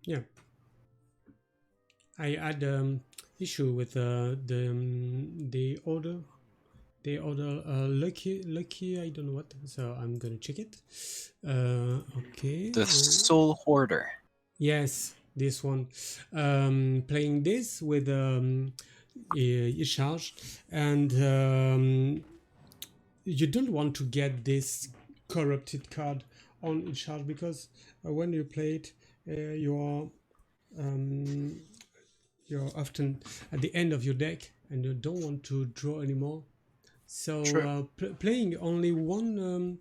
Yeah. I had issue with the other lucky I don't know what, so I'm gonna check it. Okay. The Soul Hoarder. Yes, this one. Playing this with charge, and you don't want to get this corrupted card on charge because when you play it, um, you're often at the end of your deck and you don't want to draw anymore. So True. playing only one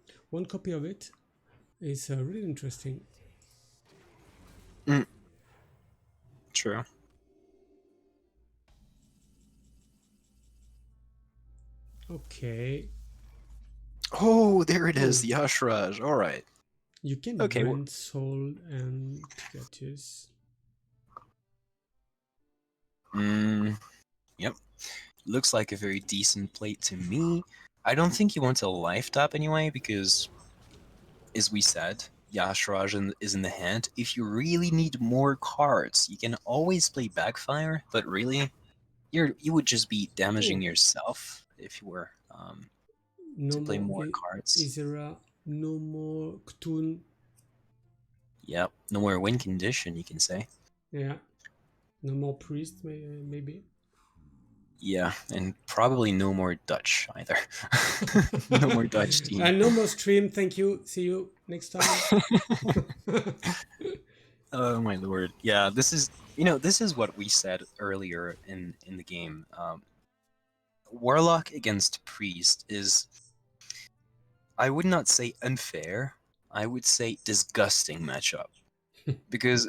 copy of it is really interesting. Mm, true. Okay. Oh, there it is, Oh, the Yashraj. All right. you can Okay. brand soul and Tigatus. Yep. Looks like a very decent plate to me. I don't think you want to life tap anyway because, as we said, Yashraj is in the hand. If you really need more cards, you can always play Backfire, but really, you would just be damaging Oh, yourself if you were no to play more. more cards. Is there no more Ktun? Yep, no more win condition, you can say. Yeah, no more priest, maybe. Yeah, and probably no more Dutch either. No more Dutch team. And no more stream. Thank you. See you next time. Oh my lord. Yeah, this is what we said earlier in the game. Warlock against Priest is, I would not say unfair, I would say disgusting matchup. Because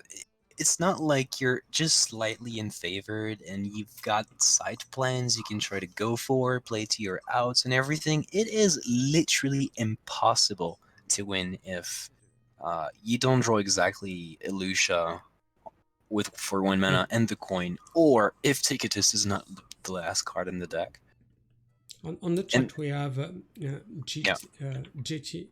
it's not like you're just slightly in favored and you've got side plans you can try to go for, play to your outs and everything. It is literally impossible to win if you don't draw exactly Elucia with for 1 mana and the coin, or if Ticketus is not the last card in the deck. On the And chat, we have yeah, GT.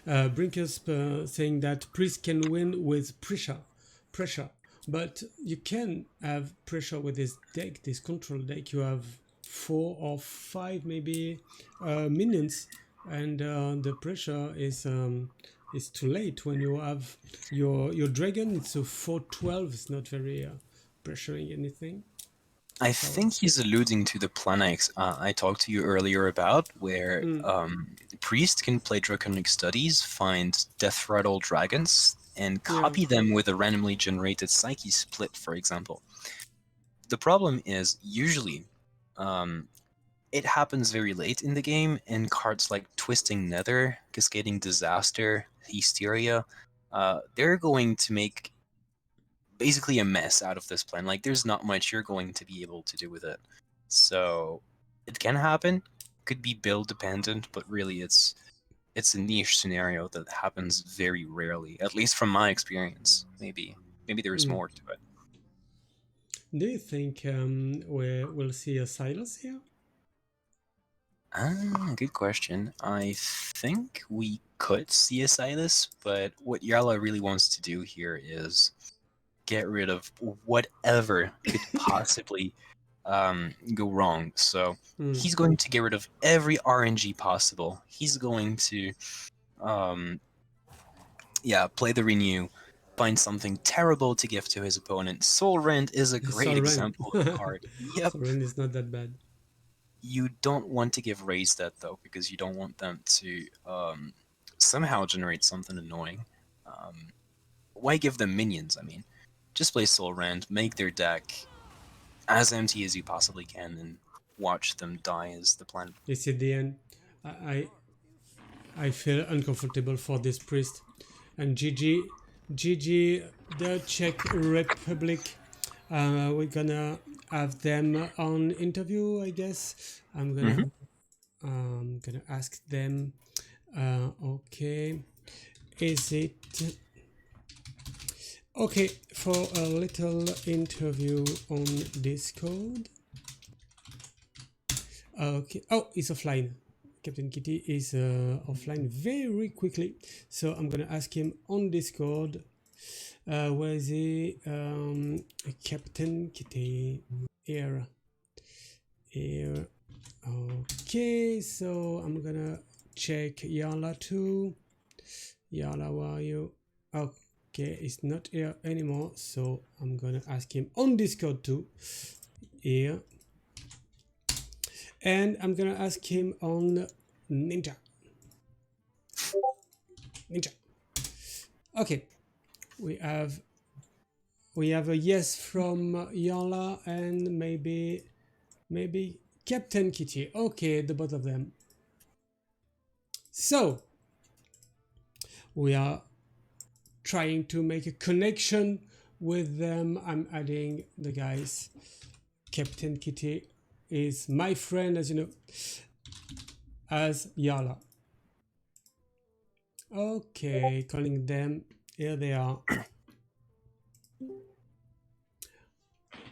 Brinkers saying that priest can win with pressure, but you can have pressure with this deck, this control deck. You have 4 or 5 maybe minions, and the pressure is too late when you have your dragon. It's a 4/12. It's not very pressuring anything. I So think he's alluding to the Planex I talked to you earlier about, where Priest can play Draconic Studies, find Death Rattle dragons, and yeah. copy them with a randomly generated Psyche split, for example. The problem is, usually, it happens very late in the game, and cards like Twisting Nether, Cascading Disaster, Hysteria, they're going to make basically a mess out of this plan. Like, there's not much you're going to be able to do with it. So, it can happen. Could be build dependent, but really it's a niche scenario that happens very rarely, at least from my experience. Maybe there's more to it. Do you think we'll see a Silas here? Good question. I think we could see a Silas, but what Yarla really wants to do here is get rid of whatever could possibly go wrong. So he's going to get rid of every RNG possible. He's going to, play the renew, find something terrible to give to his opponent. Soul Rend is a great Soren. example of a card. Yep. Soren is not that bad. You don't want to give Raise that though, because you don't want them to somehow generate something annoying. Why give them minions? I mean, just play Soul Rend, make their deck as empty as you possibly can, and watch them die is the plan. It's at the end. I feel uncomfortable for this priest. And GG, the Czech Republic. We're gonna have them on interview, I guess. I'm gonna ask them. Okay, is it okay for a little interview on Discord? Okay. Oh, it's offline. Captain Kitty is offline very quickly, so I'm gonna ask him on Discord. Where is he? Captain Kitty here. Okay, so I'm gonna check Yala too. Yala, where are you? Okay, it's not here anymore, so I'm gonna ask him on Discord too. Here. And I'm gonna ask him on Ninja. Okay, we have a yes from Yala and maybe Captain Kitty. Okay, the both of them. So we are trying to make a connection with them. I'm adding the guys. Captain Kitty is my friend, as you know, as Yala. Okay, calling them. Here they are.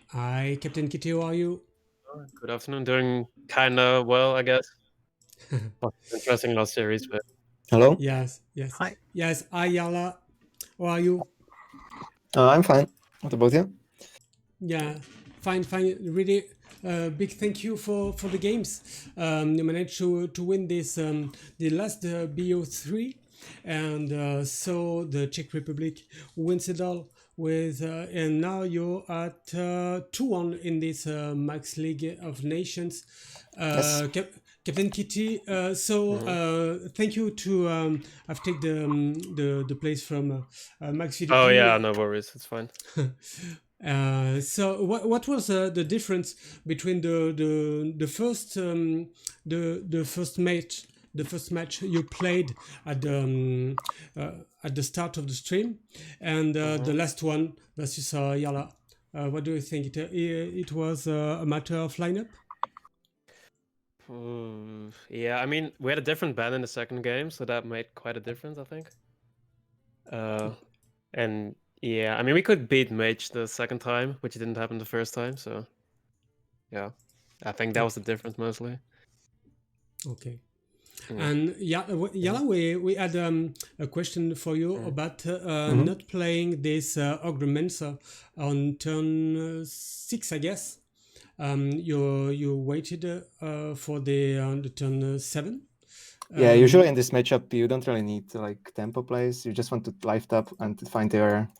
Hi, Captain Kitty, how are you? Good afternoon. Doing kind of well, I guess. Interesting last series, but Hello? Yes. Hi. Yes, hi, Yala. How are you? I'm fine. What about you? Yeah, fine. Really, big thank you for the games. You managed to win this the last BO3, and so the Czech Republic wins it all with, and now you're at 2-1 in this Max League of Nations. Yes. Captain Kitty, thank you to I've taken the place from Max VDP. oh yeah, no worries, it's fine. So what was the difference between the first match you played at the start of the stream and the last one versus Yala? What do you think? It was a matter of lineup? Yeah, I mean, we had a different ban in the second game, so that made quite a difference, I think. And yeah, I mean, we could beat Mage the second time, which didn't happen the first time, so yeah, I think that was the difference mostly. Okay. Yeah. And Yala, we had a question for you about not playing this Ogremancer on turn 6, I guess. You waited for the turn 7. Yeah, usually in this matchup, you don't really need like tempo plays. You just want to lift up and find your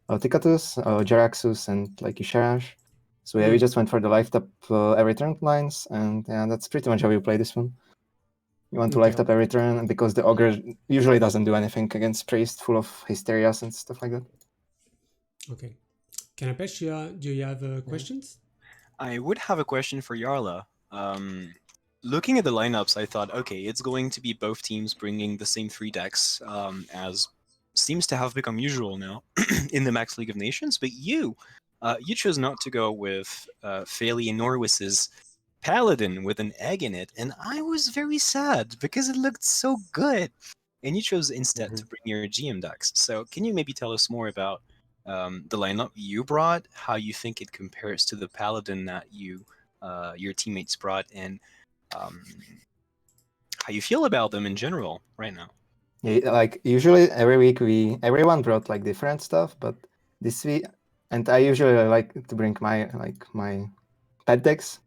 Ticatus, Jaraxus, and like Isharash. So yeah, we just went for the lift up every turn lines, and yeah, that's pretty much how you play this one. You want to lift up every turn, and because the Ogre usually doesn't do anything against Priest full of Hysterias and stuff like that. Okay. Kanapesh, do you have questions? I would have a question for Yarla. Looking at the lineups, I thought, okay, it's going to be both teams bringing the same 3 decks, as seems to have become usual now in the Max League of Nations. But you chose not to go with Faeli and Norwis's Paladin with an egg in it, and I was very sad because it looked so good. And you chose instead to bring your GM decks. So can you maybe tell us more about the lineup you brought, how you think it compares to the Paladin that your teammates brought, and how you feel about them in general right now? Yeah, like usually every week everyone brought like different stuff, but this week, and I usually like to bring my pet decks.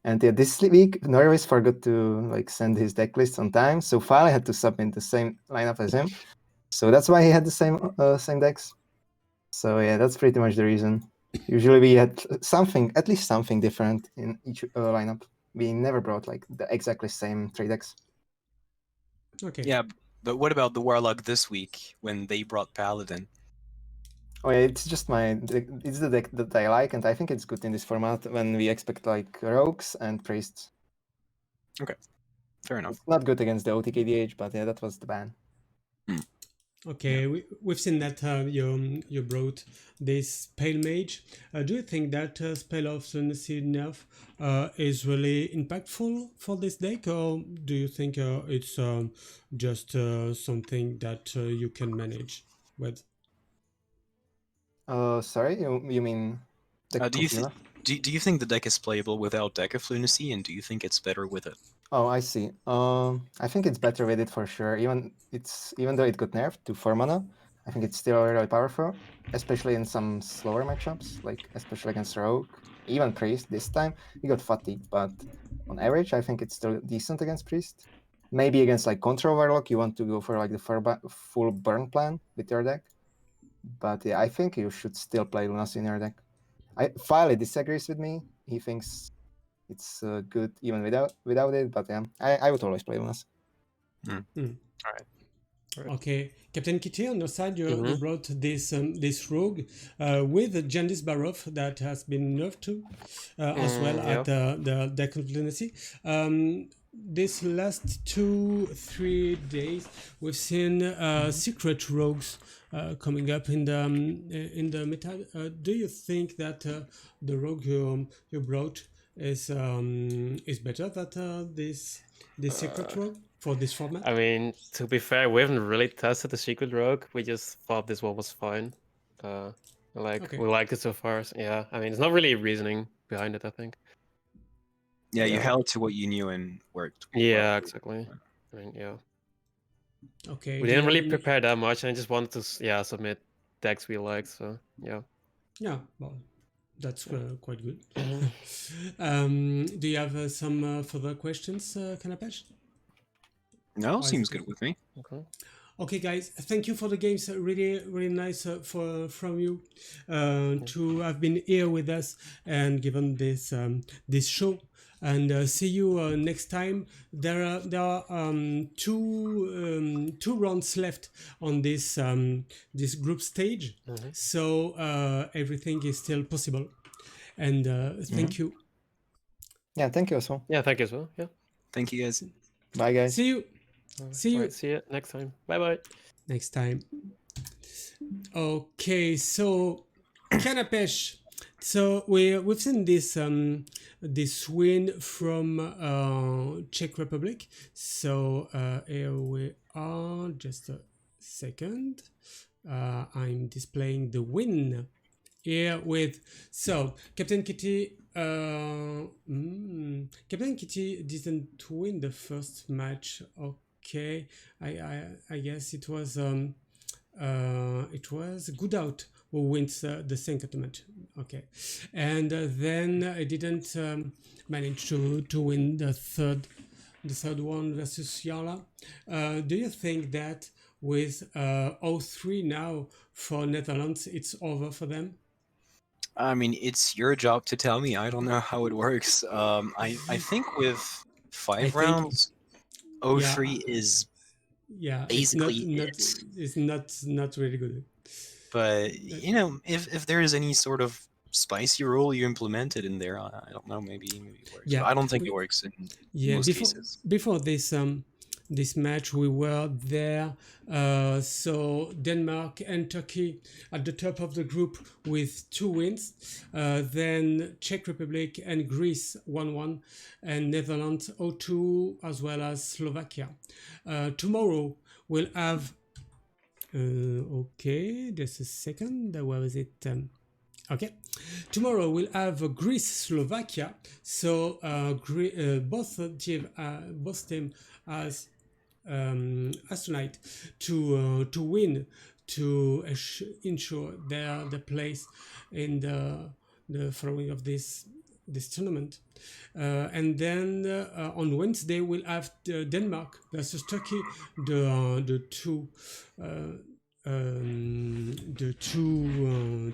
And yeah, this week Norris forgot to like send his deck list on time, so finally had to submit the same lineup as him. So that's why he had the same decks. So yeah, that's pretty much the reason. Usually we had at least something different in each lineup. We never brought like the exactly same 3 decks. Okay. Yeah, but what about the Warlock this week when they brought Paladin? Oh yeah, it's just it's the deck that I like, and I think it's good in this format when we expect like rogues and priests. Fair enough. It's not good against the OTKDH, but yeah, that was the ban. Okay, we've seen that you brought this Pale Mage. Do you think that Spell of Lunacy nerf is really impactful for this deck, or do you think it's just something that you can manage with? Sorry, you mean the Do you Kufila? do you think the deck is playable without Deck of Lunacy, and do you think it's better with it? Oh, I see. I think it's better with it for sure. Even though it got nerfed to 4 mana, I think it's still really powerful, especially in some slower matchups, like especially against Rogue, even Priest. This time he got fatigued, but on average, I think it's still decent against Priest. Maybe against like Control Warlock, you want to go for like the full burn plan with your deck. But yeah, I think you should still play Lunacy in your deck. Filey disagrees with me. He thinks it's good even without it, but yeah, I would always play Lunas. Okay, Captain Kitty, on your side, you Mhm. brought this rogue with Jandis Barov that has been nerfed too, as well Yeah. at the deck of Lunacy. This last 2-3 days, we've seen secret rogues coming up in the meta. Do you think that the rogue you brought is better than this secret rogue for this format? I mean, to be fair, we haven't really tested the secret rogue. We just thought this one was fine. Okay. We liked it so far. So yeah, I mean, it's not really reasoning behind it, I think. Yeah, you Yeah. held to what you knew and worked. Yeah, well. exactly. I mean, yeah. Okay. We do you didn't have really any- prepare that much, and I just wanted to submit decks we liked. So yeah. Yeah, well, that's quite good. Mhm. Do you have some further questions, Kanapesh? No, Or is seems it- good with me. Okay. Okay, guys, thank you for the games. Really, really nice from you to have been here with us and given this show. And see you next time. There are two rounds left on this group stage, Mhm. so everything is still possible. And thank you. Yeah, thank you as well. Yeah, thank you as well. Yeah. Thank you guys. Bye, guys. See you. See you Alright, see you next time. Bye bye. next time. Okay, so Kanapesh. So we've seen this win from Czech Republic. So here we are. Just a second. I'm displaying the win here with Captain Kitty. Captain Kitty didn't win the first match. Okay, I guess it was Good Out who wins the second match. Okay, and then I didn't manage to win the third one versus Yala. Do you think that with 0-3 now for Netherlands, it's over for them? I mean, it's your job to tell me. I don't know how it works. I think with I 5 think- rounds, 0-3 is Yeah, basically it's not really good. But you know, if there is any sort of spicy rule you implemented in there, I don't know, maybe it works. Yeah, But I don't think it works in most cases. Before this match, we were there. So Denmark and Turkey at the top of the group with 2 wins. Then Czech Republic and Greece 1-1, and Netherlands 0-2, as well as Slovakia. Tomorrow we'll have. Okay, just a second. Where was it? Okay, tomorrow we'll have Greece Slovakia. So both team as tonight to win to ensure their place in the following of this tournament. And then on Wednesday we'll have Denmark versus Turkey, the two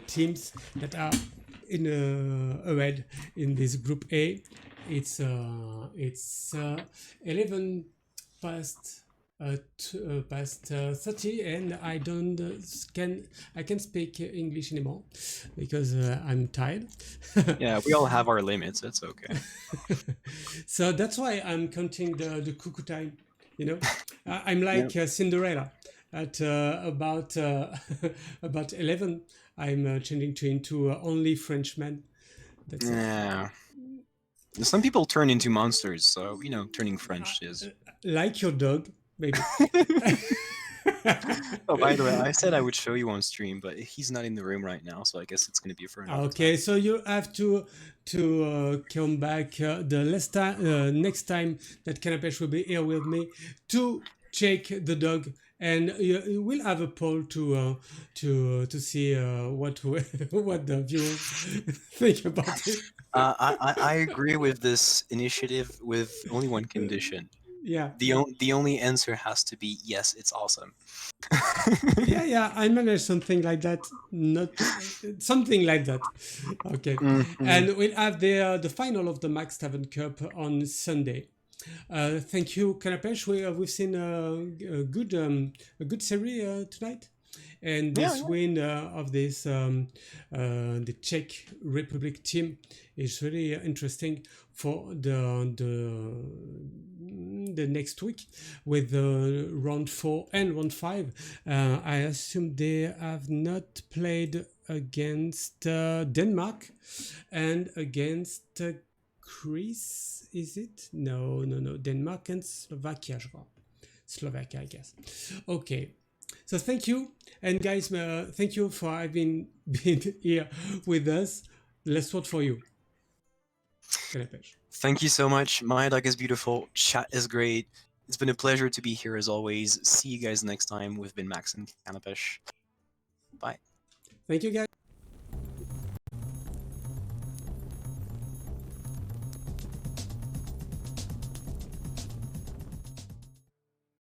teams that are in red in this group A. It's 11 past past 30, and I don't can speak English anymore because I'm tired. Yeah, we all have our limits. It's okay. So that's why I'm counting the cuckoo time. You know, I'm like Cinderella. At about 11, I'm changing into only Frenchman. That's it. Yeah. Some people turn into monsters, so you know, turning French is. Like your dog, maybe. Oh, by the way, I said I would show you on stream, but he's not in the room right now, so I guess it's gonna be for another Okay, time. so you have to come back the next time that Kanapesh will be here with me to check the dog, and we'll have a poll to see what what the viewers think about it. I agree with this initiative with only one condition. Yeah, The only answer has to be yes, it's awesome. yeah, I managed something like that, not something like that. Okay, Mhm. and we'll have the final of the Max Tavern Cup on Sunday. Thank you, Kanapesh. We've seen a good series tonight, and this win of this the Czech Republic team is really interesting for the next week with round 4 and round 5. I assume they have not played against Denmark and against Greece, is it? No. Denmark and Slovakia, je crois. Slovakia, I guess. Okay. So thank you. And guys, thank you for having been here with us. Last word for you, Kanapesh. Thank you so much. My dog is beautiful. Chat is great. It's been a pleasure to be here as always. See you guys next time. We've been Max and Kanapesh. Bye. Thank you, guys.